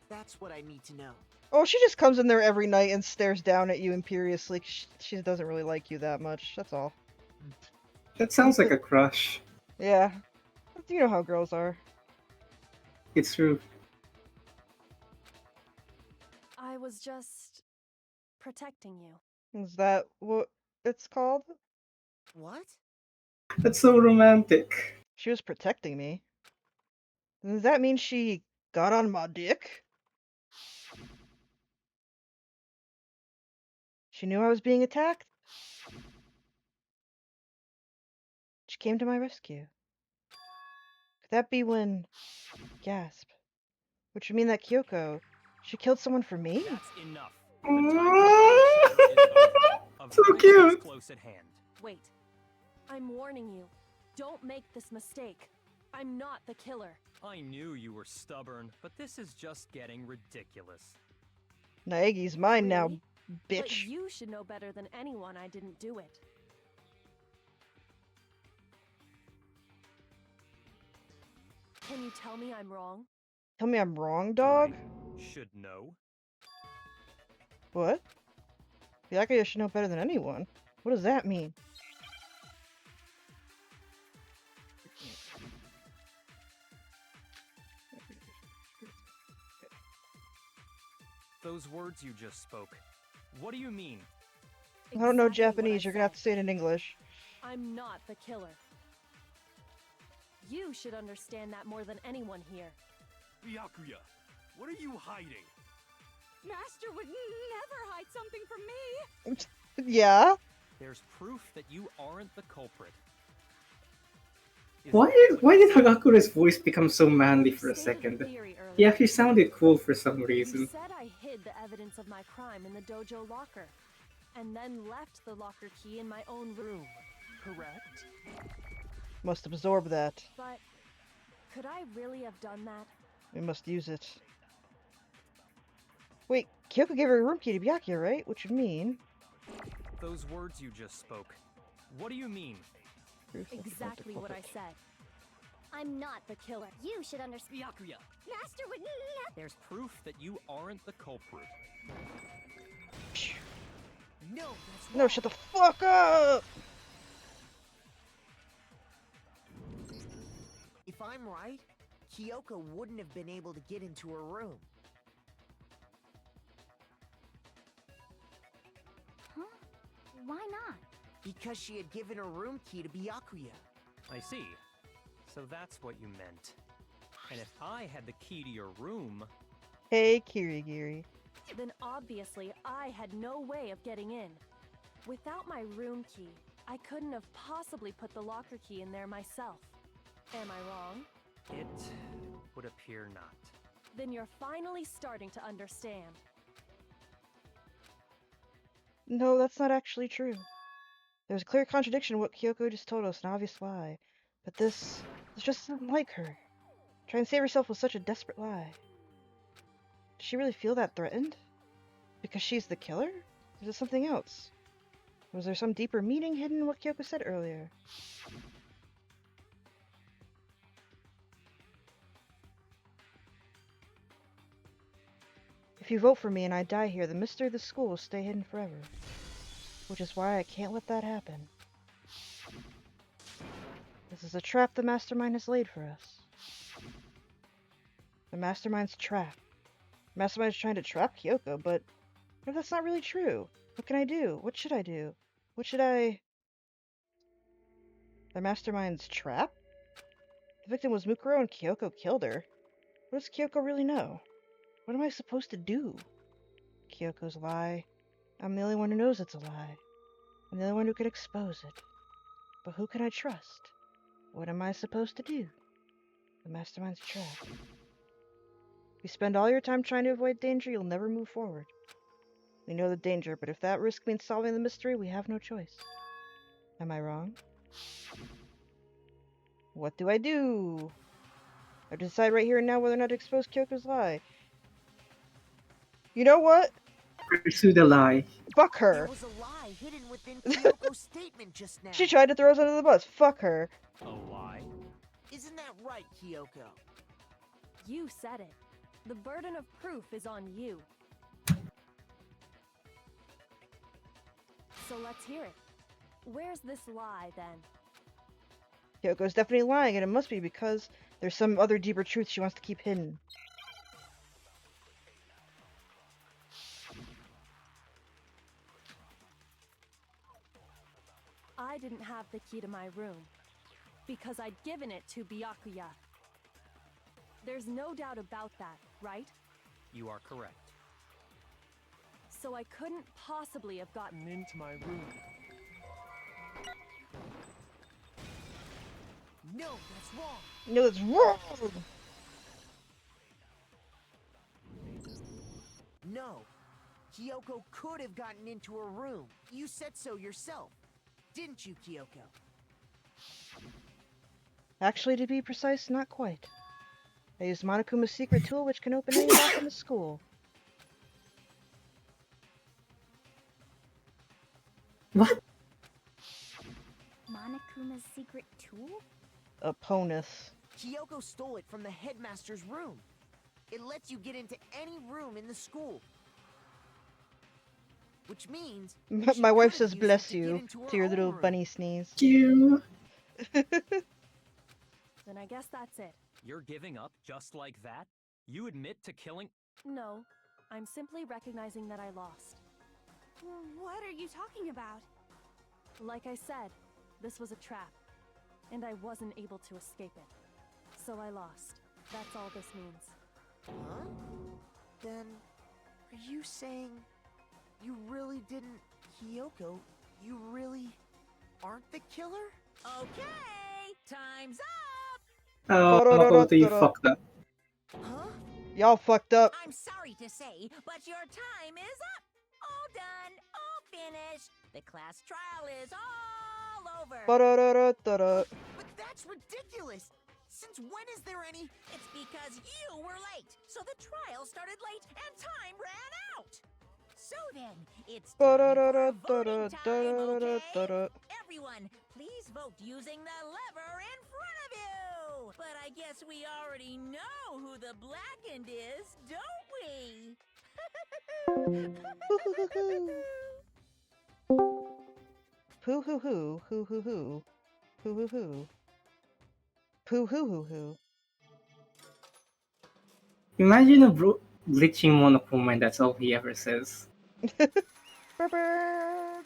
That's what I need to know. Oh, she just comes in there every night and stares down at you imperiously. She doesn't really like you that much, that's all. That sounds like a crush. Yeah. You know how girls are. It's true. I was just protecting you. Is that what it's called? What? That's so romantic. She was protecting me. Does that mean she got on my dick? She knew I was being attacked? She came to my rescue. Could that be when... Gasp. Which would mean that Kyoko, she killed someone for me? That's enough. The time for this is over. So Avengers cute. is close at hand. Wait. I'm warning you. Don't make this mistake. I'm not the killer. I knew you were stubborn, but this is just getting ridiculous. Naegi's mine now, Really? bitch. But you should know better than anyone I didn't do it. Can you tell me I'm wrong? Tell me I'm wrong, dog? Should know. What? Byakuya should know better than anyone. What does that mean? Those words you just spoke. What do you mean? I don't know Exactly what I Japanese, you're gonna have to said. say it in English. I'm not the killer. You should understand that more than anyone here. Byakuya, what are you hiding? Master would never hide something from me. Yeah? There's proof that you aren't the culprit. Is Why did Hagakura's voice become so manly for a You stated second? theory earlier. He actually sounded cool for some You reason. said I hid the evidence of my crime in the dojo locker, and then left the locker key in my own room, correct? Must absorb that. But could I really have done that? We must use it. Wait, Kyoko gave her a room key to Byakuya, right? Which would mean... Those words you just spoke. What do you mean? Exactly what I said. I'm not the killer. You should understand. Byakuya, Master would never. there's proof that you aren't the culprit. No, that's No, shut the fuck up! If I'm right, Kyoko wouldn't have been able to get into her room. Huh? Why not? Because she had given her room key to Byakuya. I see. So that's what you meant. And if I had the key to your room, Hey, Kirigiri. Then obviously I had no way of getting in. Without my room key, I couldn't have possibly put the locker key in there myself. Am I wrong? It would appear not. Then you're finally starting to understand. No, that's not actually true. There's a clear contradiction in what Kyoko just told us, an obvious lie. But this just isn't like her. Trying to save herself with such a desperate lie. Does she really feel that threatened? Because she's the killer? Or is it something else? Was there some deeper meaning hidden in what Kyoko said earlier? If you vote for me and I die here, the mystery of the school will stay hidden forever. Which is why I can't let that happen. This is a trap the Mastermind has laid for us. The Mastermind's trap. The Mastermind's trying to trap Kyoko, but what if that's not really true? What can I do? What should I do? What should I... The Mastermind's trap? The victim was Mukuro and Kyoko killed her. What does Kyoko really know? What am I supposed to do? Kyoko's lie. I'm the only one who knows it's a lie. I'm the only one who can expose it. But who can I trust? What am I supposed to do? The Mastermind's trap. If you spend all your time trying to avoid danger, you'll never move forward. We know the danger, but if that risk means solving the mystery, we have no choice. Am I wrong? What do I do? I have to decide right here and now whether or not to expose Kyoko's lie. You know what? Pursue the lie. Fuck her. There was a lie hidden within Kyoko's statement just now. She tried to throw us under the bus. Fuck her. A lie? Isn't that right, Kyoko? You said it. The burden of proof is on you. So let's hear it. Where's this lie, then? Kyoko's definitely lying, and it must be because there's some other deeper truth she wants to keep hidden. I didn't have the key to my room because I'd given it to Byakuya. There's no doubt about that, right? You are correct. So I couldn't possibly have gotten into my room. No, that's wrong. No, it's wrong! No. Kyoko could have gotten into her room. You said so yourself. Didn't you, Kyoko? Actually, to be precise, not quite. I used Monokuma's secret tool, which can open any lock in the school. What? Monokuma's secret tool? Opponus. Kyoko stole it from the headmaster's room. It lets you get into any room in the school. Which means... My wife says bless you to your little bunny sneeze. You. Then I guess that's it. You're giving up just like that? You admit to killing... No, I'm simply recognizing that I lost. What are you talking about? Like I said, this was a trap, and I wasn't able to escape it. So I lost. That's all this means. Huh? Then, are you saying you really didn't... Kyoko, you really aren't the killer? Okay, time's up! Oh, Makoto, you fucked up. Huh? Y'all fucked up. I'm sorry to say, but your time is up! All done, all finished. The class trial is all over. Ba-da-da-da-da-da. But that's ridiculous! Since when is there any... It's because you were late, so the trial started late and time ran out. So then, it's time for voting time, okay? Everyone, please vote using the lever in front of you. But I guess we already know who the blackened is, don't we? Poo hoo hoo, hoo hoo hoo, hoo hoo hoo, poo hoo hoo hoo. Imagine a glitching Monokuma and that's all he ever says. Brr.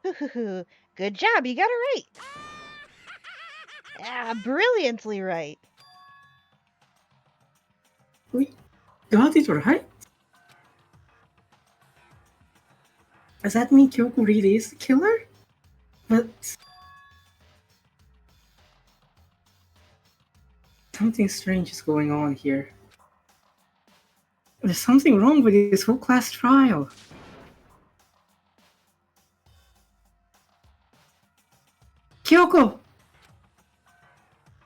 Hoo hoo hoo. Good job, you got it right. Ah, brilliantly right. We got it right? Does that mean Kyoko really is the killer? But... something strange is going on here. There's something wrong with this whole class trial. Kyoko!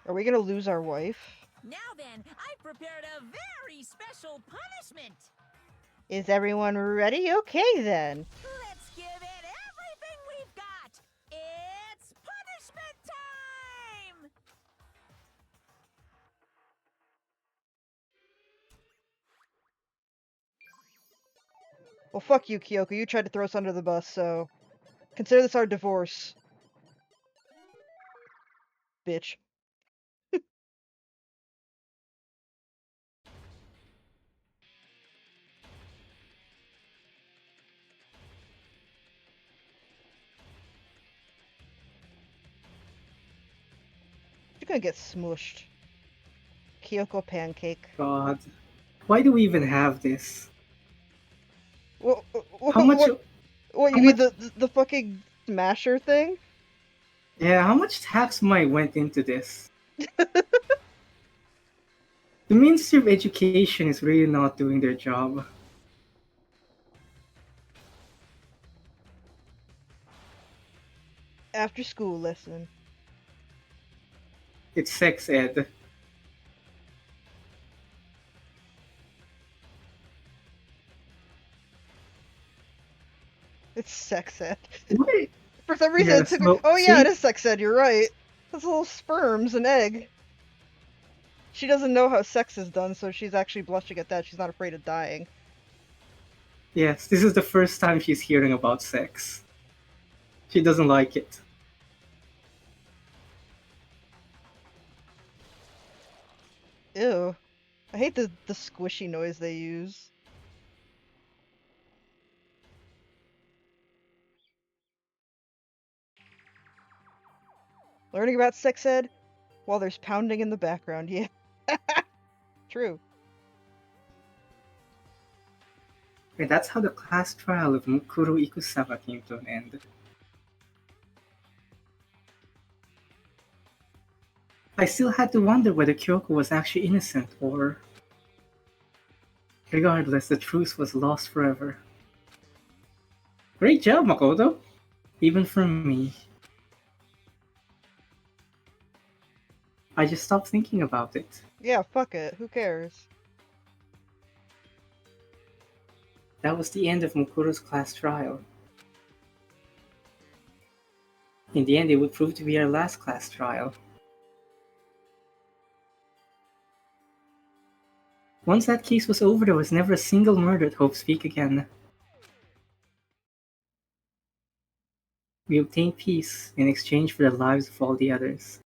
Are we gonna lose our wife? Now then, I've prepared a very special punishment. Is everyone ready? Okay then. Let's give it everything we've got. It's punishment time! Well, fuck you, Kyoko. You tried to throw us under the bus, so consider this our divorce. Bitch. You're gonna get smushed. Kyoko pancake. God. Why do we even have this? Well, How much... What, how you mean much- the fucking smasher thing? Yeah, how much tax money went into this? The Ministry of Education is really not doing their job. After school lesson. It's sex ed. It's sex ed. What? For some reason Yeah, it took so- Oh yeah, see? it is sex ed, you're right. That's little sperms and egg. She doesn't know how sex is done, so she's actually blushing at that. She's not afraid of dying. Yes, this is the first time she's hearing about sex. She doesn't like it. Ew. I hate the squishy noise they use. Learning about sex ed while there's pounding in the background, yeah. True. And that's how the class trial of Mukuro Ikusawa came to an end. I still had to wonder whether Kyoko was actually innocent, or... regardless, the truth was lost forever. Great job, Makoto! Even from me. I just stopped thinking about it. Yeah, fuck it. Who cares? That was the end of Mukuro's class trial. In the end, it would prove to be our last class trial. Once that case was over, there was never a single murder at Hope's Peak again. We obtained peace in exchange for the lives of all the others.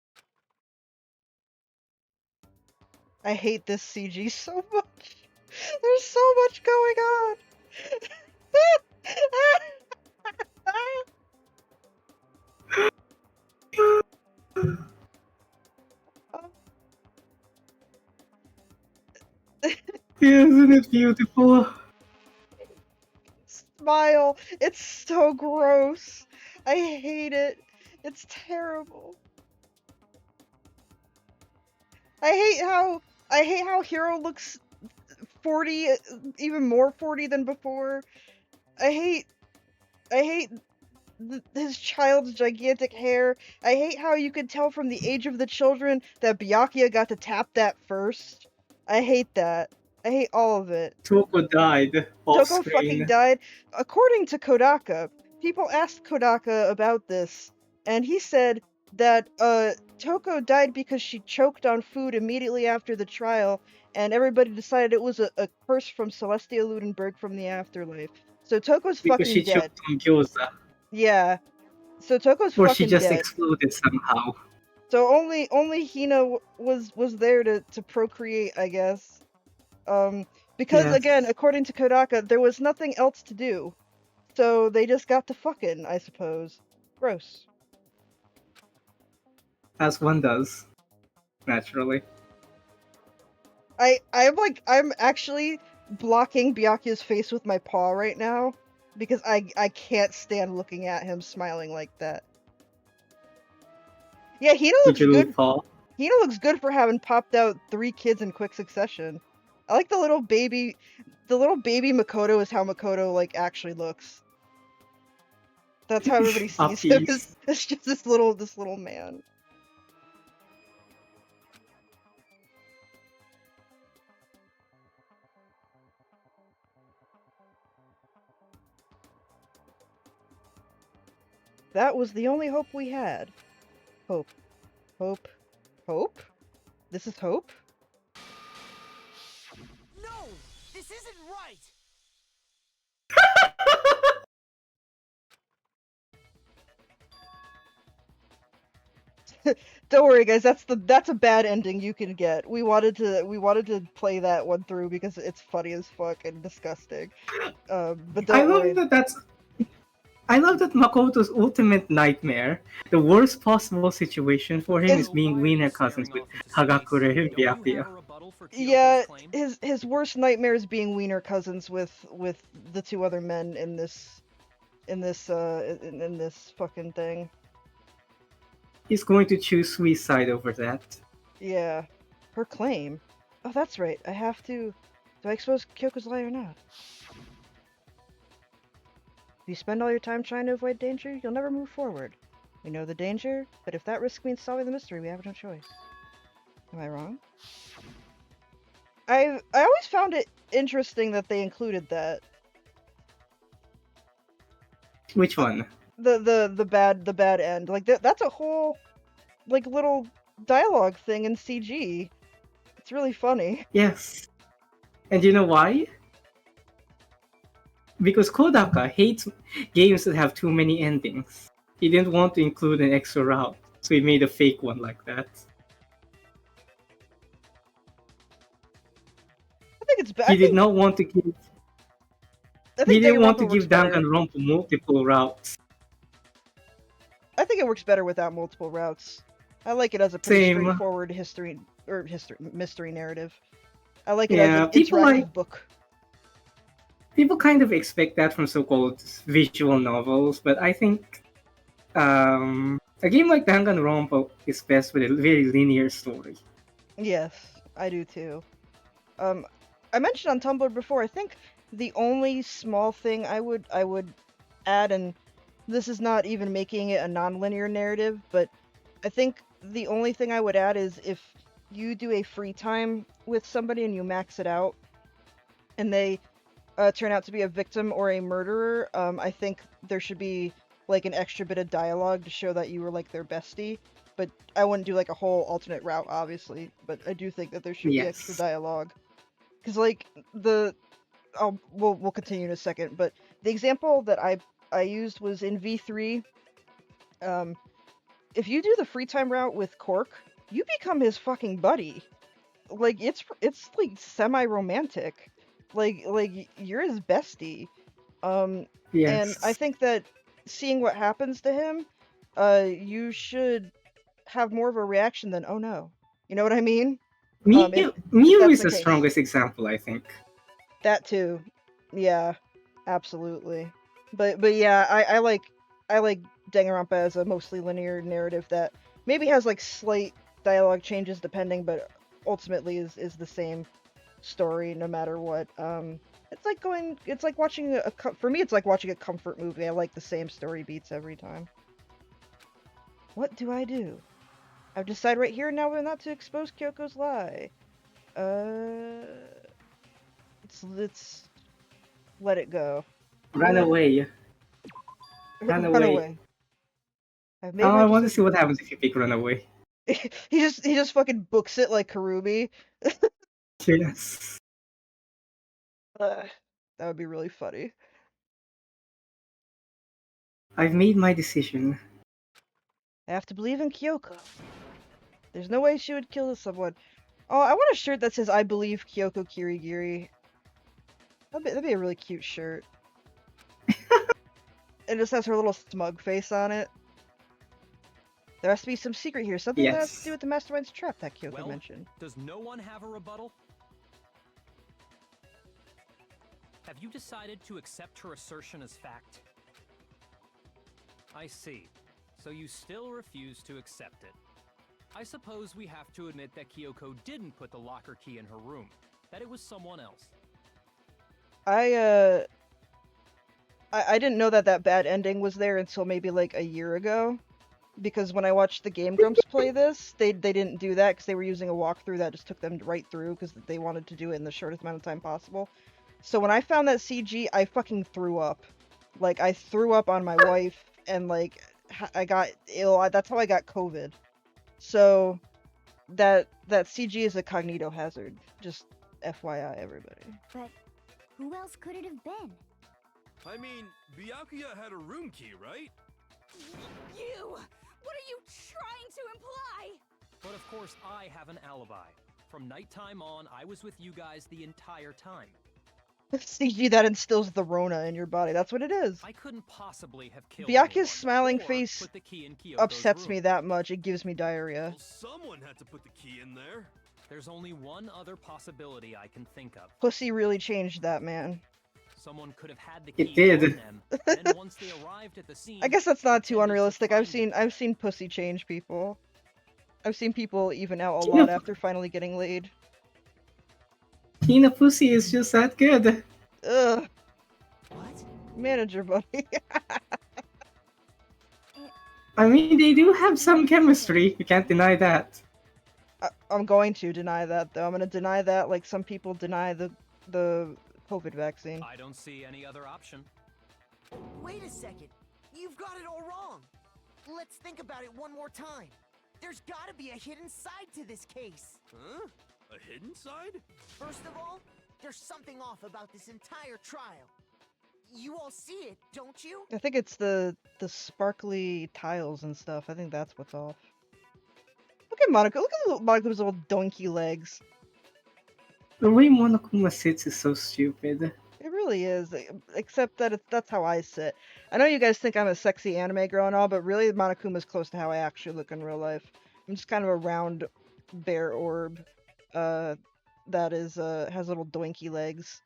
I hate this CG so much. There's so much going on. Isn't it beautiful? Smile. It's so gross. I hate it. It's terrible. I hate how Hero looks 40, even more 40 than before. I hate his child's gigantic hair. I hate how you could tell from the age of the children that Byakuya got to tap that first. I hate that. I hate all of it. Toko died off Toko screen. fucking died. According to Kodaka, people asked Kodaka about this, and he said that Toko died because she choked on food immediately after the trial, and everybody decided it was a curse from Celestia Ludenberg from the afterlife. So Toko's Because fucking she dead. choked on gyoza. Yeah. So Toko's Or fucking she just dead. exploded somehow. So only Hina was there to procreate, I guess. Because Yes. again, according to Kodaka, there was nothing else to do. So they just got to fucking, I suppose. Gross. as one does, naturally. I'm actually blocking Byakuya's face with my paw right now because I can't stand looking at him smiling like that. Yeah, Hina With looks your little good. paw. Hina looks good for having popped out 3 kids in quick succession. I like the little baby. The little baby Makoto is how Makoto like actually looks. That's how everybody sees him. Uppies. It's just this little man. That was the only hope we had. Hope. Hope. Hope? This is hope? No! This isn't right! Don't worry, guys. That's a bad ending you can get. We wanted to play that one through because it's funny as fuck and disgusting. But don't worry. I love that Makoto's ultimate nightmare, the worst possible situation for him, is being wiener cousins with Hagakure and Byakuya. Yeah, his worst nightmare is being wiener cousins with the 2 other men in this fucking thing. He's going to choose suicide over that. Yeah. Her claim. Oh, that's right. I have to... Do I expose Kyoko's lie or not? If you spend all your time trying to avoid danger, you'll never move forward. We know the danger, but if that risk means solving the mystery, we have no choice. Am I wrong? I always found it interesting that they included that. Which one? The bad end. Like that's a whole like little dialogue thing in CG. It's really funny. Yes. And you know why? Because Kodaka hates games that have too many endings. He didn't want to include an extra route, so he made a fake one like that. I think it's bad. He did not want to give. He didn't want to give Danganronpa multiple routes. I think it works better without multiple routes. I like it as a pretty Same. straightforward mystery narrative. I like it as an people interactive book. People kind of expect that from so-called visual novels, but I think a game like Danganronpa is best with a very linear story. Yes, I do too. I mentioned on Tumblr before, I think the only small thing I would add, and this is not even making it a non-linear narrative, but I think the only thing I would add is if you do a free time with somebody and you max it out, and they turn out to be a victim or a murderer, I think there should be like an extra bit of dialogue to show that you were like their bestie. But I wouldn't do like a whole alternate route, obviously. But I do think that there should be extra dialogue, because like we'll continue in a second. But the example that I used was in V3. If you do the free time route with Cork, you become his fucking buddy. Like it's like semi-romantic. Like you're his bestie. Yes. And I think that seeing what happens to him, you should have more of a reaction than oh no. You know what I mean? Mew is the strongest example, I think. That too. Yeah, absolutely. But yeah, I like Danganronpa as a mostly linear narrative that maybe has like slight dialogue changes depending, but ultimately is the same story no matter what. It's like watching for me it's like watching a comfort movie. I like the same story beats every time. What do I do? I've decided right here and now not to expose Kyoko's lie. Let's let it go. Run away. Run away. I want to see what happens if you pick run away. he just fucking books it like Karumi. Yes. That would be really funny. I've made my decision. I have to believe in Kyoko. There's no way she would kill someone. Oh, I want a shirt that says I believe Kyoko Kirigiri. That'd be a really cute shirt. It just has her little smug face on it. There has to be some secret here. Something that has to Yes. do with the Mastermind's trap that Kyoko Well, mentioned. does no one have a rebuttal? Have you decided to accept her assertion as fact? I see. So you still refuse to accept it. I suppose we have to admit that Kyoko didn't put the locker key in her room, that it was someone else. I didn't know that bad ending was there until maybe like a year ago, because when I watched the Game Grumps play this, they didn't do that because they were using a walkthrough that just took them right through because they wanted to do it in the shortest amount of time possible. So when I found that CG, I fucking threw up. Like, I threw up on my wife, and like I got ill. That's how I got COVID. So that CG is a cognito hazard. Just FYI, everybody. But who else could it have been? I mean, Byakuya had a room key, right? You! What are you trying to imply? But of course I have an alibi. From nighttime on, I was with you guys the entire time. CG that instills the Rona in your body. That's what it is. I couldn't possibly have killed Byakuya's anyone, smiling or face put the key in Kyoko's upsets me room. that much. It gives me diarrhea. Well, someone had to put the key in there. There's only one other possibility I can think of. Pussy really changed that man. Someone could have had the It key did. on them, and then once they arrived at the scene, I guess that's not too pretended to unrealistic. find I've it. seen pussy change people. I've seen people even out a Tina- lot after finally getting laid. Tina Pussy is just that good. Ugh, What? manager buddy. I mean, they do have some chemistry. You can't deny that. I'm going to deny that though. I'm gonna deny that like some people deny the COVID vaccine. I don't see any other option. Wait a second. You've got it all wrong. Let's think about it one more time. There's gotta be a hidden side to this case. Huh? A hidden side? First of all, there's something off about this entire trial. You all see it, don't you? I think it's the sparkly tiles and stuff. I think that's what's off. Look at Monaco. Look at Monaco's little donkey legs. The way Monokuma sits is so stupid. It really is, except that that's how I sit. I know you guys think I'm a sexy anime girl and all, but really Monokuma's close to how I actually look in real life. I'm just kind of a round bare orb that is has little doinky legs.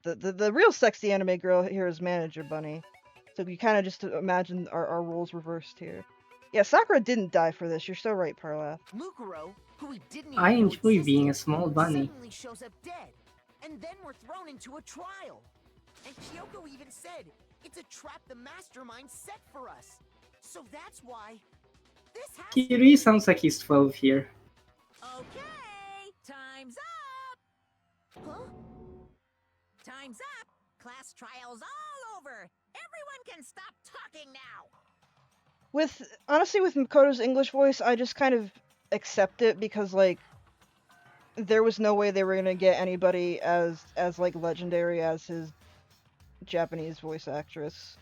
The real sexy anime girl here is Manager Bunny. So you kind of just imagine our roles reversed here. Yeah, Sakura didn't die for this. You're so right, Parlath. Mukuro, who we didn't I even know enjoy being a existed, small bunny. suddenly shows up dead. And then we're thrown into a trial. And Kyoko even said, it's a trap the mastermind set for us. So that's why this has to Kiryu sounds like he's 12 here. Okay, time's up! Huh? Time's up! Class trial's all over! Everyone can stop talking now! Honestly, with Makoto's English voice, I just kind of accept it because, like, there was no way they were gonna get anybody as like legendary as his Japanese voice actress.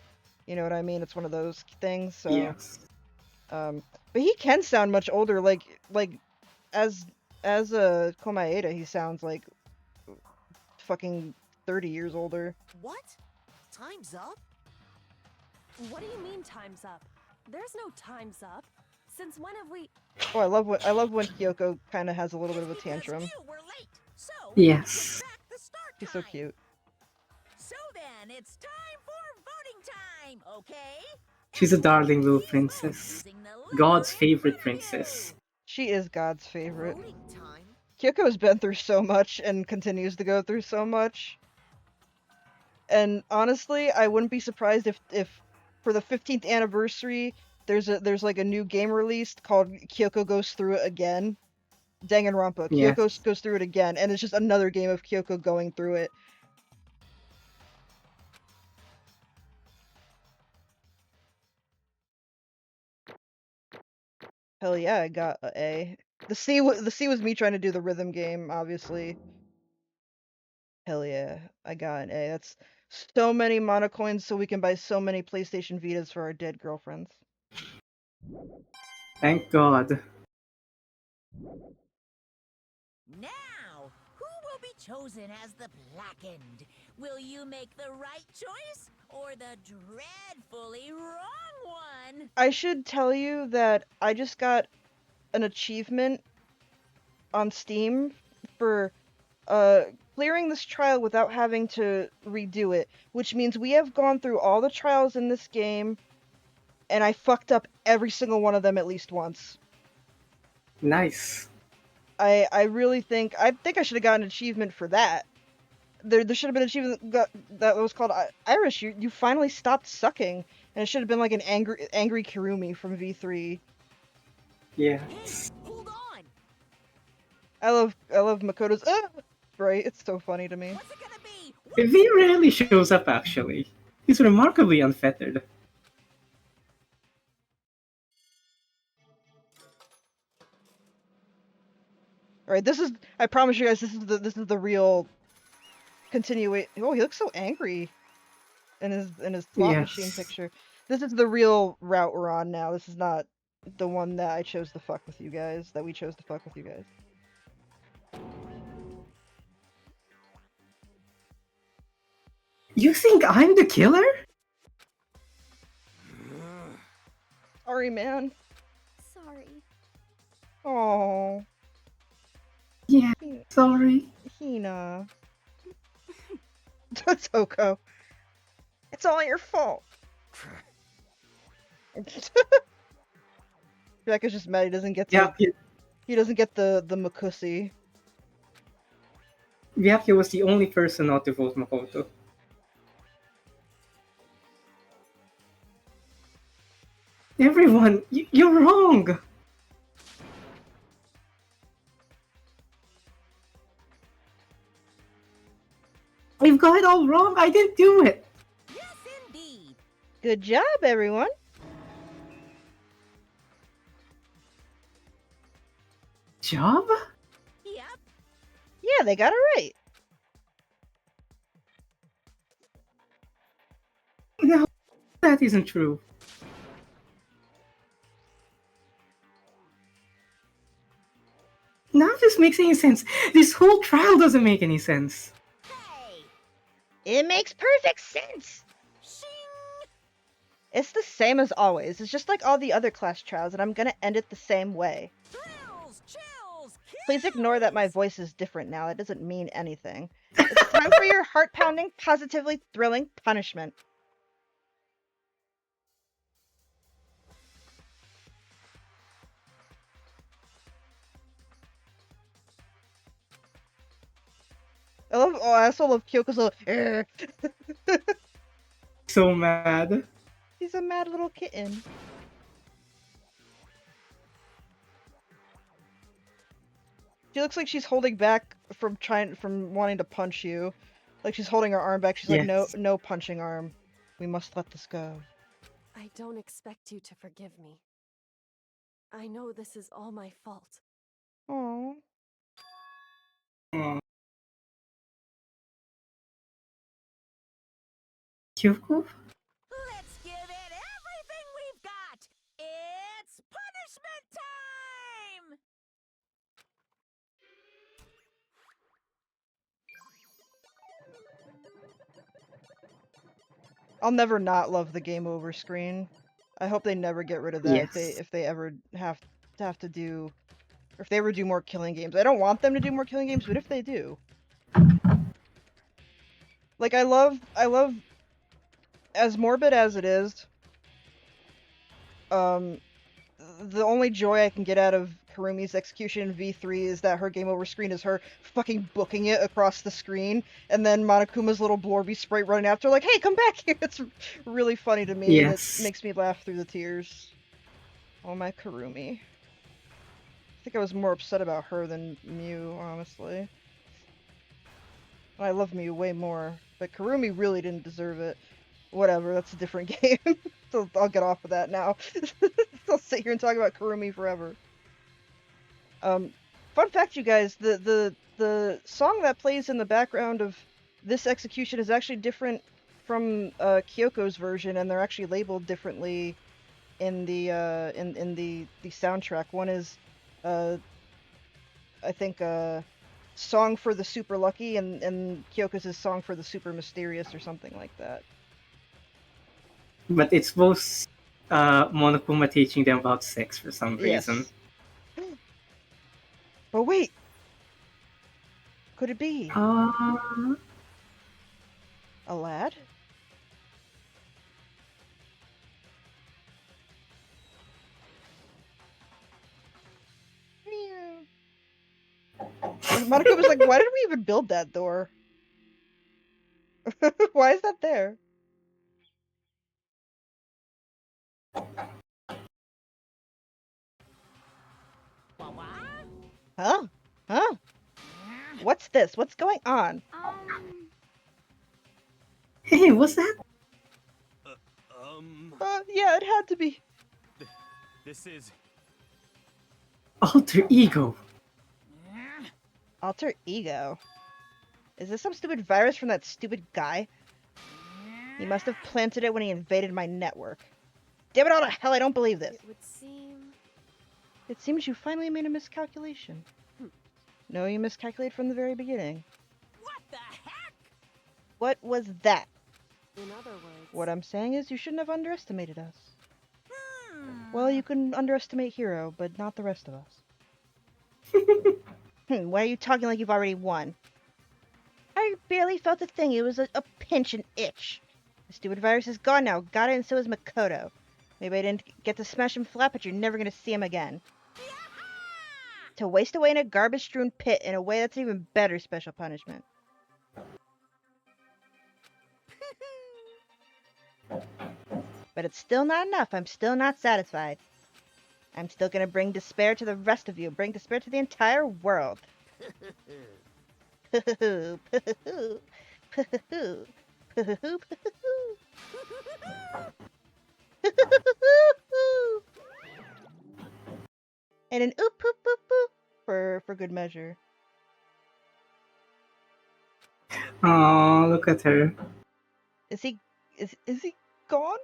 You know what I mean? It's one of those things. So, Yes. but he can sound much older. Like as Komaeda, he sounds like fucking 30 years older. What? Time's up? What do you mean time's up? There's no time's up. Since when have we... Oh, I love when Kyoko kind of has a little bit of a tantrum. You were late, so Yes. back the start He's so time. cute. So then, it's time for voting time, okay? She's a darling little princess. Using the lever God's in favorite front of you. princess. She is God's favorite. Voting time? Kyoko's been through so much and continues to go through so much. And honestly, I wouldn't be surprised if for the 15th anniversary there's like a new game released called Kyoko Goes Through It Again. Danganronpa. Yes. Kyoko goes through it again, and it's just another game of Kyoko going through it. Hell yeah, I got an A. The C was me trying to do the rhythm game, obviously. Hell yeah, I got an A. That's so many monocoins so we can buy so many PlayStation Vitas for our dead girlfriends. Thank God. Now, who will be chosen as the blackened. Will you make the right choice or the dreadfully wrong one? I should tell you that I just got an achievement on Steam for clearing this trial without having to redo it, which means we have gone through all the trials in this game, and I fucked up every single one of them at least once. Nice. I really think I should have gotten an achievement for that. There should have been an achievement that was called Iris. You finally stopped sucking, and it should have been like an angry Kirumi from V3. Yeah. Hey, hold on! I love Makoto's right. It's so funny to me. What's it gonna be? V rarely shows up actually. He's remarkably unfettered. All right, I promise you guys, this is the real continuation. Oh, he looks so angry in his slot machine picture. This is the real route we're on now. This is not the one that I chose to fuck with you guys. That we chose to fuck with you guys. You think I'm the killer? Sorry, man. Sorry. Oh. Yeah, sorry. Hina. Toko. It's all your fault. Rebecca's just mad he doesn't get he doesn't get the Makusi. Vyapya was the only person not to vote Makoto. Everyone, you're wrong! We've got it all wrong, I didn't do it! Yes, indeed! Good job, everyone! Job? Yep. Yeah, they got it right. No, that isn't true. None of this makes any sense. This whole trial doesn't make any sense. Hey! It makes perfect sense! Shing! It's the same as always. It's just like all the other class trials, and I'm gonna end it the same way. Thrills, chills, Please ignore that my voice is different now. It doesn't mean anything. It's time for your heart-pounding, positively thrilling punishment. I also love Kyoko's little So mad. He's a mad little kitten. She looks like she's holding back from wanting to punch you. Like she's holding her arm back. She's like, no punching arm. We must let this go. I don't expect you to forgive me. I know this is all my fault. Aww. Kyoko? Let's give it everything we've got! It's punishment time! I'll never not love the game over screen. I hope they never get rid of that if they ever have to do, or if they ever do more killing games. I don't want them to do more killing games, but if they do. Like I love as morbid as it is, the only joy I can get out of Harumi's execution in V3 is that her game over screen is her fucking booking it across the screen, and then Monokuma's little Blorby sprite running after like, hey, come back here! It's really funny to me, and it makes me laugh through the tears. Oh, my Karumi. I think I was more upset about her than Mew, honestly. I love Mew way more, but Karumi really didn't deserve it. Whatever, that's a different game. So I'll get off of that now. I'll sit here and talk about Karumi forever. Fun fact, you guys, the song that plays in the background of this execution is actually different from Kyoko's version, and they're actually labeled differently in the in the soundtrack. One is I think song for the super lucky, and Kyoko's his song for the super mysterious or something like that. But it's both Monokuma teaching them about sex for some reason. Yes. But wait, could it be a lad? Monokuma was like, why did we even build that door? Why is that there? Huh? Huh? What's this? What's going on? Hey, what's that? Yeah, it had to be. This is... Alter ego. Alter ego? Is this some stupid virus from that stupid guy? He must have planted it when he invaded my network. Damn it all to hell, I don't believe this. It would seem... It seems you finally made a miscalculation. No, you miscalculated from the very beginning. What the heck? What was that? In other words... What I'm saying is you shouldn't have underestimated us. Well, you can underestimate Hero, but not the rest of us. Why are you talking like you've already won? I barely felt a thing. It was a pinch and itch. The stupid virus is gone now. Got it, and so is Makoto. Maybe I didn't get to smash him flat, but you're never gonna see him again. To waste away in a garbage-strewn pit in a way that's even better special punishment. But it's still not enough. I'm still not satisfied. I'm still gonna bring despair to the rest of you. Bring despair to the entire world. And an oop poop poop poop for good measure. Oh, look at her. Is he gone?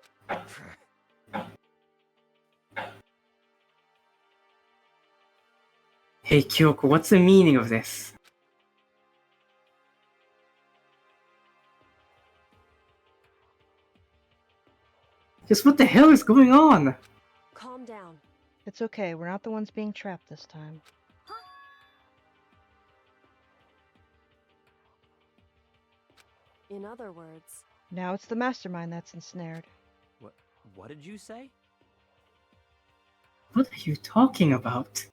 Hey Kyoko, what's the meaning of this? Just what the hell is going on? Calm down. It's okay. We're not the ones being trapped this time. In other words... Now it's the mastermind that's ensnared. What did you say? What are you talking about?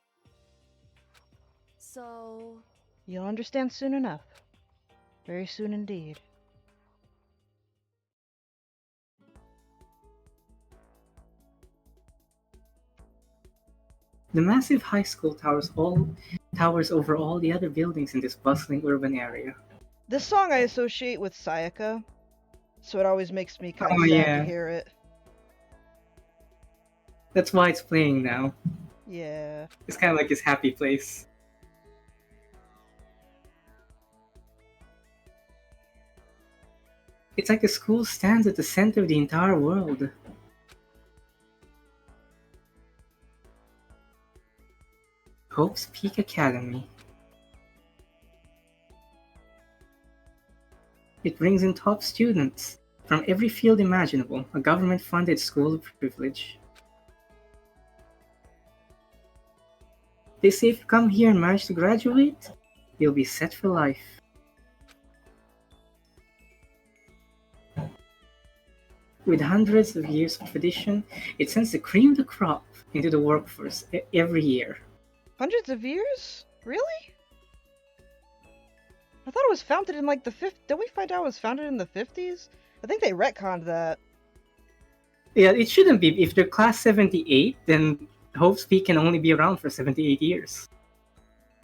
So... You'll understand soon enough. Very soon indeed. The massive high school towers over all the other buildings in this bustling urban area. This song I associate with Sayaka, so it always makes me kind of sad to hear it. That's why it's playing now. Yeah. It's kind of like his happy place. It's like the school stands at the center of the entire world. Hope's Peak Academy. It brings in top students from every field imaginable, a government-funded school of privilege. They say if you come here and manage to graduate, you'll be set for life. With hundreds of years of tradition, it sends the cream of the crop into the workforce every year. Hundreds of years? Really? I thought it was founded in like the 50s. Don't we find out it was founded in the 50s? I think they retconned that. Yeah, it shouldn't be. If they're class 78, then Hope's Peak can only be around for 78 years.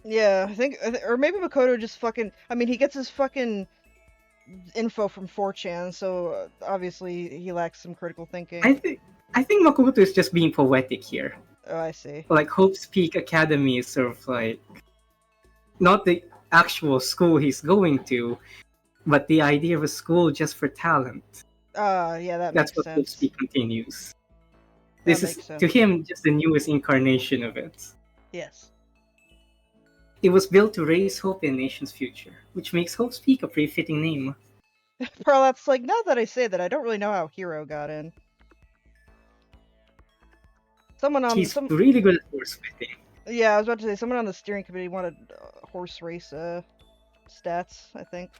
Yeah, I think, or maybe Makoto just fucking, I mean, he gets his fucking info from 4chan, so obviously he lacks some critical thinking. I think Makoto is just being poetic here. Oh, I see. Like, Hope's Peak Academy is sort of like, not the actual school he's going to, but the idea of a school just for talent. Yeah, That's makes what sense. Hope's Peak continues. This That makes is, sense. to him, just the newest incarnation of it. Yes. It was built to raise hope in a nation's future, which makes Hope's Peak a pretty fitting name. Prolapse, like, now that I say that, I don't really know how Hero got in. Someone on He's really good at horsewhipping. Yeah, I was about to say someone on the steering committee wanted horse race stats, I think.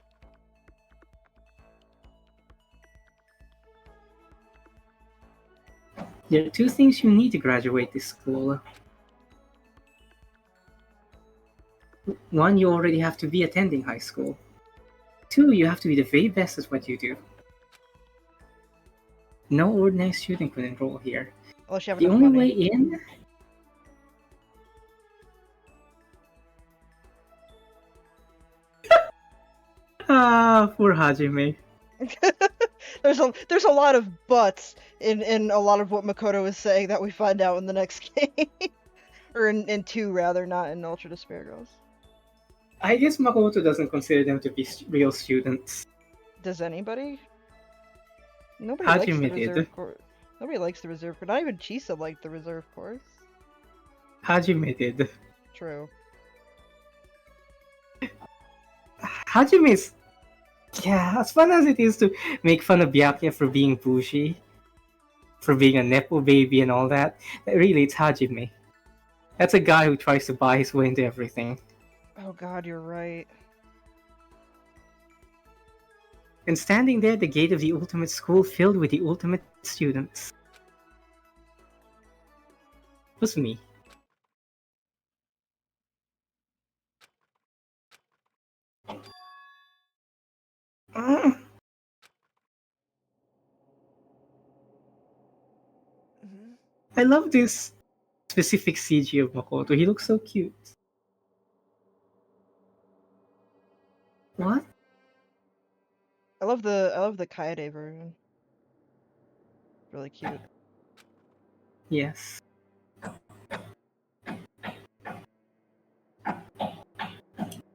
There are two things you need to graduate this school. One, you already have to be attending high school. Two, you have to be the very best at what you do. No ordinary student could enroll here. Unless you have The enough only money. way in... Poor Hajime. There's a lot of buts in a lot of what Makoto is saying that we find out in the next game. Or in 2 rather, not in Ultra Despair Girls. I guess Makoto doesn't consider them to be real students. Does anybody? Nobody likes the Hajime reserve did. course. Nobody likes the reserve course. Not even Chisa liked the reserve course. Hajime did. True. Hajime's... Yeah, as fun as it is to make fun of Byakuya for being bougie, for being a nepo baby and all that, really it's Hajime. That's a guy who tries to buy his way into everything. Oh god, you're right. And standing there at the gate of the ultimate school filled with the ultimate students was me. I love this specific CG of Makoto. He looks so cute. What? I love the Kaede version. Really cute. Yes.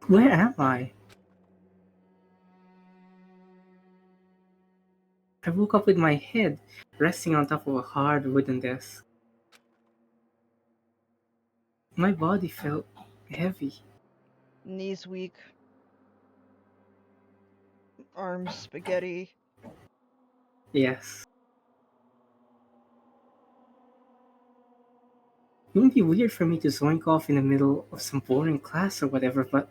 Where am I? I woke up with my head resting on top of a hard wooden desk. My body felt heavy. Knees weak. Arms spaghetti. Yes. It wouldn't be weird for me to zoink off in the middle of some boring class or whatever, but...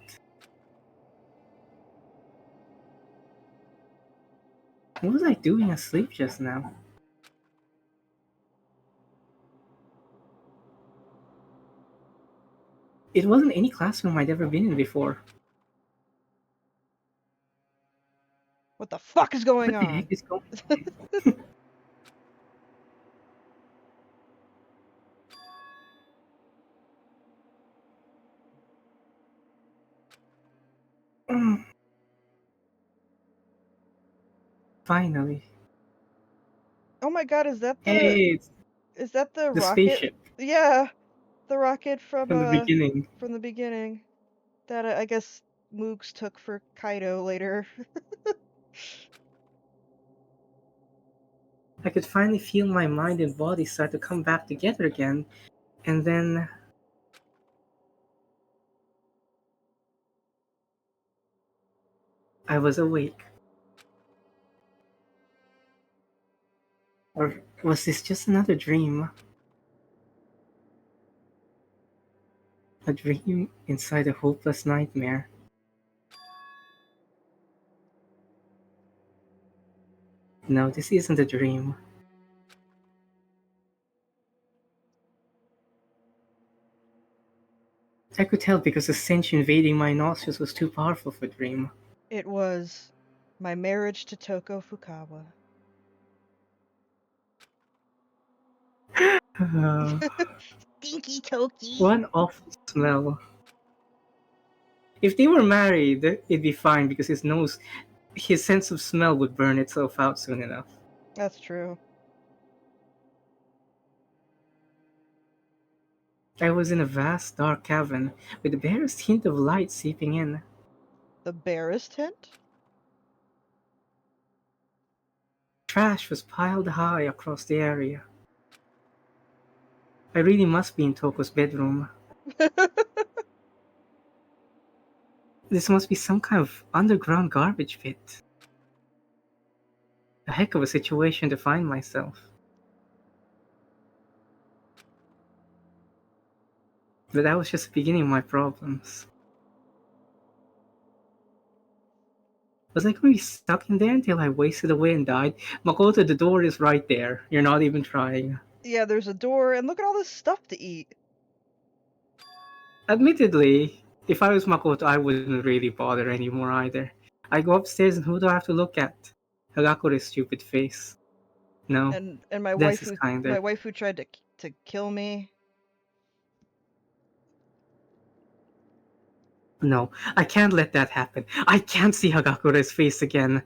What was I doing asleep just now? It wasn't any classroom I'd ever been in before. What the fuck is going What the on? heck is going on? Finally. Oh my god, is that the Hey, is that the the rocket? spaceship Yeah, the rocket from the beginning. From the beginning. That I guess Moogs took for Kaido later. I could finally feel my mind and body start to come back together again, and then... I was awake. Or was this just another dream? A dream inside a hopeless nightmare. No, this isn't a dream. I could tell because the stench invading my nostrils was too powerful for a dream. It was my marriage to Toko Fukawa. Stinky Toki. What an awful smell. If they were married, it'd be fine because his sense of smell would burn itself out soon enough. That's true. I was in a vast dark cavern with the barest hint of light seeping in. The barest hint? Trash was piled high across the area. I really must be in Toko's bedroom. This must be some kind of underground garbage pit. A heck of a situation to find myself. But that was just the beginning of my problems. Was I going to be stuck in there until I wasted away and died? Makoto, the door is right there. You're not even trying. Yeah, there's a door, and look at all this stuff to eat. Admittedly, if I was Makoto, I wouldn't really bother anymore either. I go upstairs and who do I have to look at? Hagakure's stupid face. No, And my this wife is kinder. my wife who tried to kill me. No, I can't let that happen. I can't see Hagakure's face again.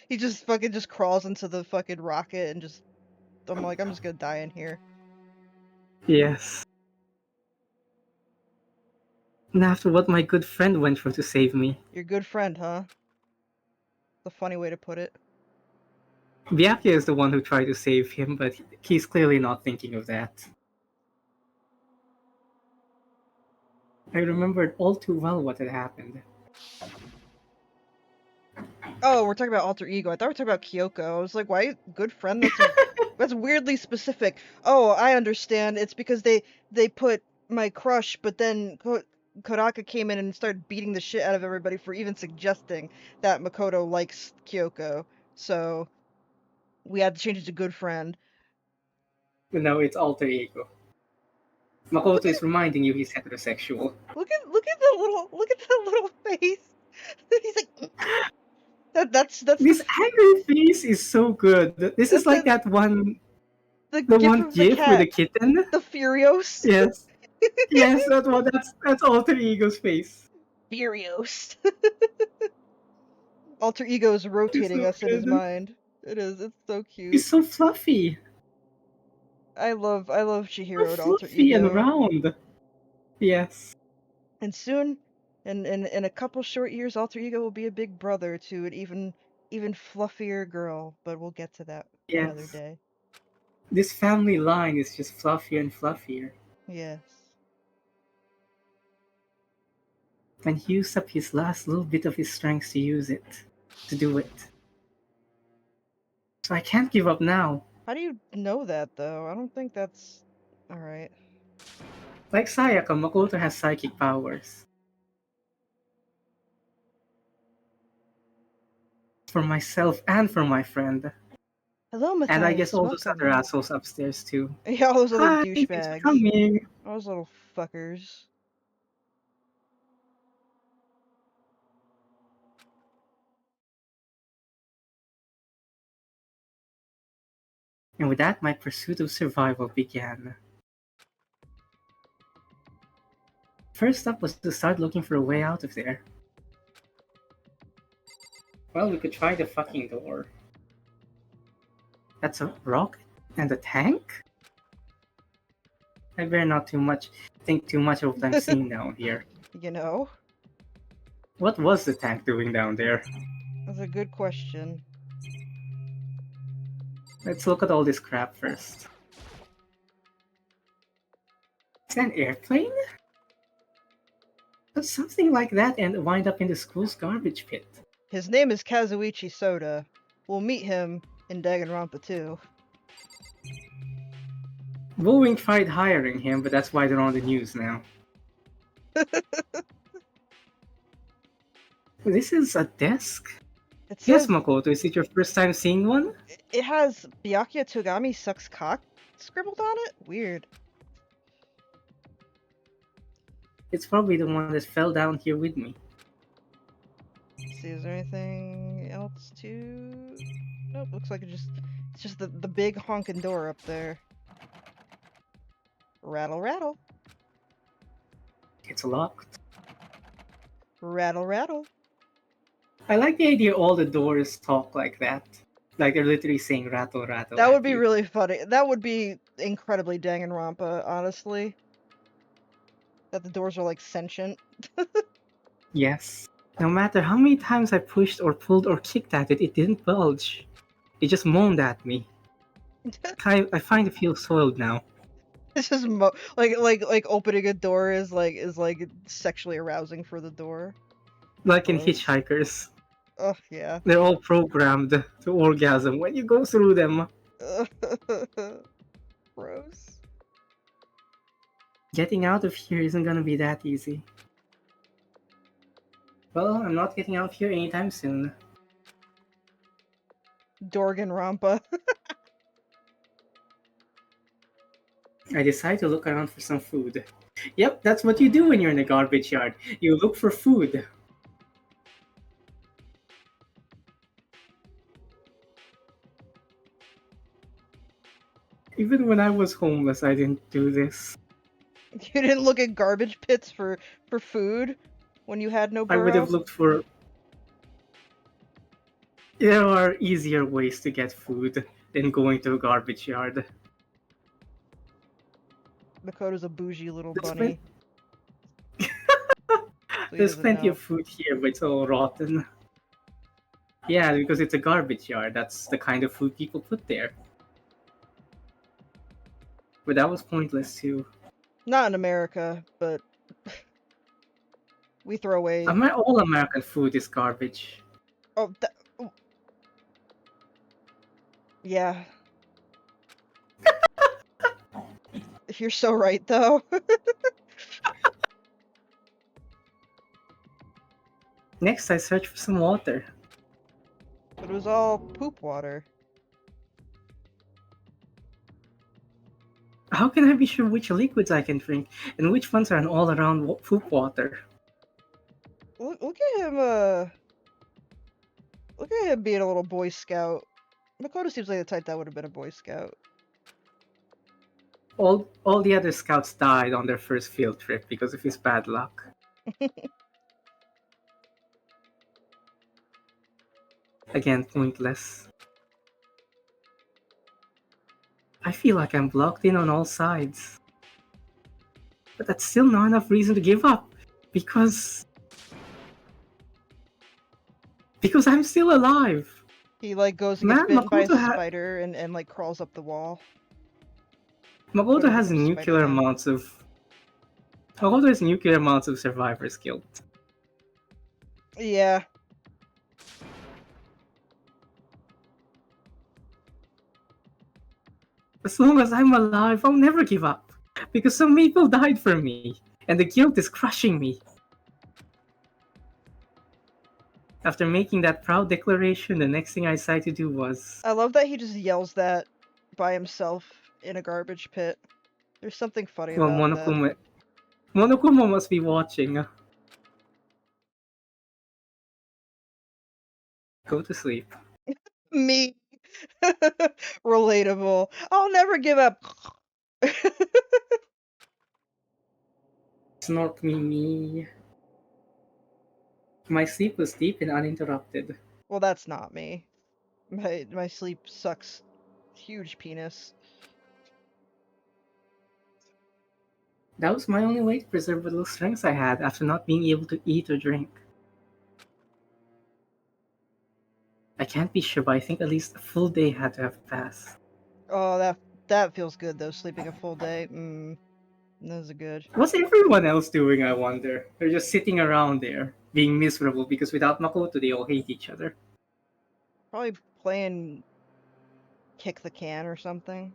He just fucking just crawls into the fucking rocket and just. I'm like, I'm just gonna die in here. Yes. And after what my good friend went through to save me. Your good friend, huh? The funny way to put it. Byakuya is the one who tried to save him, but he's clearly not thinking of that. I remembered all too well what had happened. Oh, we're talking about alter ego. I thought we were talking about Kyoko. I was like, why good friend? That's weirdly specific. Oh, I understand. It's because they put my crush, but then Kodaka came in and started beating the shit out of everybody for even suggesting that Makoto likes Kyoko. So we had to change it to good friend. No, it's alter ego. Makoto is reminding you he's heterosexual. Look at the little face. He's like that's This angry face is so good. This is like that one the one gif with the kitten. The Furios. Yes. Yes, that one. That's alter ego's face. Furios. Alter ego is rotating so us good. in his mind. It is. It's so cute. He's so fluffy. I love Chihiro So and alter fluffy ego. and round. Yes. And soon, in a couple short years, alter ego will be a big brother to an even fluffier girl. But we'll get to that another day. This family line is just fluffier and fluffier. Yes. And he used up his last little bit of his strength to do it. So I can't give up now. How do you know that, though? I don't think that's... Alright. Like Sayaka, Makoto has psychic powers. For myself and for my friend. Hello, Matthias. And I guess all those welcome. other assholes upstairs too. Yeah, all those other Hi, douchebags. thanks for coming. All those little fuckers. And with that, my pursuit of survival began. First up was to start looking for a way out of there. Well, we could try the fucking door. That's a rocket and a tank? I better not think too much of what I'm seeing down here. You know? What was the tank doing down there? That's a good question. Let's look at all this crap first. Is that an airplane? But something like that and wind up in the school's garbage pit. His name is Kazuichi Soda. We'll meet him in Danganronpa 2. Boeing tried hiring him, but that's why they're on the news now. This is a desk? Yes, Makoto, is it your first time seeing one? It has Byakuya Togami sucks cock scribbled on it? Weird. It's probably the one that fell down here with me. Let's see, is there anything else to... Nope, looks like it's just the big honking door up there. Rattle, rattle. It's locked. Rattle, rattle. I like the idea all the doors talk like that. Like they're literally saying rattle, rattle. That would be really funny. That would be incredibly Danganronpa, honestly. That the doors are like sentient. Yes. No matter how many times I pushed or pulled or kicked at it, it didn't budge. It just moaned at me. I find it feels soiled now. This is like opening a door is like sexually arousing for the door. Like in Gross. Hitchhikers. Oh yeah. They're all programmed to orgasm when you go through them. Gross. Getting out of here isn't gonna be that easy. Well, I'm not getting out of here anytime soon. Danganronpa. I decide to look around for some food. Yep, that's what you do when you're in a garbage yard. You look for food. Even when I was homeless, I didn't do this. You didn't look at garbage pits for food when you had no I would have burrow? looked for... There are easier ways to get food than going to a garbage yard. Makoto's a bougie little There's bunny. So he There's doesn't plenty know. of food here, but it's all rotten. Yeah, because it's a garbage yard. That's the kind of food people put there. But that was pointless too. Not in America, but we throw away. All American food is garbage. Oh, yeah. You're so right, though. Next, I search for some water. But it was all poop water. How can I be sure which liquids I can drink and which ones are an all-around poop water? Look at him, look at him being a little Boy Scout. Makoto seems like the type that would have been a Boy Scout. All the other scouts died on their first field trip because of his bad luck. Again, pointless. I feel like I'm blocked in on all sides. But that's still not enough reason to give up. Because I'm still alive. He like goes and gets Man, bitten by a Makoto spider and like crawls up the wall. Makoto has Spider-Man. nuclear amounts of... Makoto has nuclear amounts of survivor's guilt. Yeah. As long as I'm alive, I'll never give up. Because some people died for me, and the guilt is crushing me. After making that proud declaration, the next thing I decided to do was... I love that he just yells that by himself in a garbage pit. There's something funny Well, about that. Monokuma must be watching. Go to sleep. Me. Relatable. I'll never give up. Snort me. My sleep was deep and uninterrupted. Well, that's not me. My sleep sucks. Huge penis. That was my only way to preserve what little strength I had after not being able to eat or drink. I can't be sure, but I think at least a full day had to have passed. Oh, that feels good though. Sleeping a full day. Those are good. What's everyone else doing, I wonder? They're just sitting around there, being miserable because without Makoto they all hate each other. Probably playing kick the can or something.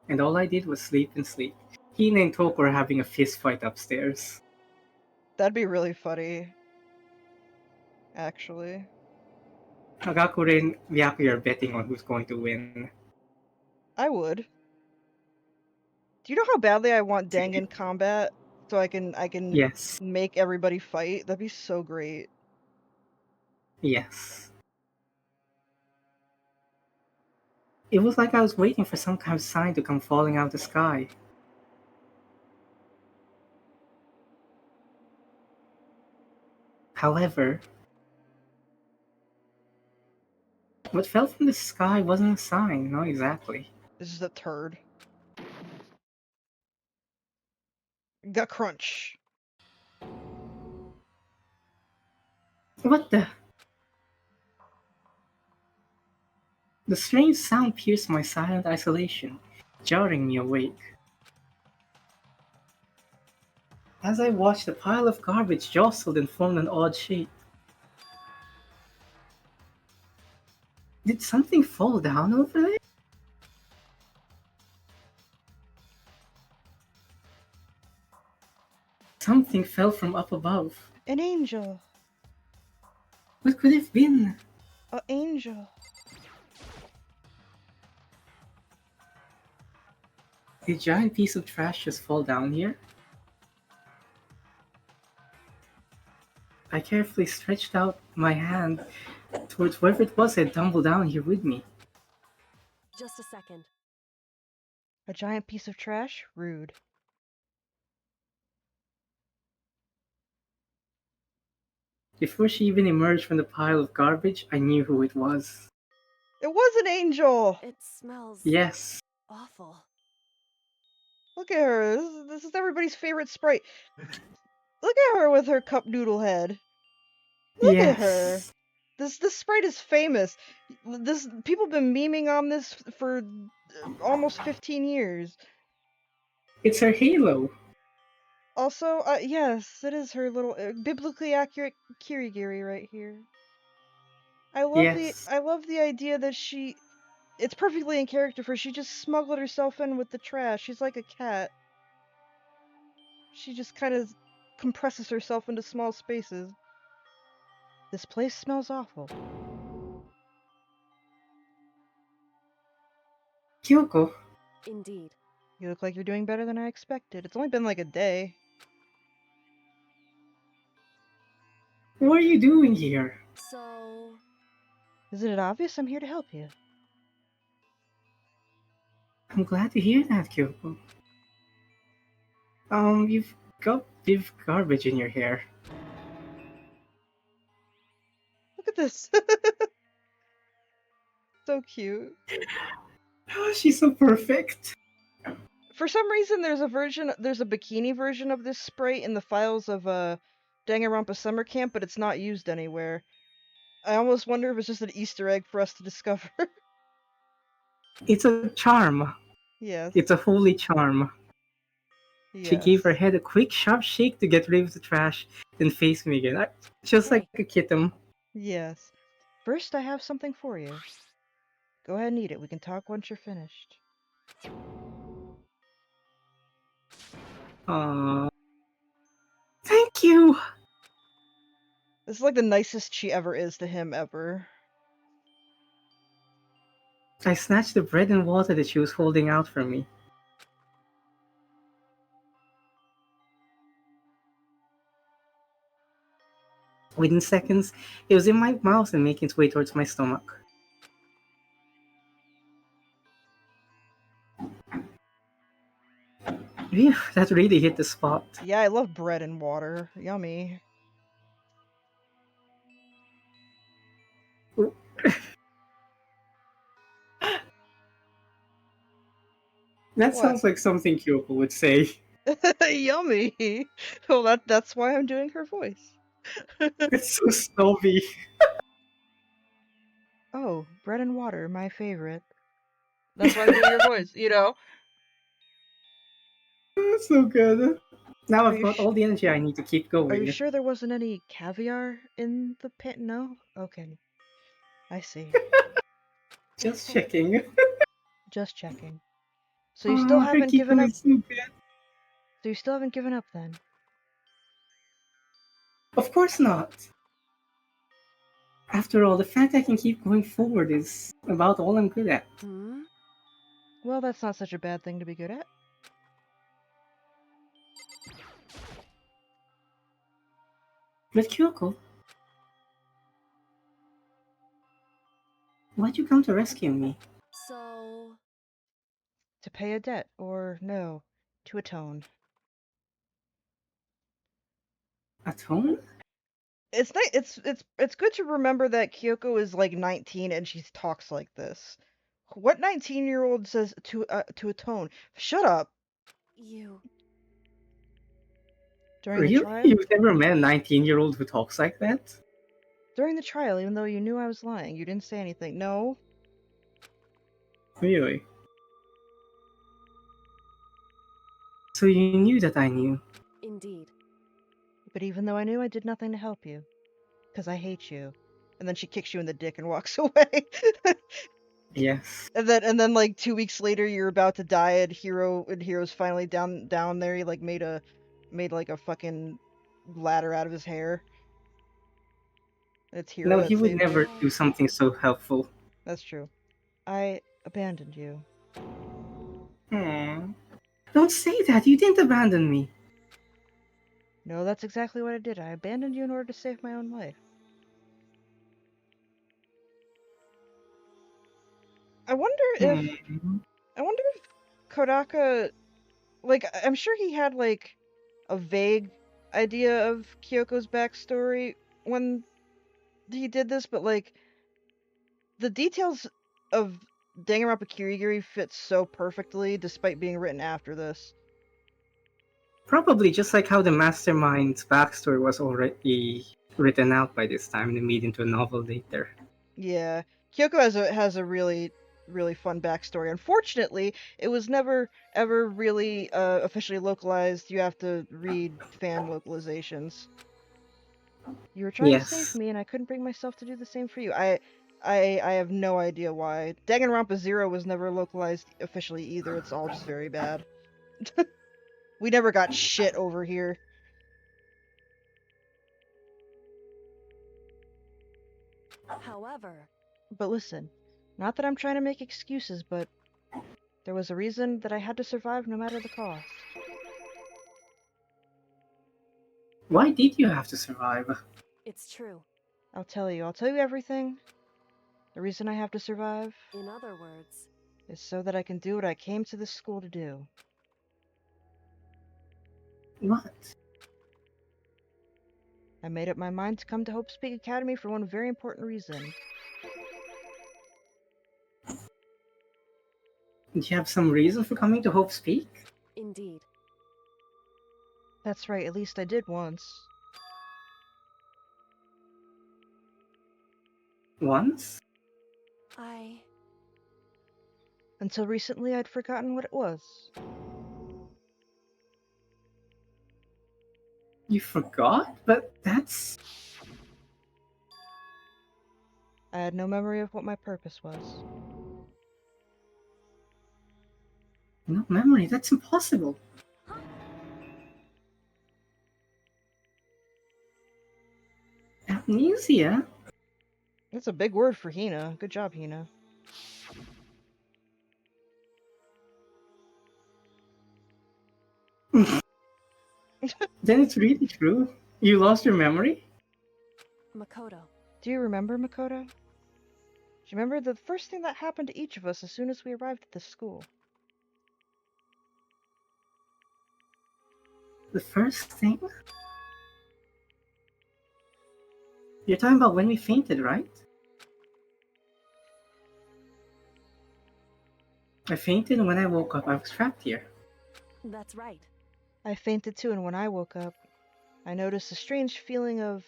And all I did was sleep and sleep. Hina and Toko are having a fist fight upstairs. That'd be really funny. Actually. Hagakure and Byakuya are betting on who's going to win. I would. Do you know how badly I want Dangan combat? So I can Yes. make everybody fight? That'd be so great. Yes. It was like I was waiting for some kind of sign to come falling out of the sky. However, what fell from the sky wasn't a sign, not exactly. This is a turd. Gut crunch. What the? The strange sound pierced my silent isolation, jarring me awake. As I watched, a pile of garbage jostled and formed an odd shape. Did something fall down over there? Something fell from up above. An angel. What could it have been? An angel. Did a giant piece of trash just fall down here? I carefully stretched out my hand towards whoever it was had tumbled down here with me. Just a second. A giant piece of trash? Rude. Before she even emerged from the pile of garbage, I knew who it was. It was an angel! It smells Yes. awful. Look at her. This is everybody's favorite sprite. Look at her with her cup noodle head. Look at her. Yes. This sprite is famous. People have been memeing on this for almost 15 years. It's her halo. Also, yes, it is her little biblically accurate kirigiri right here. I love the idea that it's perfectly in character for she just smuggled herself in with the trash. She's like a cat. She just kind of compresses herself into small spaces. This place smells awful. Kyoko, Indeed. You look like you're doing better than I expected. It's only been like a day. what are you doing here? So, Isn't it obvious? I'm here to help you. I'm glad to hear that, Kyoko. You've got big garbage in your hair. Look at this. So cute. Oh, she's so perfect. For some reason, there's a bikini version of this sprite in the files of Danganronpa Summer Camp, but it's not used anywhere. I almost wonder if it's just an Easter egg for us to discover. It's a charm. Yes. It's a holy charm. She Yes. gave her head a quick, sharp shake to get rid of the trash, then faced me again, just like a kitten. Yes. First, I have something for you. Go ahead and eat it. We can talk once you're finished. Thank you! This is like the nicest she ever is to him ever. I snatched the bread and water that she was holding out for me. Within seconds, it was in my mouth and making its way towards my stomach. Phew, that really hit the spot. Yeah, I love bread and water. Yummy. That sounds like something Kyoko would say. Yummy. Well, that's why I'm doing her voice. It's so snobby. Oh, bread and water, my favorite. That's why I'm doing her voice, you know? That's so good. Now Are I've you got all the energy I need to keep going. Are you sure there wasn't any caviar in the pit? No? Okay. I see. Just checking. Just checking. So you still haven't given up? So good. So you still haven't given up then? Of course not. After all, the fact I can keep going forward is about all I'm good at. Well, that's not such a bad thing to be good at. But Kyoko, why'd you come to rescue me? So... To pay a debt, or no, to atone. Atone? It's good to remember that Kyoko is like 19 and she talks like this. What 19-year-old says to atone? Shut up. You... During Really? the trial? You've never met a 19-year-old who talks like that? During the trial, even though you knew I was lying, you didn't say anything. No. Really? So you knew that I knew? Indeed. But even though I knew, I did nothing to help you. Because I hate you. And then she kicks you in the dick and walks away. Yes. And then like 2 weeks later, you're about to die, and Hero's finally down there. He like made like a fucking ladder out of his hair. It's Hero No, that he would saved you. never do something so helpful. That's true. I abandoned you. Hmm. Don't say that. You didn't abandon me. No, that's exactly what I did. I abandoned you in order to save my own life. I wonder if Kodaka, like, I'm sure he had like a vague idea of Kyoko's backstory when he did this, but like the details of Danganronpa Kirigiri fit so perfectly despite being written after this. Probably just like how the Mastermind's backstory was already written out by this time and made into a novel later. Yeah, Kyoko has a really fun backstory. Unfortunately, it was never ever really officially localized. You have to read fan localizations. You were trying to save Yes. me, and I couldn't bring myself to do the same for you. I have no idea why. Danganronpa 0 was never localized officially either. It's all just very bad. We never got shit over here. However, But listen, not that I'm trying to make excuses, but there was a reason that I had to survive no matter the cost. Why did you have to survive? it's true. I'll tell you everything. The reason I have to survive In other words, is so that I can do what I came to this school to do. What? I made up my mind to come to Hope's Peak Academy for one very important reason. Did you have some reason for coming to Hope's Peak? indeed. That's right, at least I did once. Once? Until recently, I'd forgotten what it was. You forgot? But that's... I had no memory of what my purpose was. No memory, that's impossible. Amnesia? That's a big word for Hina. Good job, Hina. Then it's really true. You lost your memory? Makoto. Do you remember, Makoto? Do you remember the first thing that happened to each of us as soon as we arrived at this school? The first thing? You're talking about when we fainted, right? I fainted, and when I woke up, I was trapped here. That's right. I fainted too, and when I woke up, I noticed a strange feeling of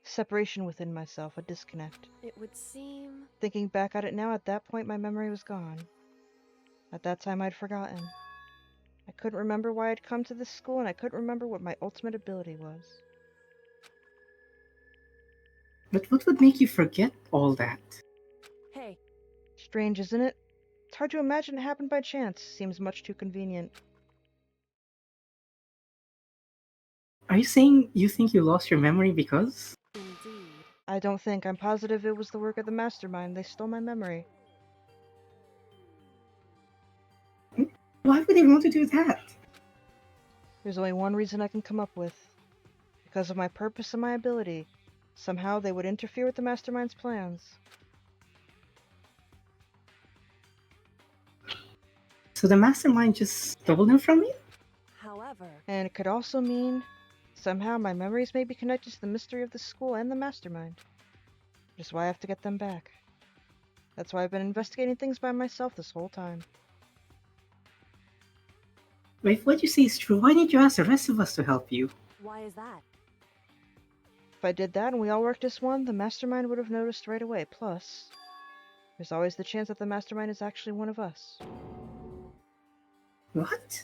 separation within myself, a disconnect. It would seem... Thinking back at it now, at that point my memory was gone. At that time I'd forgotten. I couldn't remember why I'd come to this school, and I couldn't remember what my ultimate ability was. But what would make you forget all that? Hey. Strange, isn't it? It's hard to imagine it happened by chance. Seems much too convenient. Are you saying you think you lost your memory because? Indeed. I don't think. I'm positive it was the work of the mastermind. They stole my memory. Why would they want to do that? There's only one reason I can come up with. Because of my purpose and my ability. Somehow they would interfere with the mastermind's plans. So the mastermind just stole them from you? However... And it could also mean somehow my memories may be connected to the mystery of the school and the mastermind. Which is why I have to get them back. That's why I've been investigating things by myself this whole time. Wait, if what you say is true, why didn't you ask the rest of us to help you? Why is that? If I did that and we all worked as one, the mastermind would have noticed right away. Plus, There's always the chance that the mastermind is actually one of us. What?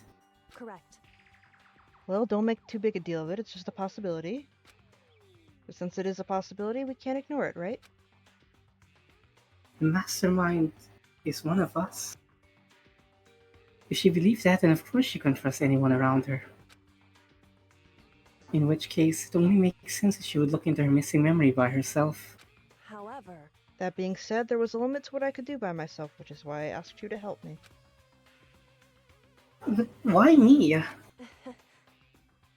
Correct. Well, don't make too big a deal of it, it's just a possibility. But since it is a possibility, we can't ignore it, right? The mastermind is one of us. If she believes that, then of course she can't trust anyone around her. In which case, it only makes sense that she would look into her missing memory by herself. However, That being said, there was a limit to what I could do by myself, which is why I asked you to help me. But why me?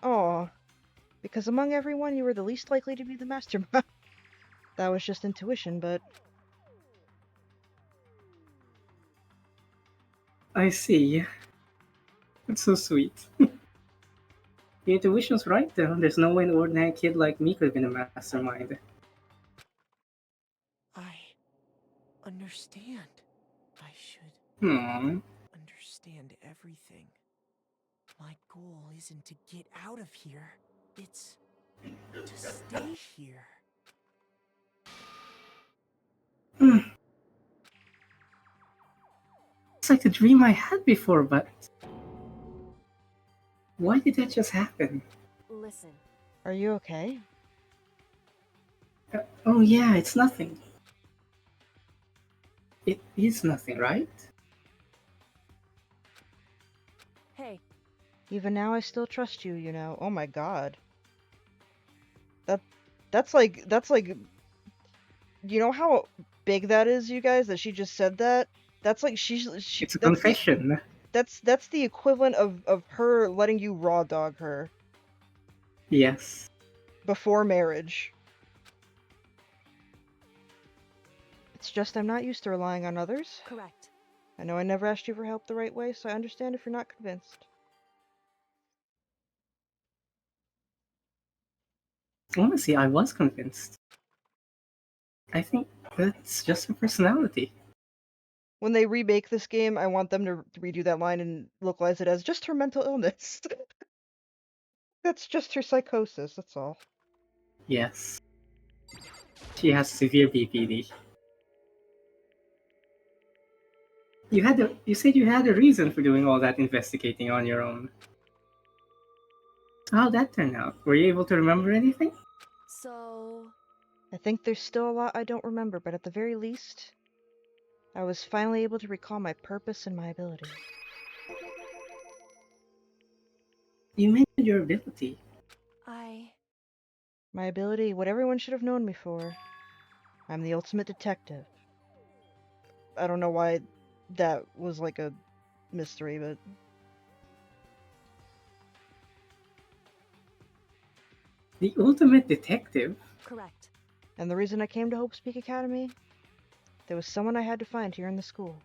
Aw. Because among everyone, you were the least likely to be the mastermind. That was just intuition, but... I see. That's so sweet. The intuition's right though. There's no way an ordinary kid like me could have been a mastermind. I understand. I should understand everything. My goal isn't to get out of here. It's to stay here. It's like the dream I had before, but... Why did that just happen? listen. Are you okay? Oh yeah, it's nothing. It is nothing, right? Hey, Even now, I still trust you, you know. Oh my god. That's like... You know how big that is, you guys? That she just said that? That's like she It's a that's confession. that's the equivalent of her letting you raw dog her Yes. before marriage. It's just I'm not used to relying on others. correct. I know I never asked you for help the right way, so I understand if you're not convinced. Honestly, I was convinced. I think that's just her personality. When they remake this game, I want them to redo that line and localize it as just her mental illness. That's just her psychosis, that's all. Yes. She has severe BPD. You said you had a reason for doing all that investigating on your own. How'd that turn out? Were you able to remember anything? So, I think there's still a lot I don't remember, but at the very least, I was finally able to recall my purpose and my ability. You mentioned your ability. My ability, what everyone should have known me for. I'm the ultimate detective. I don't know why that was like a mystery, but... The ultimate detective? correct. And the reason I came to Hope's Peak Academy? There was someone I had to find here in the school.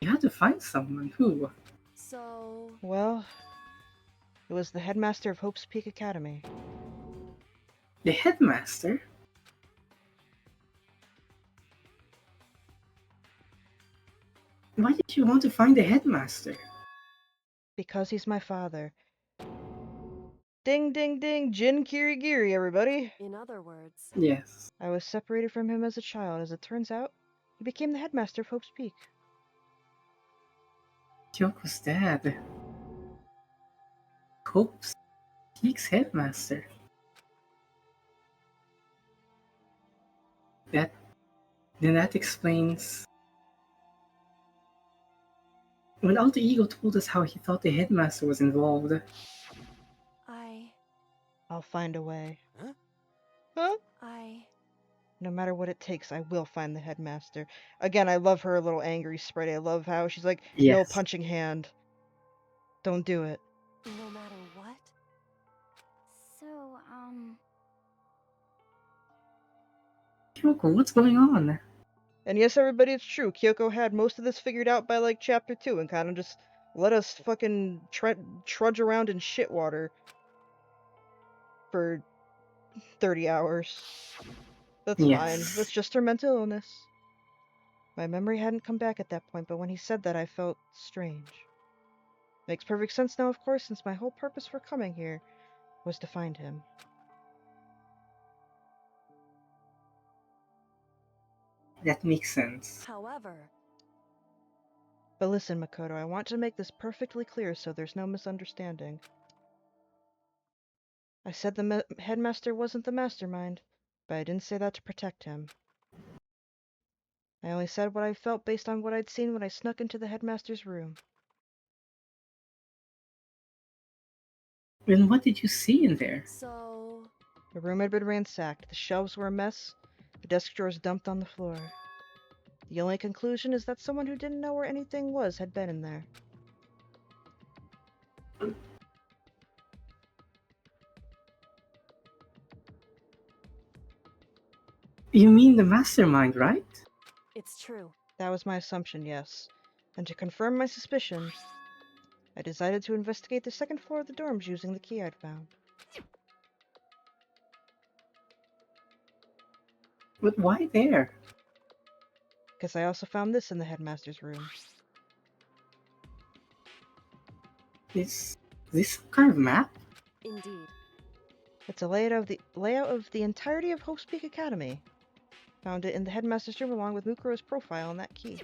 You had to find someone. Who? So, Well, it was the headmaster of Hope's Peak Academy. The headmaster? Why did you want to find the headmaster? Because he's my father. Ding ding ding, Jin Kirigiri, everybody! in other words, Yes. I was separated from him as a child. As it turns out, he became the headmaster of Hope's Peak. Kyoko's dad. Hope's Peak's headmaster. Then that explains... When Alter Ego told us how he thought the headmaster was involved. I'll find a way. Huh? Huh? No matter what it takes, I will find the headmaster. Again, I love her little angry sprite. I love how she's like, no Yes. punching hand. Don't do it. no matter what? So, Kyoko, what's going on? And yes, everybody, it's true. Kyoko had most of this figured out by like chapter 2 and kind of just let us fucking trudge around in shit water for 30 hours. That's Yes. fine. That's just her mental illness. My memory hadn't come back at that point, but when he said that, I felt strange. Makes perfect sense now, of course, since my whole purpose for coming here was to find him. That makes sense. However, But listen, Makoto, I want to make this perfectly clear so there's no misunderstanding. I said the headmaster wasn't the mastermind, but I didn't say that to protect him. I only said what I felt based on what I'd seen when I snuck into the headmaster's room. Then what did you see in there? so... The room had been ransacked, the shelves were a mess, the desk drawers dumped on the floor. The only conclusion is that someone who didn't know where anything was had been in there. You mean the mastermind, right? It's true. That was my assumption, yes. And to confirm my suspicion, I decided to investigate the second floor of the dorms using the key I'd found. But why there? Because I also found this in the headmaster's room. Is this some kind of map? Indeed. It's a layout of the entirety of Hope's Peak Academy. Found it in the headmaster's room along with Mukuro's profile on that key.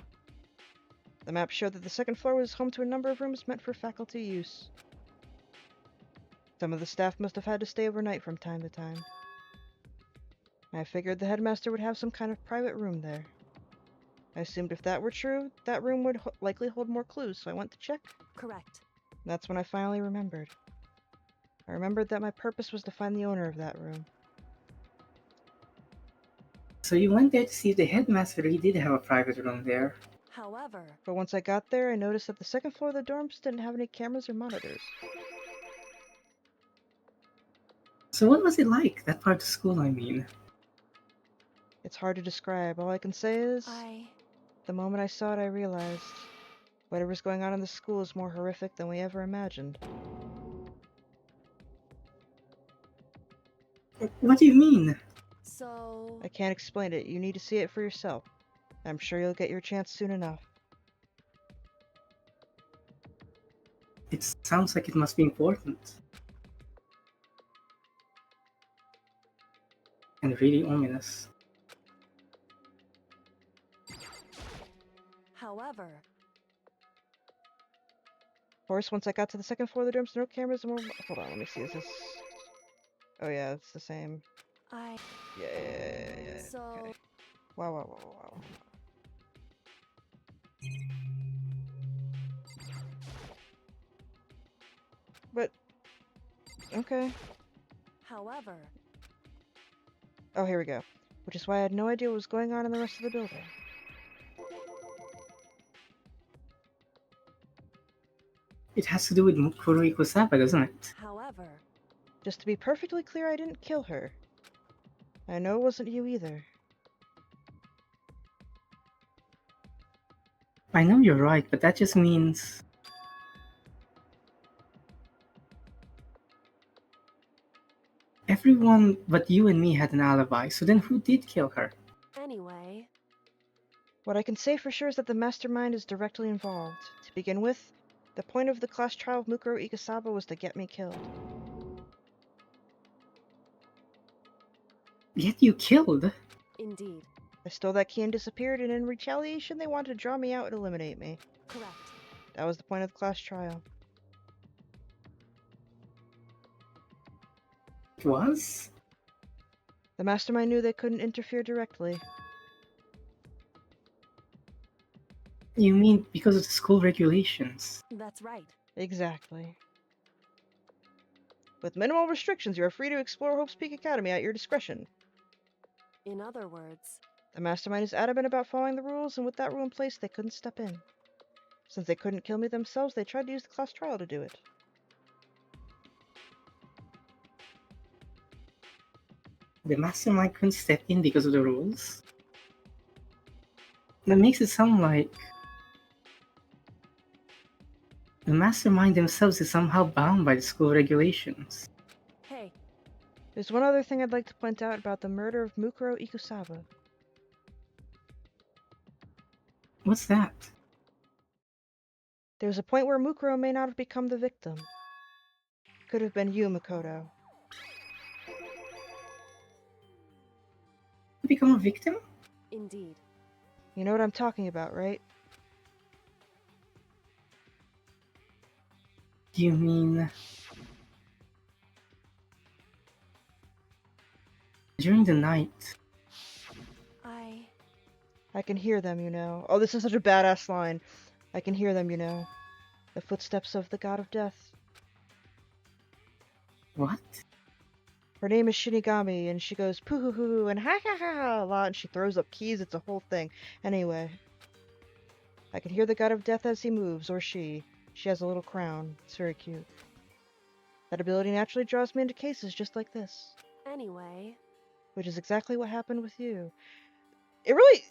The map showed that the second floor was home to a number of rooms meant for faculty use. Some of the staff must have had to stay overnight from time to time. I figured the headmaster would have some kind of private room there. I assumed if that were true, that room would likely hold more clues, so I went to check. Correct. That's when I finally remembered. I remembered that my purpose was to find the owner of that room. So you went there to see if the headmaster really did have a private room there. However, But once I got there, I noticed that the second floor of the dorms didn't have any cameras or monitors. So what was it like, that part of school, I mean? It's hard to describe. All I can say is, I... the moment I saw it, I realized whatever's going on in the school is more horrific than we ever imagined. What do you mean? So... I can't explain it. You need to see it for yourself. I'm sure you'll get your chance soon enough. It sounds like it must be important. And really ominous. However... Of course, once I got to the second floor of the dorms, no cameras and more... Hold on, let me see. Is this... Oh yeah, it's the same. I... Yeah. So... Okay. Wow. But... Okay. However... Oh, here we go. Which is why I had no idea what was going on in the rest of the building. It has to do with Mukuro Ikusaba, doesn't it? However... Just to be perfectly clear, I didn't kill her. I know it wasn't you either. I know you're right, but that just means... Everyone but you and me had an alibi, so then who did kill her? Anyway... What I can say for sure is that the mastermind is directly involved. To begin with, the point of the class trial of Mukuro Ikusaba was to get me killed. Yet you killed? Indeed. I stole that key and disappeared, and in retaliation they wanted to draw me out and eliminate me. Correct. That was the point of the class trial. It was? The mastermind knew they couldn't interfere directly. You mean because of the school regulations? That's right. Exactly. With minimal restrictions, you are free to explore Hope's Peak Academy at your discretion. In other words... The mastermind is adamant about following the rules, and with that rule in place, they couldn't step in. Since they couldn't kill me themselves, they tried to use the class trial to do it. The mastermind couldn't step in because of the rules? That makes it sound like... the mastermind themselves is somehow bound by the school regulations. Hey. There's one other thing I'd like to point out about the murder of Mukuro Ikusaba. What's that? There's a point where Mukuro may not have become the victim. Could have been you, Makoto. To become a victim? Indeed. You know what I'm talking about, right? You mean during the night? I can hear them, you know. Oh, this is such a badass line. I can hear them, you know. The footsteps of the god of death. What? Her name is Shinigami, and she goes poo-hoo-hoo and ha-ha-ha a lot, and she throws up keys. It's a whole thing. Anyway. I can hear the god of death as he moves, or she. She has a little crown. It's very cute. That ability naturally draws me into cases just like this. Anyway. Which is exactly what happened with you. It really,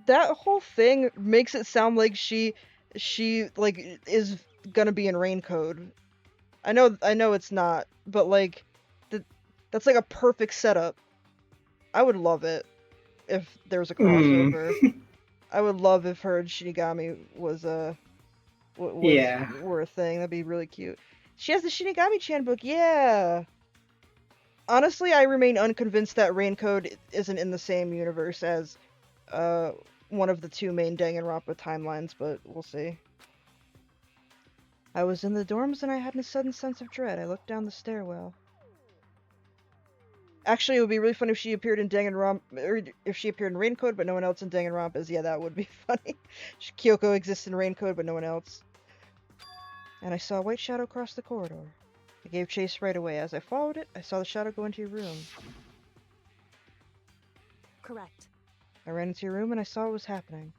that whole thing makes it sound like she like is gonna be in rain code. I know it's not, but like that's like a perfect setup. I would love it if there was a crossover. I would love if her and Shinigami was were a thing. That'd be really cute. She has the Shinigami-chan book. Yeah. Honestly, I remain unconvinced that Raincode isn't in the same universe as one of the two main Danganronpa timelines, but we'll see. I was in the dorms and I had a sudden sense of dread. I looked down the stairwell. Actually, it would be really funny if she appeared in Danganronpa, or if she appeared in Raincode, but no one else in Danganronpa. Yeah, that would be funny. Kyoko exists in Raincode, but no one else. And I saw a white shadow cross the corridor. I gave chase right away. As I followed it, I saw the shadow go into your room. Correct. I ran into your room and I saw what was happening.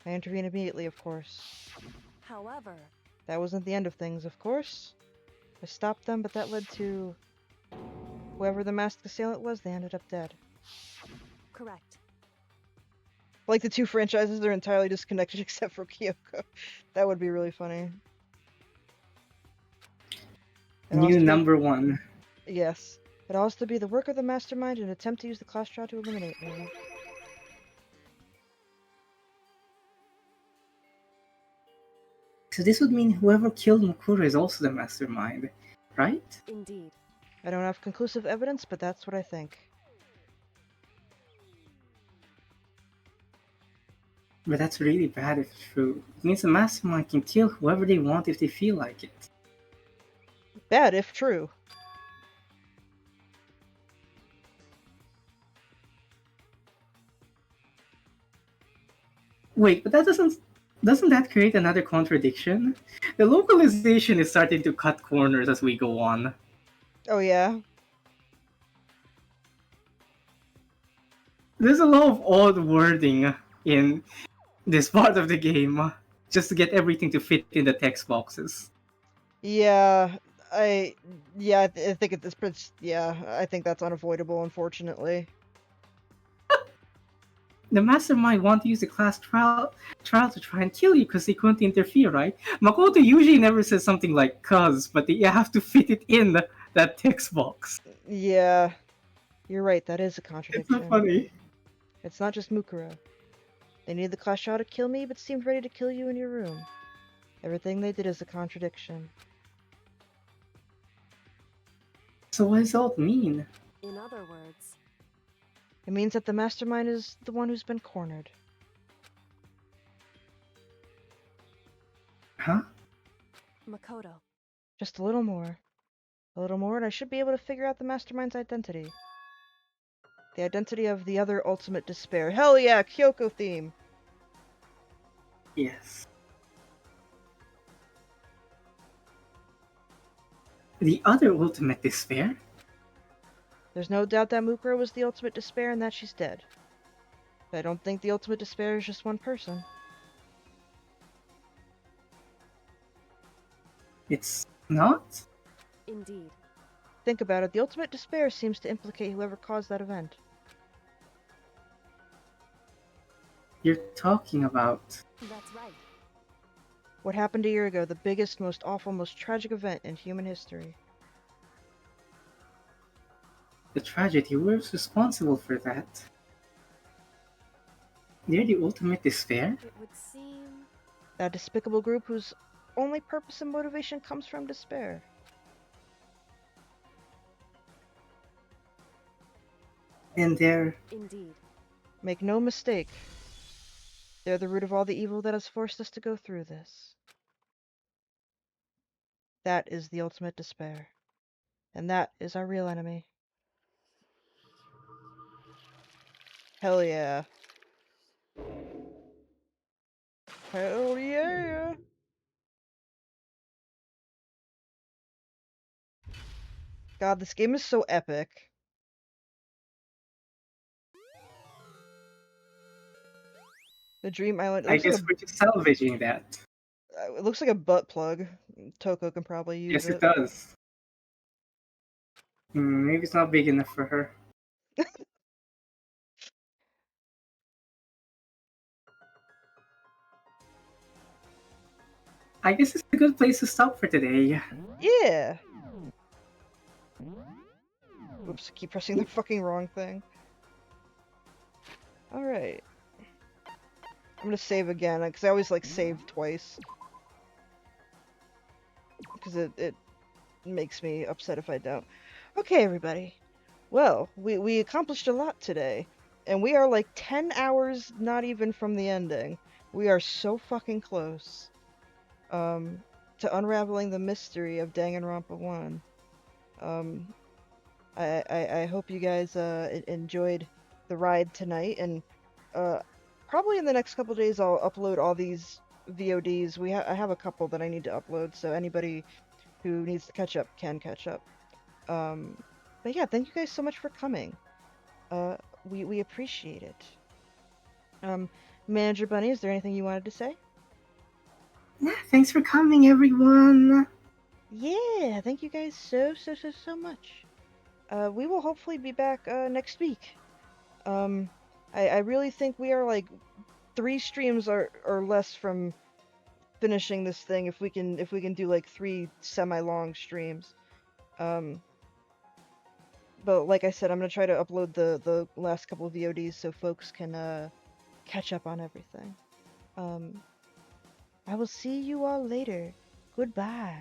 I intervened immediately, of course. However... That wasn't the end of things, of course. I stopped them, but that led to... Whoever the masked assailant was, they ended up dead. Correct. Like the two franchises are entirely disconnected except for Kyoko. That would be really funny. New number one. Yes. It also to be the work of the mastermind and attempt to use the class trial to eliminate me. So this would mean whoever killed Mukuro is also the mastermind, right? Indeed. I don't have conclusive evidence, but that's what I think. But that's really bad if it's true. It means the mastermind can kill whoever they want if they feel like it. Bad if true. Wait, but doesn't that create another contradiction? The localization is starting to cut corners as we go on. Oh yeah? There's a lot of odd wording in this part of the game, just to get everything to fit in the text boxes. Yeah, I think at this point, yeah, I think that's unavoidable, unfortunately. The mastermind want to use the class trial to try and kill you because they couldn't interfere, right? Makoto usually never says something like "cuz," but you have to fit it in that text box. Yeah, you're right, that is a contradiction. It's so funny. It's not just Mukuro. They needed the class trial to kill me, but seemed ready to kill you in your room. Everything they did is a contradiction. So what does all mean? In other words... It means that the mastermind is the one who's been cornered. Huh? Makoto. Just a little more. A little more, and I should be able to figure out the mastermind's identity. The identity of the other ultimate despair. Hell yeah, Kyoko theme! Yes. The other ultimate despair? There's no doubt that Mukuro was the ultimate despair and that she's dead. But I don't think the ultimate despair is just one person. It's not? Indeed. Think about it, the ultimate despair seems to implicate whoever caused that event. You're talking about... That's right. What happened a year ago, the biggest, most awful, most tragic event in human history. The tragedy, who's responsible for that? They're the ultimate despair? It would seem... That despicable group whose only purpose and motivation comes from despair. And they're... Indeed. Make no mistake. They're the root of all the evil that has forced us to go through this. That is the ultimate despair. And that is our real enemy. Hell yeah. Hell yeah! God, this game is so epic. The Dream Island. I guess we're just salvaging that. It looks like a butt plug. Toko can probably use Yes, it it. does. Maybe it's not big enough for her. I guess it's a good place to stop for today. Yeah! Oops, I keep pressing the fucking wrong thing. Alright. I'm gonna save again, because I always, like, save twice. Because it makes me upset if I don't. Okay, everybody. Well, we accomplished a lot today. And we are, like, 10 hours not even from the ending. We are so fucking close. To unraveling the mystery of Danganronpa 1. I hope you guys enjoyed the ride tonight, and probably in the next couple days I'll upload all these VODs. I have a couple that I need to upload, so anybody who needs to catch up can catch up. But yeah, thank you guys so much for coming. We appreciate it. Manager Bunny, is there anything you wanted to say? Yeah, thanks for coming, everyone. Yeah, thank you guys so much. We will hopefully be back next week. I really think we are like 3 streams or less from finishing this thing if we can do like 3 semi-long streams. But like I said, I'm gonna try to upload the last couple of VODs so folks can catch up on everything. I will see you all later. Goodbye.